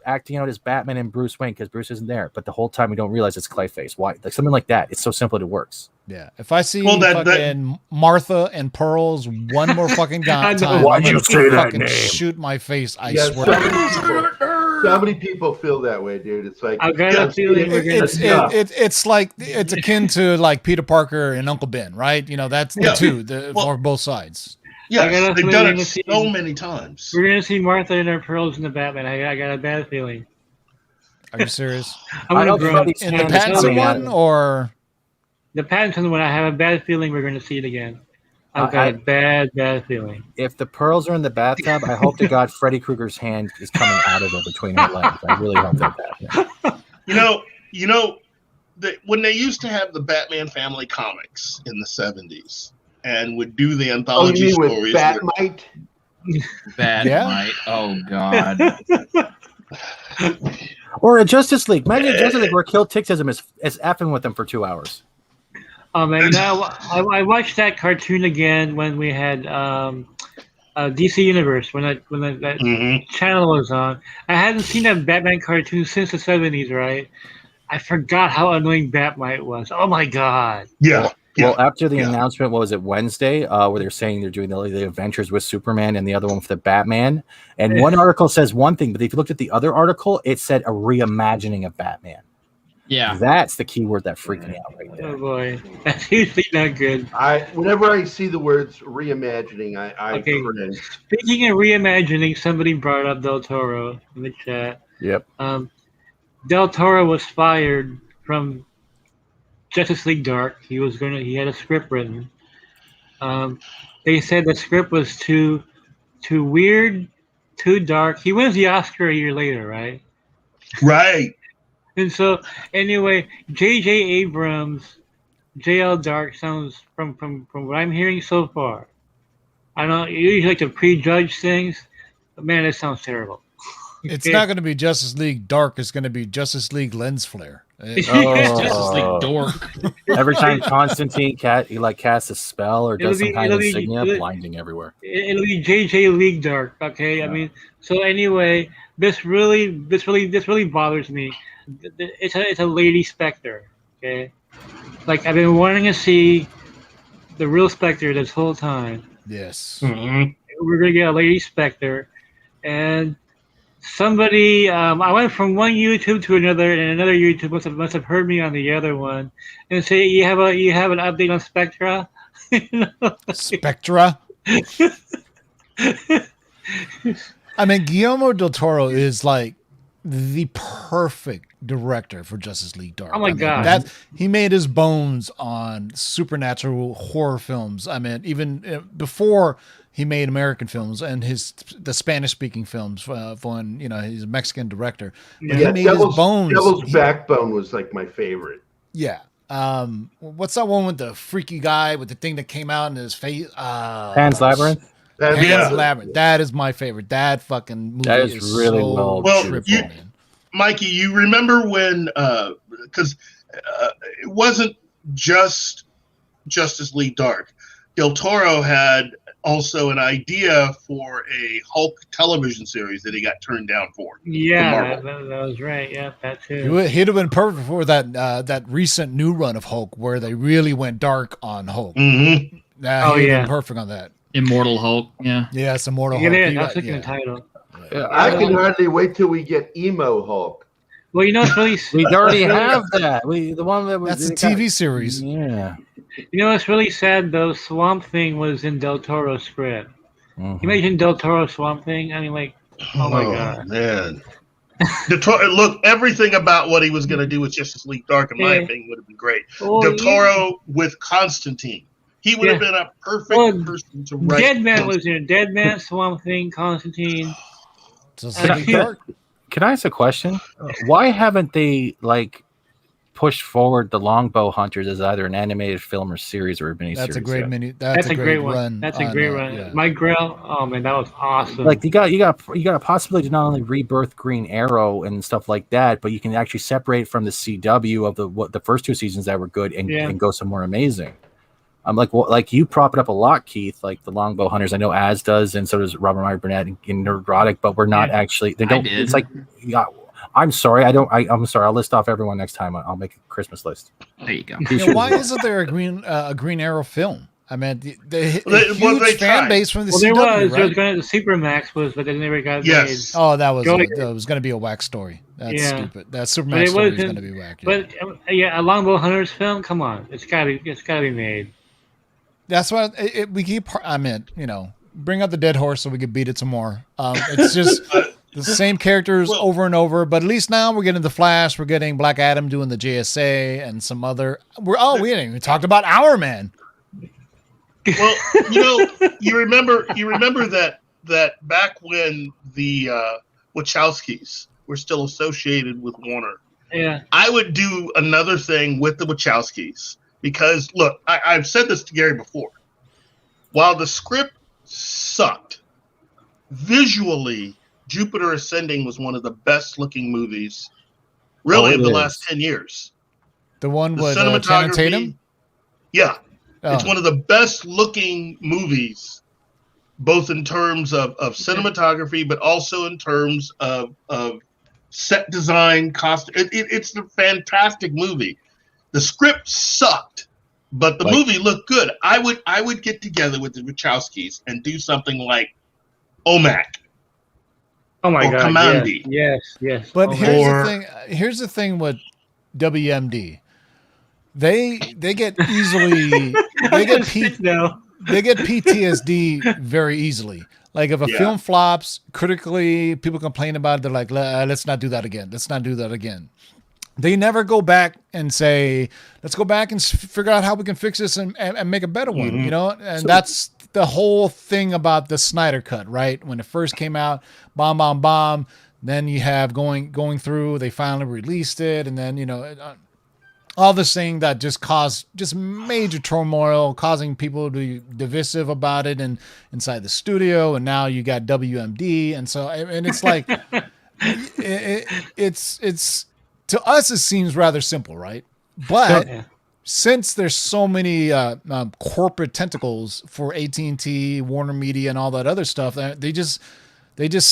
C: acting out as Batman and Bruce Wayne because Bruce isn't there. But the whole time we don't realize it's Clayface. Why? Like something like that. It's so simple it works.
H: Yeah. If I see fucking Martha and Pearls one more fucking time,
C: why'd you say that name?
H: Shoot my face. I
B: Yeah,
H: swear.
B: so many people feel that way, dude. It's like
G: I've got a feeling we're gonna
H: it's like it's akin to like Peter Parker and Uncle Ben, right? You know, that's the two for both sides.
D: Yeah, they've done it so many times.
G: We're gonna see Martha and her pearls in the Batman. I got a bad feeling.
H: Are you serious?
G: I'm
H: in the Pattinson one or
G: the Pattinson one? I have a bad feeling we're gonna see it again. I've got a bad that
C: if the pearls are in the bathtub, I hope to God Freddy Krueger's hand is coming out of it between her legs. I really hope that happens.
D: You know, when they used to have the Batman family comics in the 70s and would do the anthology stories.
B: Batmite?
F: Batmite. Oh, God.
C: Or a Justice League. Imagine a Justice League where Kill Tick says him is effing with them for 2 hours.
G: And I watched that cartoon again when we had DC Universe, when that channel was on. I hadn't seen that Batman cartoon since the 70s, right? I forgot how annoying Batmite was. Oh, my God.
D: Yeah.
C: Well, after the announcement, what was it, Wednesday, where they're saying they're doing the adventures with Superman and the other one with the Batman. And one article says one thing, but if you looked at the other article, it said a reimagining of Batman.
F: Yeah.
C: That's the key word that freaked me out right there.
G: Oh, boy. That's usually not good.
B: Whenever I see the words reimagining, I cringe.
G: Speaking of reimagining, somebody brought up Del Toro in the chat.
C: Yep.
G: Del Toro was fired from Justice League Dark. He had a script written. They said the script was too weird, too dark. He wins the Oscar a year later, right?
D: Right.
G: And so, anyway, J.J. Abrams, J.L. Dark sounds, from what I'm hearing so far, I don't usually like to prejudge things, but man, it sounds terrible.
H: It's not going to be Justice League Dark. It's going to be Justice League Lens Flare.
F: Justice League Dork.
C: Every time Constantine casts a spell or does some kind of insignia, blinding everywhere.
G: It'll be JJ League Dark. Okay, yeah. I mean, so anyway, this really bothers me. It's a Lady Spectre. Okay, like I've been wanting to see the real Spectre this whole time.
H: Yes,
G: we're gonna get a Lady Spectre, and somebody, I went from one YouTube to another, and another YouTube must have heard me on the other one, and say you have an update on Spectra.
H: Spectra. I mean, Guillermo del Toro is like the perfect director for Justice League Dark.
G: Oh my God.
H: That he made his bones on supernatural horror films. I mean, even before he made American films and the Spanish speaking films when he's a Mexican director. But he made his bones.
B: Devil's Backbone was like my favorite.
H: Yeah. What's that one with the freaky guy with the thing that came out in his face?
C: Pan's Labyrinth.
H: Pan's Labyrinth. That is my favorite. That fucking movie
C: that is really
H: so
C: well.
D: Mikey, you remember when? Because it wasn't just Justice League Dark. Del Toro had also an idea for a Hulk television series that he got turned down for.
G: Yeah, that was right. Yeah, that too.
H: He'd have been perfect for that recent new run of Hulk where they really went dark on Hulk.
D: Mm-hmm.
H: He'd have been perfect on that.
E: Immortal Hulk. Yeah.
H: Yeah, it's Immortal Hulk.
G: Yeah, that's the title.
B: I can hardly wait till we get Emo Hulk.
G: Well, it's really.
C: We already have that. The one that was.
H: That's a TV series.
C: Yeah.
G: It's really sad though. Swamp Thing was in Del Toro's script. You mentioned Del Toro Swamp Thing. I mean, like, oh my God,
D: man. Look, everything about what he was going to do with Justice League Dark, in my opinion, would have been great. Del Toro with Constantine. He would have been a perfect person to write.
G: Deadman was in Deadman, Swamp Thing, Constantine.
C: Can I ask a question? Why haven't they pushed forward the Longbow Hunters as either an animated film or series or a miniseries?
H: That's a great
G: That's a great run. That's a great run.
H: Yeah.
G: Mike Grell. Oh man, that was awesome.
C: You got a possibility to not only rebirth Green Arrow and stuff like that, but you can actually separate from the CW of the first two seasons that were good and go somewhere amazing. I'm like you prop it up a lot, Keith. Like the Longbow Hunters, I know Az does, and so does Robert Meyer Burnett in Neurotic, but we're not actually. They don't. It's like, I'm sorry, I'm sorry. I'll list off everyone next time. I'll make a Christmas list.
E: There you go.
H: Why isn't there a Green Arrow film? I mean, the huge fan base from the CW,
G: there
H: right?
G: The Supermax was, but they never got made.
H: Oh, that was going to be a whack story. That's stupid. That Supermax story is going to be whack.
G: But a Longbow Hunters film. Come on, it's got to be made.
H: That's why we keep. I mean, bring up the dead horse so we can beat it some more. It's just the same characters over and over. But at least now we're getting the Flash. We're getting Black Adam doing the JSA and some other. We didn't even talk about Our Man.
D: Well, you remember that back when the Wachowskis were still associated with Warner.
G: Yeah,
D: I would do another thing with the Wachowskis. Because, look, I've said this to Gerry before. While the script sucked, visually, Jupiter Ascending was one of the best-looking movies, really, of the last 10 years.
H: The one with Channing Tatum?
D: Yeah. Oh. It's one of the best-looking movies, both in terms of cinematography, but also in terms of set design, costume. It's a fantastic movie. The script sucked, but the movie looked good. I would get together with the Wachowskis and do something like OMAC.
G: Oh my God!
D: Commandy.
G: Yes.
H: But here's the thing with WMD. They get easily they get PTSD very easily. Like if a film flops critically, people complain about it. They're like, let's not do that again. Let's not do that again. They never go back and say, let's go back and figure out how we can fix this and make a better one, And that's the whole thing about the Snyder Cut, right? When it first came out, bomb. Then you have going through, they finally released it. And then, all this thing that just caused just major turmoil, causing people to be divisive about it and inside the studio. And now you got WMD. And so, and it's like, it's, to us, it seems rather simple, right? But since there's so many corporate tentacles for AT&T, Warner Media, and all that other stuff, they just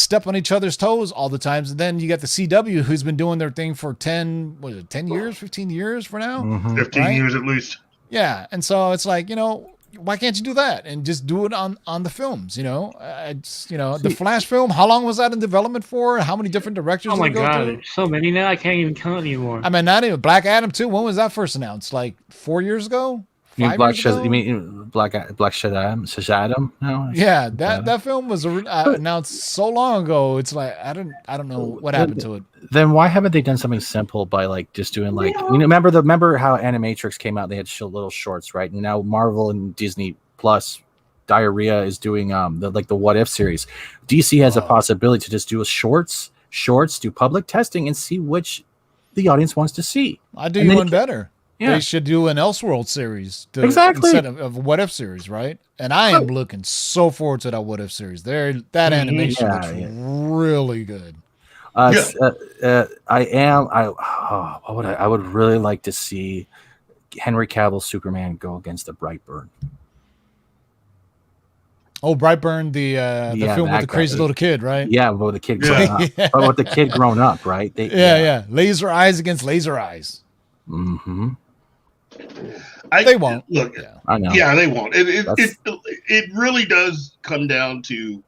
H: step on each other's toes all the time. And then you got the CW, who's been doing their thing for 10 years, 15 years for now?
D: Mm-hmm. 15 years at least.
H: Yeah, and so it's like, why can't you do that and just do it on the films? The Flash film. How long was that in development for? How many different directors?
G: Oh my God, there's so many now. I can't even count anymore.
H: I mean, not even Black Adam too. When was that first announced? Like 4 years ago,
C: You mean
H: 5
C: Black
H: years ago?
C: You mean Black Shazam? No.
H: Yeah, that film was announced so long ago. It's like I don't know what happened to it.
C: Then why haven't they done something simple by like just doing like remember how Animatrix came out? They had little shorts, right? And now Marvel and Disney Plus Diarrhea is doing the What If series. DC has a possibility to just do shorts, do public testing, and see which the audience wants to see.
H: I do one better.
C: Yeah.
H: They should do an Elseworld series
C: exactly
H: instead of What If series, right? And I am looking so forward to that What If series. That animation looks really good.
C: I would really like to see Henry Cavill Superman go against the Brightburn.
H: Oh, Brightburn, the film with the crazy little kid, right?
C: Yeah, with the kid grown up. But with the kid grown up, right?
H: Laser eyes against laser eyes.
C: Mm-hmm.
H: They won't.
D: Look,
C: I know.
D: Yeah, they won't. It really does come down to,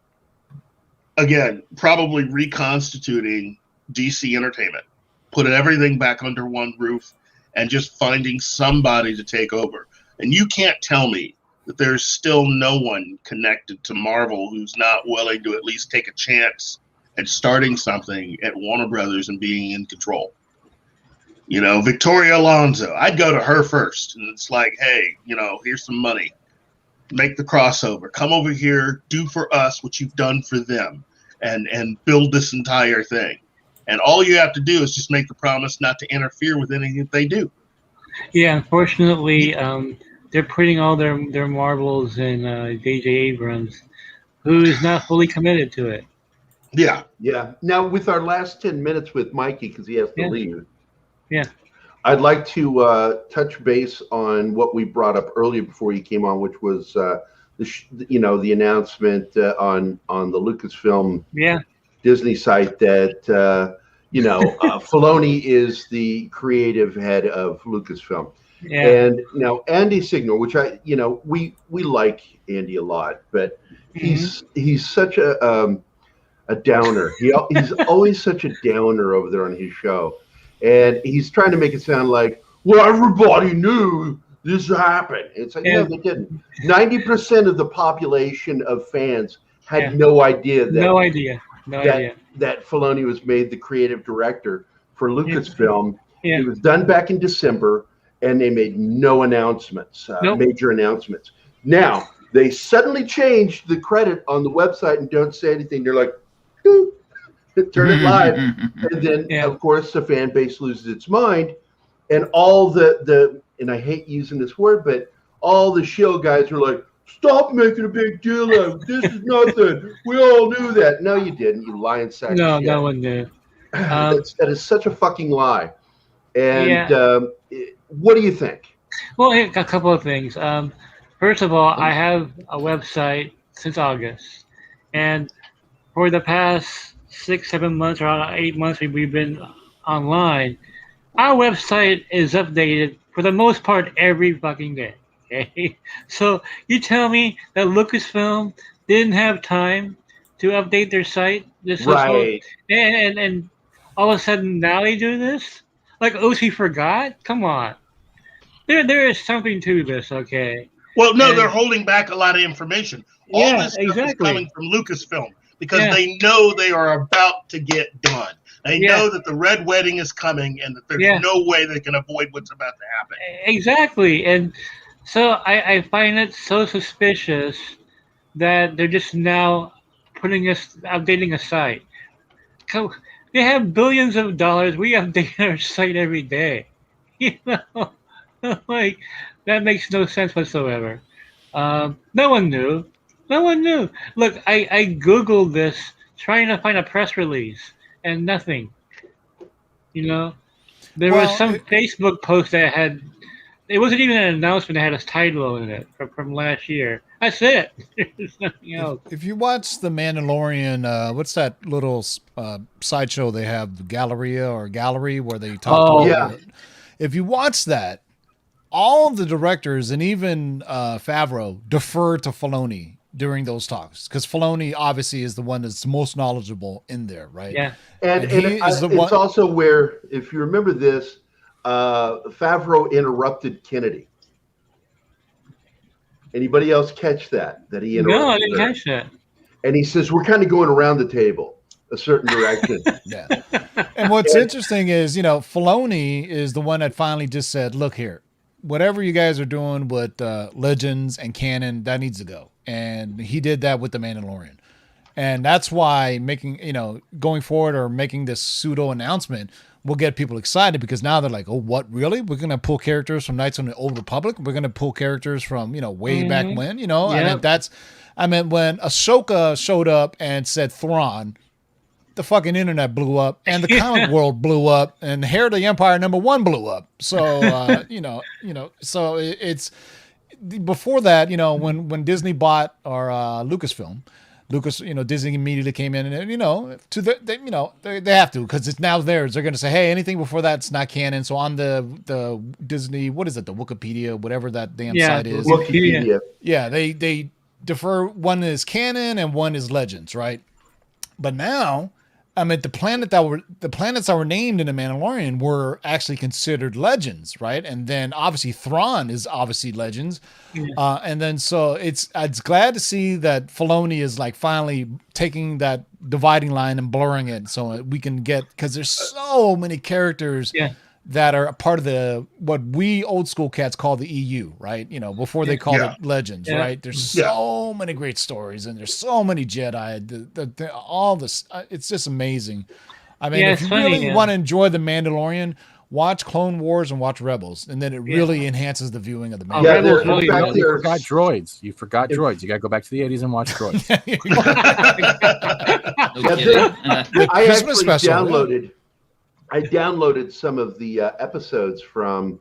D: again, probably reconstituting DC Entertainment, putting everything back under one roof, and just finding somebody to take over. And you can't tell me that there's still no one connected to Marvel who's not willing to at least take a chance at starting something at Warner Brothers and being in control. You know, Victoria Alonso, I'd go to her first. And it's like, hey, here's some money. Make the crossover. Come over here, do for us what you've done for them, and build this entire thing. And all you have to do is just make the promise not to interfere with anything that they do.
G: Yeah, unfortunately, they're putting all their marbles in J.J. Abrams, who is not fully committed to it.
B: Yeah. Now, with our last 10 minutes with Mikey, because he has to leave.
G: Yeah.
B: I'd like to touch base on what we brought up earlier before you came on, which was the announcement on the Lucasfilm Disney site that Filoni is the creative head of Lucasfilm. Yeah. And now Andy Signor, which we like Andy a lot, but he's such a downer. He's always such a downer over there on his show. And he's trying to make it sound like, well, everybody knew this happened. It's like, no, they didn't. 90% of the population of fans had no idea that Filoni was made the creative director for Lucasfilm. Yeah. It was done back in December, and they made no announcements, major announcements. Now, they suddenly changed the credit on the website and don't say anything. They're like, turn it live. And then, of course, the fan base loses its mind. And all the and I hate using this word, but all the shill guys are like, stop making a big deal out of this. Is nothing. We all knew that. No, you didn't, you lying sack of shit.
G: No one did.
B: That is such a fucking lie. And what do you think?
G: Well, a couple of things. First of all, I have a website since August. And for the past 6-7 months or 8 months we've been online, our website is updated for the most part every fucking day. Okay, so you tell me that Lucasfilm didn't have time to update their site, and all of a sudden now they do this? Like OC forgot? Come on, there is something to this. Okay.
D: Well, no, they're holding back a lot of information. All this stuff is coming from Lucasfilm because they know they are about to get done. They know that the Red Wedding is coming and that there's no way they can avoid what's about to happen.
G: Exactly. And so I find it so suspicious that they're just now updating a site. They have billions of dollars. We update our site every day. Like, that makes no sense whatsoever. No one knew. Look, I Googled this trying to find a press release and nothing. There was some Facebook post that had, it wasn't even an announcement that had a title in it from last year. That's it. There's nothing else.
H: If you watch The Mandalorian, what's that little sideshow they have, the Gallery, where they talk about it? If you watch that, all of the directors and even Favreau defer to Filoni during those talks, because Filoni obviously is the one that's most knowledgeable in there, right?
G: Yeah.
B: And it's also where, if you remember this, Favreau interrupted Kennedy. Anybody else catch that? That he interrupted
G: No, I didn't
B: her?
G: catch that.
B: And he says, we're kind of going around the table a certain direction.
H: Yeah. And what's interesting is, Filoni is the one that finally just said, look here, whatever you guys are doing with Legends and canon, that needs to go. And he did that with The Mandalorian. And that's why going forward or making this pseudo announcement will get people excited, because now they're like, oh, what, really? We're going to pull characters from Knights of the Old Republic? We're going to pull characters from, way back when, I mean, when Ahsoka showed up and said Thrawn, the fucking internet blew up and the comic world blew up and Heir of the Empire #1 blew up. So, so it's before that, when Disney bought our Lucasfilm, Disney immediately came in and, they have to, because it's now theirs. They're going to say, hey, anything before that's not canon. So on the Disney, what is it? The Wikipedia, whatever that damn site is.
B: Wikipedia.
H: Yeah. They defer. One is canon and one is Legends. Right. But now, I mean, the planets that were named in The Mandalorian were actually considered Legends, right? And then obviously Thrawn is obviously Legends, and then so it's glad to see that Filoni is like finally taking that dividing line and blurring it, so we can get, because there's so many characters that are a part of what we old school cats call the EU, right? Before they called it Legends, right? There's so many great stories, and there's so many Jedi. All this, it's just amazing. I mean, if you really want to enjoy The Mandalorian, watch Clone Wars and watch Rebels, and then it really enhances the viewing of The Mandalorian.
C: You forgot droids. You forgot droids. You got to go back to the 80s and watch droids.
B: I actually downloaded some of the episodes from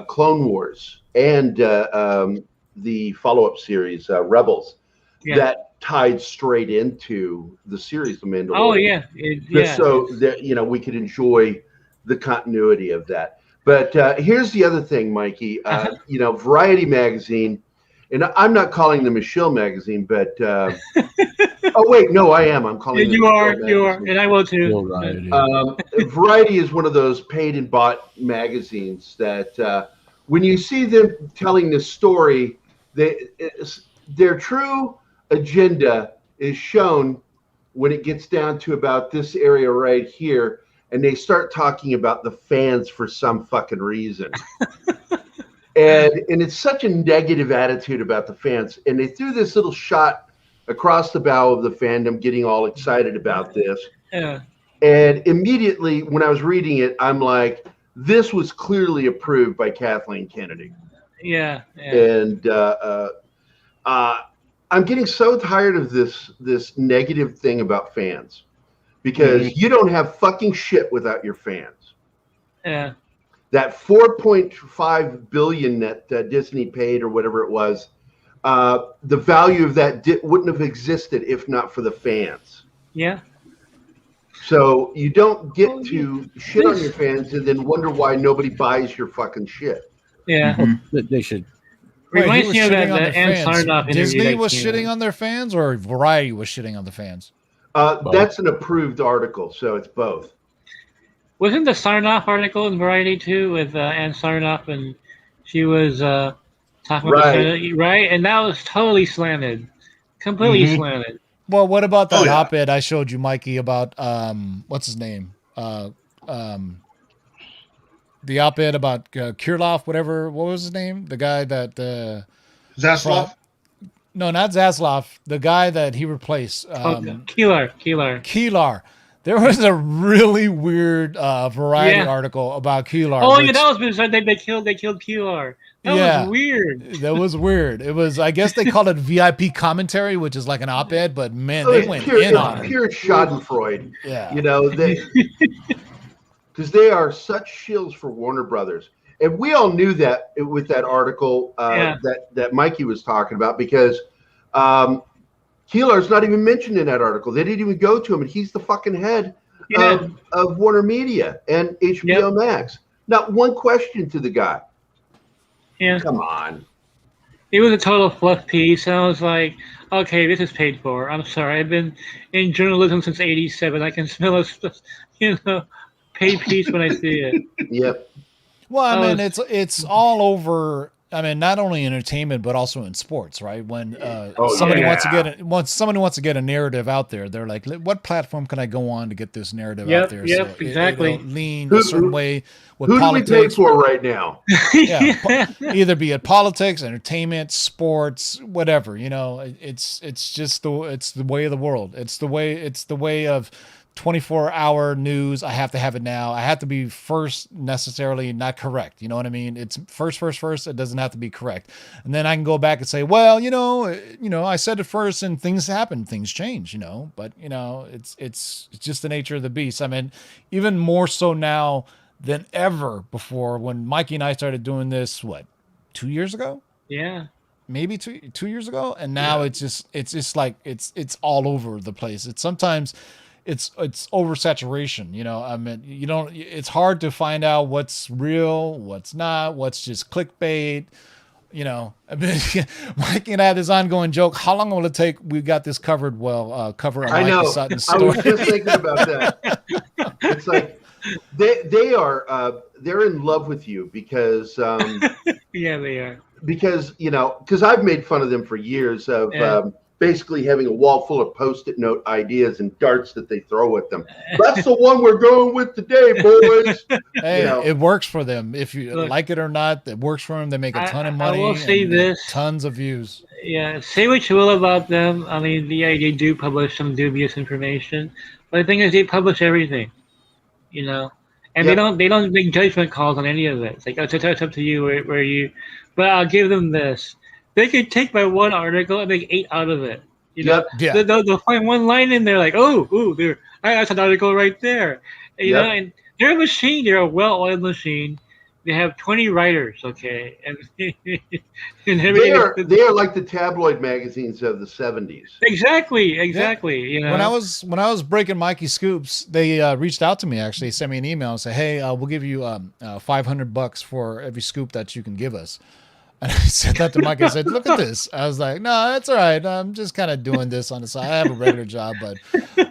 B: Clone Wars and the follow-up series, Rebels, that tied straight into the series, The Mandalorian.
G: Oh, yeah.
B: Just so that, we could enjoy the continuity of that. But here's the other thing, Mikey. Variety magazine, and I'm not calling them a shill magazine, but oh wait, no, I am. I'm calling.
G: You are, and I will too.
B: Variety is one of those paid and bought magazines that when you see them telling this story, their true agenda is shown when it gets down to about this area right here, and they start talking about the fans for some fucking reason. And it's such a negative attitude about the fans. And they threw this little shot across the bow of the fandom, getting all excited about this.
G: Yeah.
B: And immediately when I was reading it, I'm like, this was clearly approved by Kathleen Kennedy.
G: Yeah.
B: And I'm getting so tired of this negative thing about fans, because you don't have fucking shit without your fans.
G: Yeah.
B: That $4.5 billion that Disney paid, or whatever it was, the value of that wouldn't have existed if not for the fans.
G: Yeah.
B: So you don't get to shit on your fans and then wonder why nobody buys your fucking shit.
G: Yeah.
C: They should.
G: Reminds me of that
H: Disney was shitting on their fans, or Variety was shitting on the fans?
B: That's an approved article, so it's both.
G: Wasn't the Sarnoff article in Variety too, with Ann Sarnoff, and she was talking about the right? And that was totally slanted, completely slanted.
H: Well, what about that op-ed I showed you, Mikey, about what's his name? The op-ed about Kirloff, whatever. What was his name? The guy that
D: Zaslav?
H: No, not Zaslav. The guy that he replaced.
G: Keelar.
H: There was a really weird Variety article about Keelar.
G: Oh, yeah, that was bizarre. They killed Keelar. That was weird.
H: That was weird. It was, I guess they called it VIP commentary, which is like an op-ed, but man, they went in on it.
B: Pure Schadenfreude.
H: Yeah.
B: Because they are such shills for Warner Brothers. And we all knew that with that article that Mikey was talking about, because Keelar's not even mentioned in that article. They didn't even go to him, and he's the fucking head of Warner Media and HBO Max. Not one question to the guy.
G: Yeah.
B: Come on.
G: It was a total fluff piece, and I was like, okay, this is paid for. I'm sorry. I've been in journalism since '87. I can smell a paid piece when I see it.
B: Yep.
H: Well, I mean, it's all over. I mean, not only in entertainment but also in sports, right? When
B: Oh,
H: somebody
B: yeah.
H: wants to get a narrative out there, they're like, what platform can I go on to get this narrative
G: Yep,
H: out there?
G: yep,
H: So
G: exactly.
H: it'll lean
B: Who-
H: a certain way with
B: Who do we pay
H: politics.
B: for right now?
H: Yeah, either be it politics, entertainment, sports, whatever. You know, it's just the way of the world. It's the way of 24-hour news. I have to have it now. I have to be first, necessarily not correct. You know what I mean? It's first. It doesn't have to be correct. And then I can go back and say, well, I said it first and things happen, things change, but it's just the nature of the beast. I mean, even more so now than ever before, when Mikey and I started doing this, 2 years ago?
G: Yeah.
H: Maybe two years ago. And now it's just like, it's all over the place. It's oversaturation, I mean, it's hard to find out what's real, what's not, what's just clickbait, I mean, Mikey and I had this ongoing joke. How long will it take? We got this covered. Cover a Mikey Sutton story.
B: I was just thinking about that. It's like, they're in love with you because,
G: yeah, they are.
B: Because I've made fun of them for years of, basically having a wall full of Post-it note ideas and darts that they throw at them. That's the one we're going with today, boys.
H: Hey, it works for them. If you like it or not, it works for them. They make a ton of money.
G: I will say this.
H: Tons of views.
G: Yeah, say what you will about them. I mean, they do publish some dubious information. But the thing is, they publish everything, and they don't make judgment calls on any of it. It's like, it's up to you where you. But I'll give them this. They could take my one article and make 8 out of it.
B: Yep.
H: Yeah.
G: They'll find one line in there like, that's an article right there. And they're a machine. They're a well-oiled machine. They have 20 writers, okay? And
B: they are like the tabloid magazines of the 70s.
G: Exactly.
H: Yeah. When I was breaking Mikey scoops, they reached out to me, actually, sent me an email and said, hey, we'll give you $500 for every scoop that you can give us. And I said that to Mike. I said, look at this. I was like, no, that's all right. I'm just kind of doing this on the side. I have a regular job.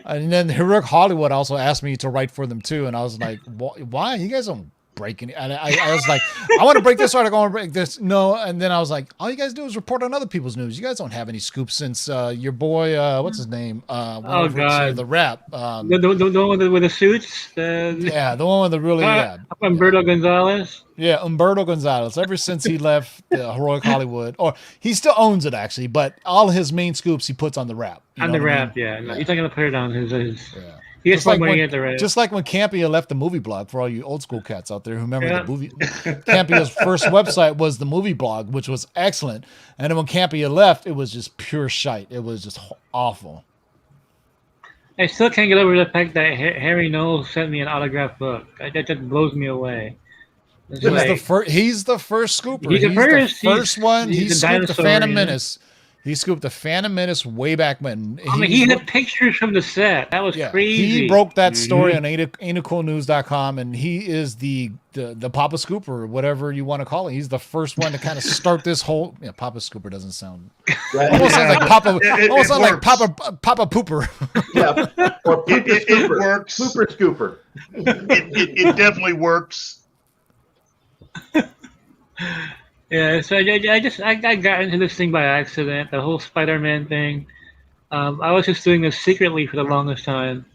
H: And then Heroic Hollywood also asked me to write for them too. And I was like, why? You guys don't break any. And I was like, I want to break this article. I want to break this. No. And then I was like, all you guys do is report on other people's news. You guys don't have any scoops since your boy, what's his name?
G: God.
H: The rap.
G: The one with the suits?
H: Yeah, the one with the really
G: Humberto Gonzalez?
H: Yeah, Humberto Gonzalez. Ever since he left Heroic Hollywood, or he still owns it actually, but all his main scoops he puts on the rap.
G: On the rap, yeah. No, he's not gonna put it on his.
H: Yeah.
G: He gets some money at the rap.
H: Just like when Campia left the movie blog, for all you old school cats out there who remember the movie. Campia's first website was the movie blog, which was excellent. And then when Campia left, it was just pure shite. It was just awful.
G: I still can't get over the fact that Harry Knowles sent me an autographed book. That just blows me away.
H: He's the first scooper.
G: He's the first
H: one. He scooped the Phantom
G: yeah.
H: Menace. He scooped the Phantom Menace way back when.
G: I mean, he had pictures from the set. That was crazy.
H: He broke that story on AinitCoolNews.com, and he is the Papa Scooper, whatever you want to call it. He's the first one to kind of start this whole. Yeah, Papa Scooper doesn't sound. Almost sounds like Papa. Almost sounds like Papa Pooper.
B: Yeah, or
D: it works.
B: Pooper Scooper.
D: It definitely works.
G: Yeah, so I got into this thing by accident, the whole Spider-Man thing. I was just doing this secretly for the longest time.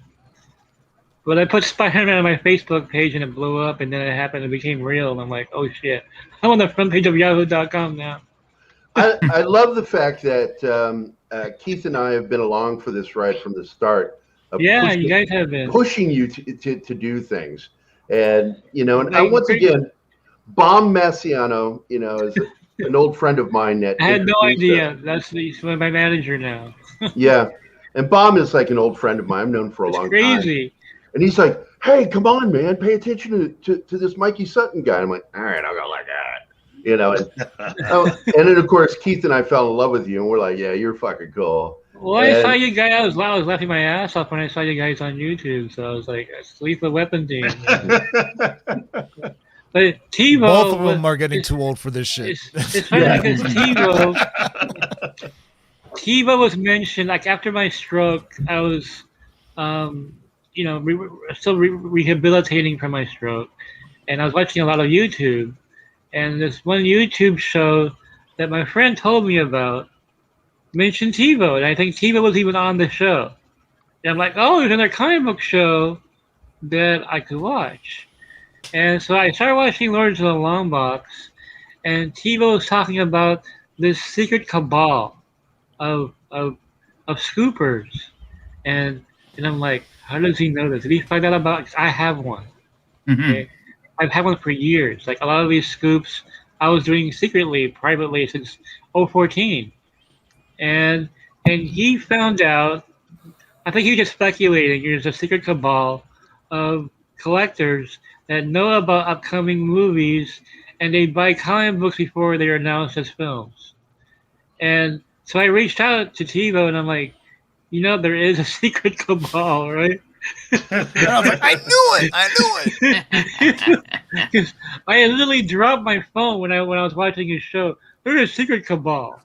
G: But I put Spider-Man on my Facebook page and it blew up, and then it happened, it became real, and I'm like, oh shit, I'm on the front page of Yahoo.com now.
B: I love the fact that Keith and I have been along for this ride from the start.
G: Yeah, you guys have been.
B: Pushing you to do things. And, and once again, Bomb Massiano, is an old friend of mine.
G: I had no idea. He's my manager now.
B: Yeah. And Bomb is like an old friend of mine. I've known for a long time.
G: Crazy.
B: And he's like, hey, come on, man. Pay attention to this Mikey Sutton guy. I'm like, all right, I'll go like that. And then, of course, Keith and I fell in love with you. And we're like, yeah, you're fucking cool.
G: Well, I saw you guys. I was laughing my ass off when I saw you guys on YouTube. So I was like, it's Lethal Weapon team. But TiVo,
H: both of them are getting too old for this shit.
G: It's funny because TiVo was mentioned. Like after my stroke, I was, still rehabilitating from my stroke, and I was watching a lot of YouTube, and this one YouTube show that my friend told me about mentioned TiVo, and I think TiVo was even on the show. And I'm like, oh, there's another comic book show that I could watch. And so I started watching Lords of the Long Box, and TiVo was talking about this secret cabal of scoopers, and I'm like, how does he know this? Did he find out about? 'Cause I have one. Okay, I've had one for years. Like a lot of these scoops, I was doing secretly, privately since 2014, and he found out. I think he was just speculating. There's a secret cabal of collectors that know about upcoming movies, and they buy comic books before they're announced as films. And so I reached out to TiVo, and I'm like, there is a secret cabal, right?
H: I was like, I knew it.
G: Because I had literally dropped my phone when I was watching his show. There's a secret cabal.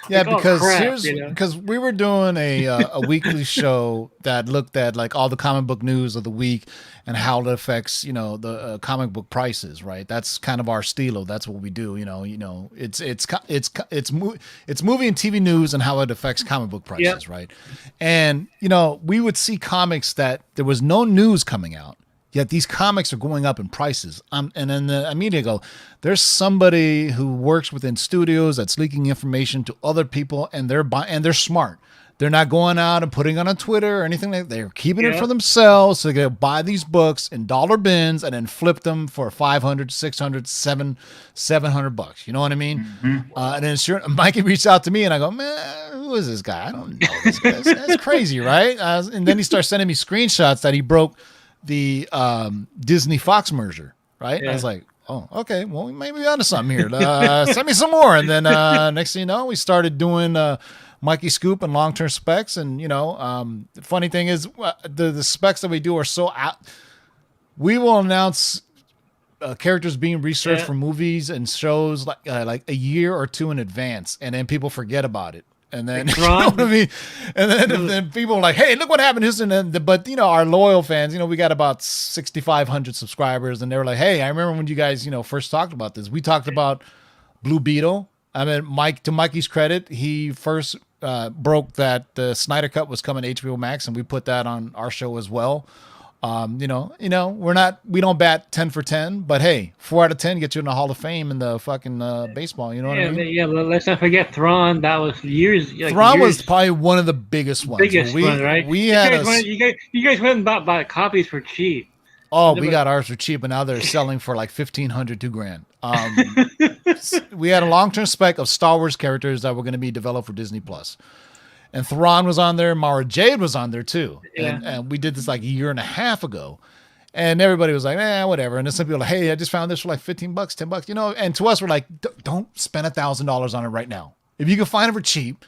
H: Yeah,
G: Like,
H: because
G: crap,
H: because we were doing a weekly show that looked at like all the comic book news of the week and how it affects the comic book prices, right? That's kind of our stilo. That's what we do. It's movie and TV news and how it affects comic book prices, right? And we would see comics that there was no news coming out. Yet these comics are going up in prices. And then I immediately go, there's somebody who works within studios that's leaking information to other people, and they're smart. They're not going out and putting it on Twitter or anything like that. They're keeping it for themselves. So they can buy these books in dollar bins and then flip them for $500, $600, $700. You know what I mean? And then Mikey reached out to me, and I go, man, who is this guy? I don't know this guy. That's crazy, right? And then he starts sending me screenshots that he broke the Disney Fox merger, right? I was like, oh, okay, well, we may be onto something here. Send me some more. And then next thing you know, we started doing Mikey Scoop and long-term specs. And the funny thing is, the specs that we do are so out. We will announce characters being researched for movies and shows like a year or two in advance, and then people forget about it. And then, you know what I mean? And then people are like, hey, look what happened. But, our loyal fans, we got about 6,500 subscribers. And they were like, hey, I remember when you guys, first talked about this. We talked about Blue Beetle. I mean, to Mikey's credit, he first broke that the Snyder Cut was coming to HBO Max, and we put that on our show as well. We don't bat 10 for 10, but hey, 4 out of 10 get you in the Hall of Fame in the fucking baseball. You know what I mean?
G: Yeah, let's not forget Thrawn. That was years.
H: Thrawn was probably one of the biggest ones.
G: One, right?
H: We
G: you guys went and bought copies for cheap.
H: Oh, we got ours for cheap, and now they're selling for like $1,500, $2,000. We had a long-term spec of Star Wars characters that were going to be developed for Disney Plus. And Thrawn was on there. Mara Jade was on there too. And we did this like a year and a half ago. And everybody was like, whatever. And then some people were like, hey, I just found this for like $15, $10. And to us, we're like, don't spend $1,000 on it right now. If you can find it for cheap,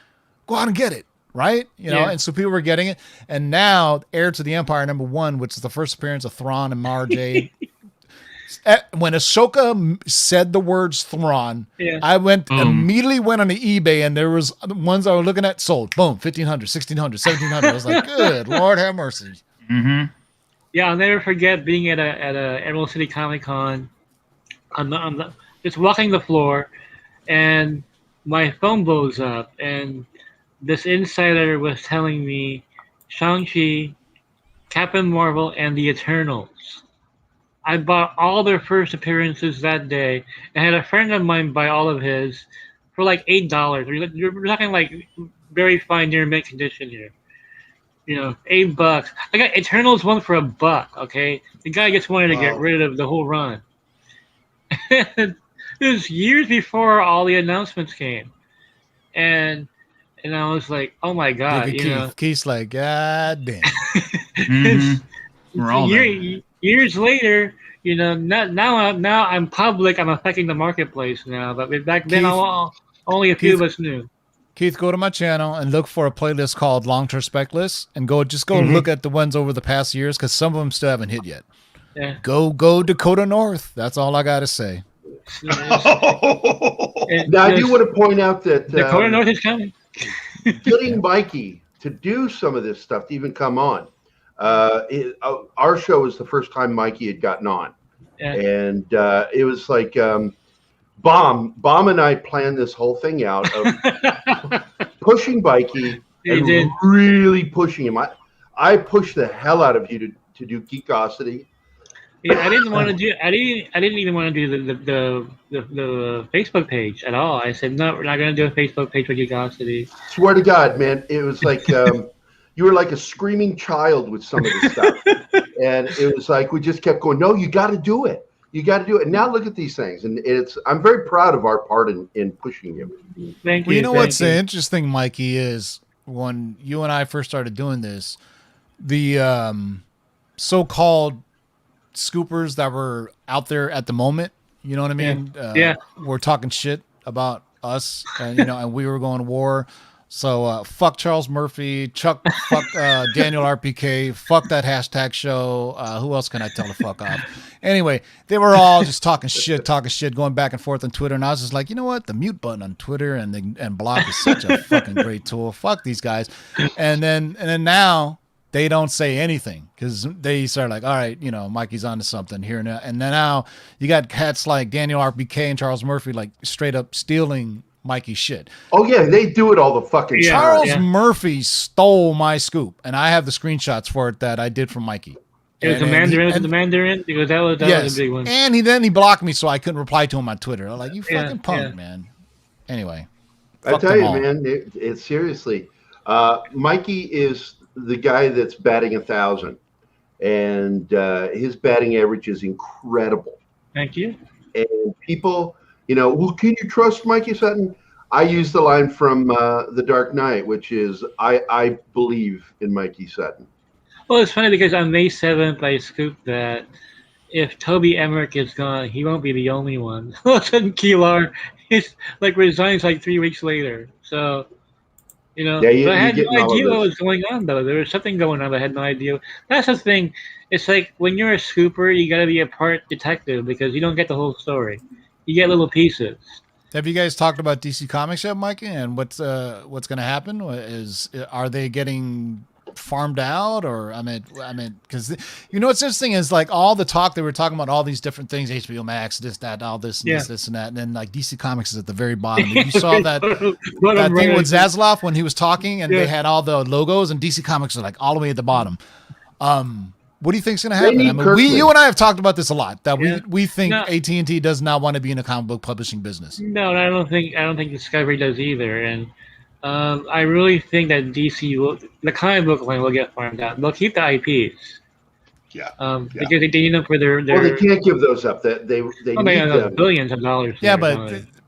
H: go out and get it. Right? And so people were getting it. And now, Heir to the Empire #1, which is the first appearance of Thrawn and Mara Jade. When Ahsoka said the words Thrawn, I immediately went on the eBay, and there was ones I was looking at sold. Boom, $1,500, $1,600, $1,700. I was like, good Lord have mercy.
G: Yeah, I'll never forget being at a Emerald City Comic Con. Just walking the floor, and my phone blows up, and this insider was telling me Shang-Chi, Captain Marvel, and the Eternals. I bought all their first appearances that day, and had a friend of mine buy all of his for like $8. We're talking like very fine, near mint condition here. $8. I got Eternals one for $1. Okay, the guy just wanted to get rid of the whole run. It was years before all the announcements came, and I was like, oh my god,
H: Keith's like, god damn.
E: We're all
G: years later, now I'm public. I'm affecting the marketplace now. But back then, only a few of us knew.
H: Keith, go to my channel and look for a playlist called Long-Term Spec List, and go look at the ones over the past years, because some of them still haven't hit yet.
G: Yeah.
H: Go Dakota North. That's all I got to say.
B: Now, I do want to point out that
G: Dakota North is coming.
B: Getting Mikey to do some of this stuff to even come on. Our show was the first time Mikey had gotten on, and it was like Bomb and I planned this whole thing out of pushing Mikey and really pushing him. I pushed the hell out of you to do Geekosity.
G: Yeah, I didn't want to do. I didn't even want to do the Facebook page at all. I said no, we're not going to do a Facebook page for Geekosity.
B: Swear to God, man, it was like you were like a screaming child with some of the stuff, and it was like we just kept going. No, you got to do it. You got to do it. And now look at these things, and I'm very proud of our part in pushing him.
G: Thank you.
H: Well, you know what's interesting, Mikey, is when you and I first started doing this, the so-called scoopers that were out there at the moment, you know what I mean?
G: Yeah.
H: We're talking shit about us, and and we were going to war. So fuck Charles Murphy, fuck Daniel RPK, fuck that hashtag show. Who else can I tell to fuck off? Anyway, they were all just talking shit, going back and forth on Twitter, and I was just like, you know what? The mute button on Twitter and block is such a fucking great tool. Fuck these guys. And then now they don't say anything because they start like, all right, Mikey's onto something here and now. And then now you got cats like Daniel RPK and Charles Murphy like straight up stealing Mikey's shit.
B: Oh yeah, they do it all the fucking time.
H: Charles Murphy stole my scoop, and I have the screenshots for it that I did from Mikey.
G: It was the Mandarin because that was a big one.
H: And he blocked me, so I couldn't reply to him on Twitter. I'm like, you fucking punk, man. Anyway,
B: I tell you, man, it's seriously, Mikey is the guy that's batting 1,000, and his batting average is incredible.
G: Thank you.
B: And people, well, can you trust Mikey Sutton? I use the line from The Dark Knight, which is, I believe in Mikey Sutton.
G: Well, it's funny because on May 7th, I scooped that if Toby Emmerich is gone, he won't be the only one. All of a sudden, Keelar resigns 3 weeks later. So, but I had no idea what was going on, though. There was something going on, but I had no idea. That's the thing. It's like when you're a scooper, you got to be a part detective because you don't get the whole story. You get little pieces.
H: Have you guys talked about DC Comics yet, Mikey? And what's going to happen? Are they getting farmed out, or I mean, because what's interesting is like all the talk they were talking about all these different things, HBO Max, this, that, all this, and this and that, and then like DC Comics is at the very bottom. You saw that thing with Zaslav when he was talking, and they had all the logos, and DC Comics are like all the way at the bottom. What do you think is going to happen? I mean, you and I have talked about this a lot. That we think AT&T does not want to be in a comic book publishing business.
G: No, I don't think Discovery does either, and. I really think that DC the comic book line will get farmed out. They'll keep the IPs. Because they need them for their.
B: Well, they can't give those up. They need
G: billions of dollars.
H: Yeah,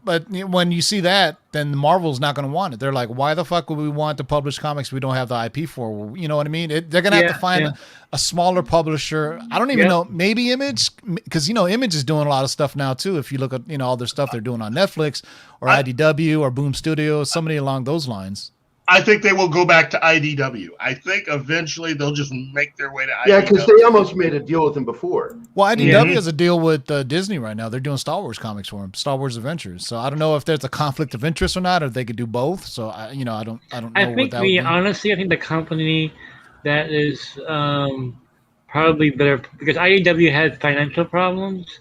H: but when you see that, then Marvel's not going to want it. They're like, why the fuck would we want to publish comics we don't have the IP for? You know what I mean? They're going to have to find a smaller publisher. I don't even know. Maybe Image, because Image is doing a lot of stuff now too. If you look at all their stuff they're doing on Netflix or IDW or Boom Studios, somebody along those lines.
D: I think they will go back to IDW. I think eventually they'll just make their way to IDW.
B: Yeah, because they almost made a deal with him before.
H: Well, IDW has a deal with Disney right now. They're doing Star Wars comics for him, Star Wars Adventures. So I don't know if there's a conflict of interest or not, or if they could do both. So I don't know.
G: Honestly, I think the company that is probably better because IDW had financial problems.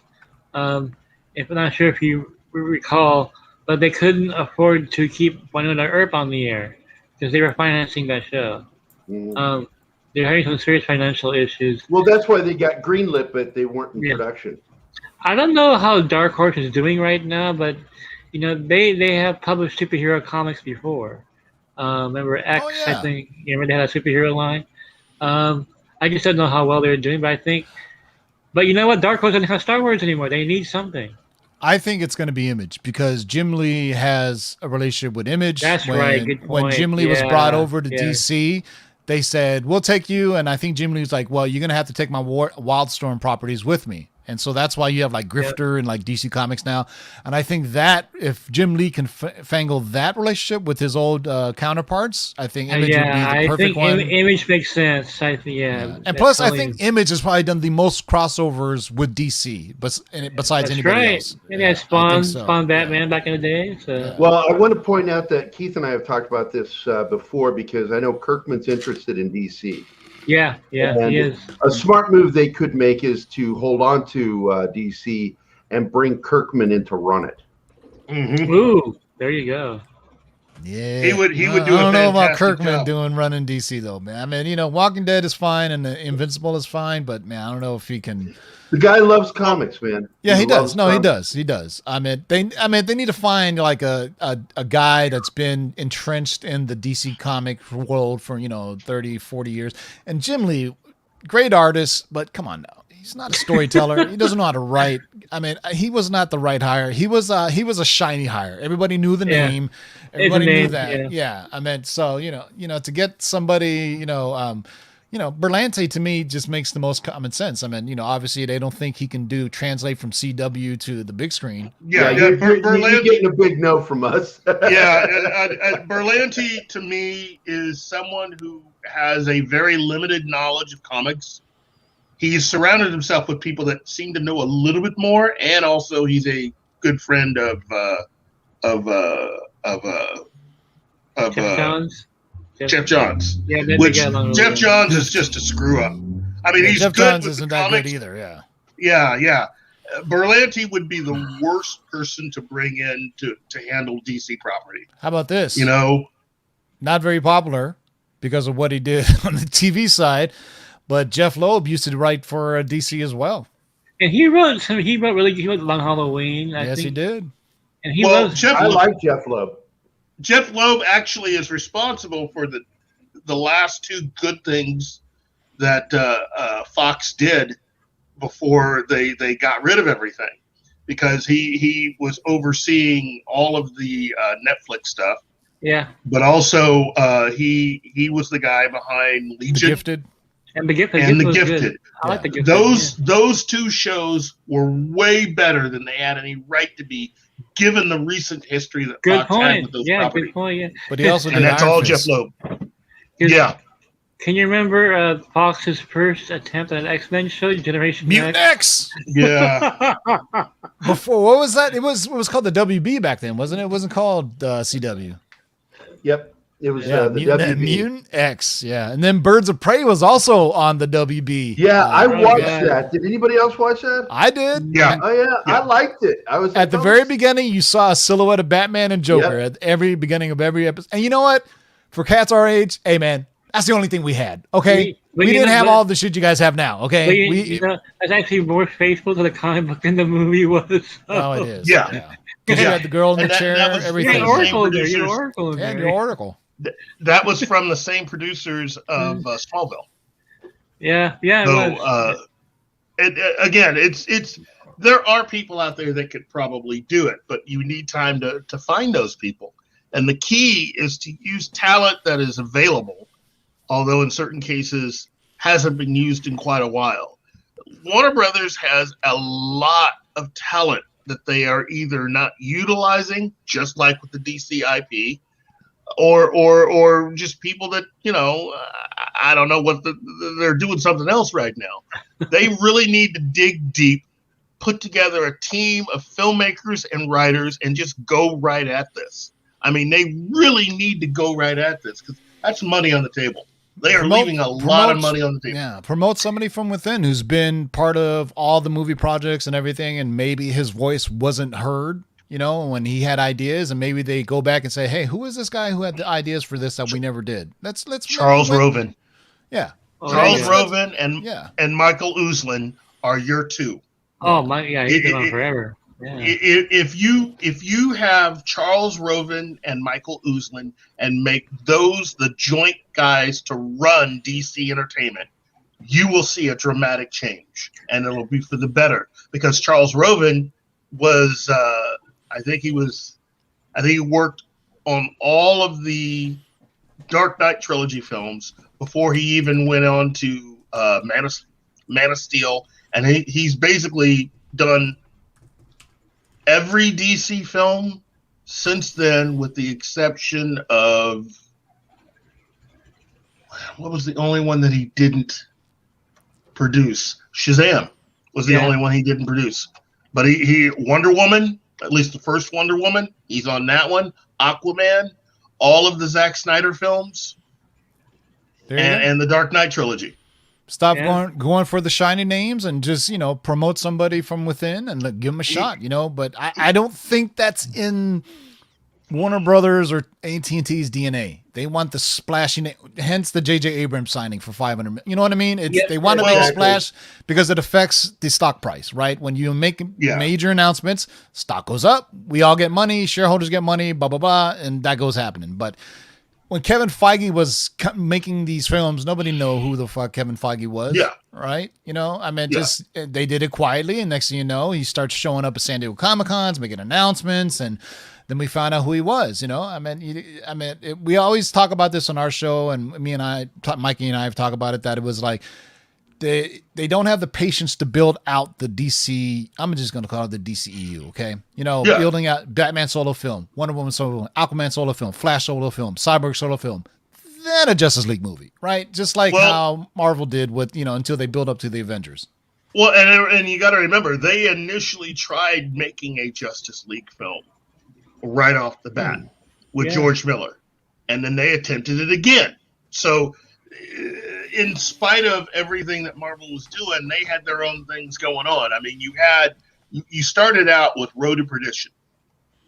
G: If I'm not sure if you recall, but they couldn't afford to keep Winona Earp on the air. Because they were financing that show. They're having some serious financial issues.
B: Well, that's why they got greenlit, but they weren't in production.
G: I don't know how Dark Horse is doing right now, but they have published superhero comics before. Remember X? I think remember they had a superhero line. I just don't know how well they're doing, but I think. But you know what? Dark Horse doesn't have Star Wars anymore. They need something.
H: I think it's going to be Image because Jim Lee has a relationship with Image.
G: That's right. Good point.
H: When Jim Lee was brought over to DC, they said, we'll take you. And I think Jim Lee was like, well, you're going to have to take my Wildstorm properties with me. And so that's why you have like Grifter and like DC Comics now. And I think that if Jim Lee can fangle that relationship with his old counterparts, I think Image would be the perfect one.
G: Image makes sense. I think,
H: And plus, I think Image has probably done the most crossovers with DC, besides anybody else.
G: And Spawn Batman back in the day. So.
B: Well, I want to point out that Keith and I have talked about this before because I know Kirkman's interested in DC.
G: Yeah, he is.
B: A smart move they could make is to hold on to DC and bring Kirkman in to run it.
G: Ooh, there you go.
H: Yeah,
D: He would do.
H: I don't know about
D: fantastic
H: Kirkman
D: job.
H: running DC though, man. I mean, Walking Dead is fine and Invincible is fine, but man, I don't know if he can.
B: The guy loves comics, man.
H: Yeah, he does.
B: loves
H: No, he
B: comics.
H: does. He does. I mean, they need to find like a guy that's been entrenched in the DC comic world for 30, 40 years. And Jim Lee, great artist, but come on now. He's not a storyteller. He doesn't know how to write. I mean, he was not the right hire. He was a shiny hire. Everybody knew the name. Everybody knew that. Yeah. I mean, so to get somebody, Berlanti to me just makes the most common sense. I mean, obviously they don't think he can translate from CW to the big screen.
B: You're getting a big no from us.
D: Berlanti to me is someone who has a very limited knowledge of comics. He's surrounded himself with people that seem to know a little bit more, and also he's a good friend of Jeff Johns.
G: Yeah,
D: which Jeff Johns is just a screw up. I mean, he's
H: Jeff
D: good
H: Johns
D: with
H: isn't
D: the
H: that
D: comics.
H: good either. Yeah.
D: Yeah. Berlanti would be the worst person to bring in to handle DC property.
H: How about this? Not very popular because of what he did on the TV side, but Jeff Loeb used to write for DC as well.
G: And he wrote Long Halloween. I think.
H: He did.
G: And he
B: I like Jeff Loeb.
D: Jeff Loeb actually is responsible for the last two good things that Fox did before they got rid of everything, because he was overseeing all of the Netflix stuff.
G: Yeah.
D: But also he was the guy behind Legion.
H: The Gifted.
G: And The Gifted.
D: And The Gifted.
G: I like The Gifted.
D: Those two shows were way better than they had any right to be, given the recent history that Fox had with those properties.
G: Good point. Yeah.
H: But he also did
D: and that's
H: Iron
D: all
H: Fist.
D: Jeff Loeb. Yeah.
G: Can you remember Fox's first attempt at an X-Men show, Generation
H: Mutant X?
D: Yeah.
H: Before, what was that? It was called the WB back then, wasn't it? It wasn't called CW.
B: Yep. It was the
H: Mutant,
B: WB.
H: Mutant X, yeah. And then Birds of Prey was also on the WB.
B: Yeah, I watched that. Did anybody else watch that?
H: I did.
D: Yeah.
B: Oh, yeah. I liked it. I was
H: At the very beginning, you saw a silhouette of Batman and Joker at every beginning of every episode. And you know what? For cats our age, hey, man, that's the only thing we had, okay? We didn't have all the shit you guys have now, okay?
G: That's actually more faithful to the comic book than the movie was.
H: Oh, it is.
D: Yeah.
H: Because you had the girl in the chair, everything.
G: You're Oracle.
H: Yeah, you're Oracle.
D: That was from the same producers of Smallville.
G: Yeah.
D: So, again, it's there are people out there that could probably do it, but you need time to find those people. And the key is to use talent that is available, although in certain cases hasn't been used in quite a while. Warner Brothers has a lot of talent that they are either not utilizing, just like with the DC IP, or just people that, I don't know what they're doing something else right now. They really need to dig deep, put together a team of filmmakers and writers, and just go right at this. I mean, they really need to go right at this, because that's money on the table. They are leaving a lot of money on the table.
H: Yeah, promote somebody from within who's been part of all the movie projects and everything, and maybe his voice wasn't heard, when he had ideas, and maybe they go back and say, hey, who is this guy who had the ideas for this that we never did? Let's
D: Charles Roven.
H: Yeah.
D: Charles Roven and Michael Uslan are your two.
G: Oh my, yeah, he's been on forever. Yeah.
D: If you have Charles Roven and Michael Uslan and make those the joint guys to run DC Entertainment, you will see a dramatic change, and it'll be for the better, because Charles Roven was I think he worked on all of the Dark Knight trilogy films before he even went on to Man of Steel, and he's basically done every DC film since then, with the exception of, what was the only one that he didn't produce? Shazam was the only one he didn't produce. But he Wonder Woman, at least the first Wonder Woman, he's on that one. Aquaman, all of the Zack Snyder films, and the Dark Knight trilogy.
H: Stop going for the shiny names and just, you know, promote somebody from within and give them a shot, you know. But I don't think that's in Warner Brothers or AT&T's DNA. They want the splashy name, hence the J.J. Abrams signing for $500 million. You know what I mean? They want to make a splash because it affects the stock price, right? When you make major announcements, stock goes up, we all get money, shareholders get money, blah, blah, blah, and that goes happening. But when Kevin Feige was making these films, nobody knew who the fuck Kevin Feige was, right? You know, I mean, just they did it quietly, and next thing you know, he starts showing up at San Diego Comic-Cons, making announcements, and then we found out who he was, you know. We always talk about this on our show, and Mikey and I have talked about it, that it was like they don't have the patience to build out the DC. I'm just going to call it the DCEU, okay? You know, building out Batman solo film, Wonder Woman solo film, Aquaman solo film, Flash solo film, Cyborg solo film, then a Justice League movie, right? Just like how Marvel did with, you know, until they build up to the Avengers.
D: Well, and you got to remember, they initially tried making a Justice League film right off the bat with George Miller, and then they attempted it again. So in spite of everything that Marvel was doing, they had their own things going on. I mean, you started out with Road to Perdition,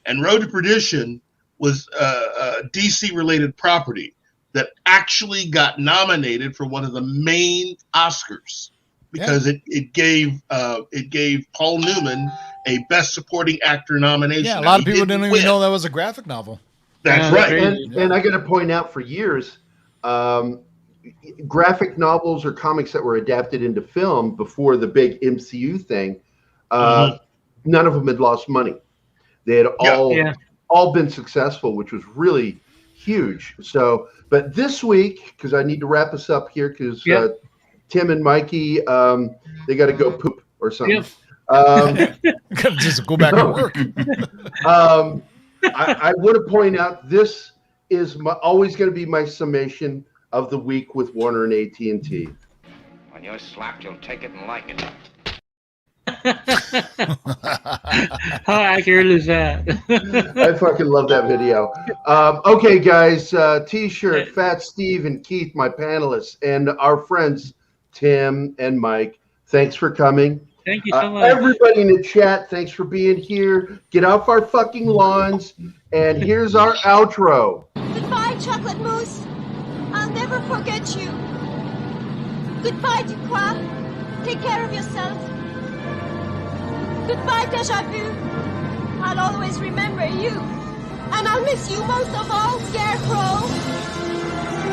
D: and Road to Perdition was a DC related property that actually got nominated for one of the main Oscars because it gave Paul Newman a Best Supporting Actor nomination.
H: Yeah, a lot of people didn't even know that was a graphic novel.
D: That's right.
B: And I got to point out, for years, graphic novels or comics that were adapted into film before the big MCU thing, none of them had lost money. They had all been successful, which was really huge. So, but this week, because I need to wrap us up here, because Tim and Mikey, they got to go poop or something.
H: Just go back to work.
B: I want to point out, this is always going to be my summation of the week with Warner and AT&T.
I: When you're slapped, you'll take it and like it.
G: How accurate is that?
B: I fucking love that video. Okay, guys, T-shirt, Fat Steve and Keith, my panelists, and our friends Tim and Mike. Thanks for coming.
G: Thank you so much.
B: Everybody in the chat, thanks for being here. Get off our fucking lawns. And here's our outro.
J: Goodbye, chocolate mousse. I'll never forget you. Goodbye, Ducroix. Take care of yourself. Goodbye, Deja Vu. I'll always remember you. And I'll miss you most of all, Scarecrow.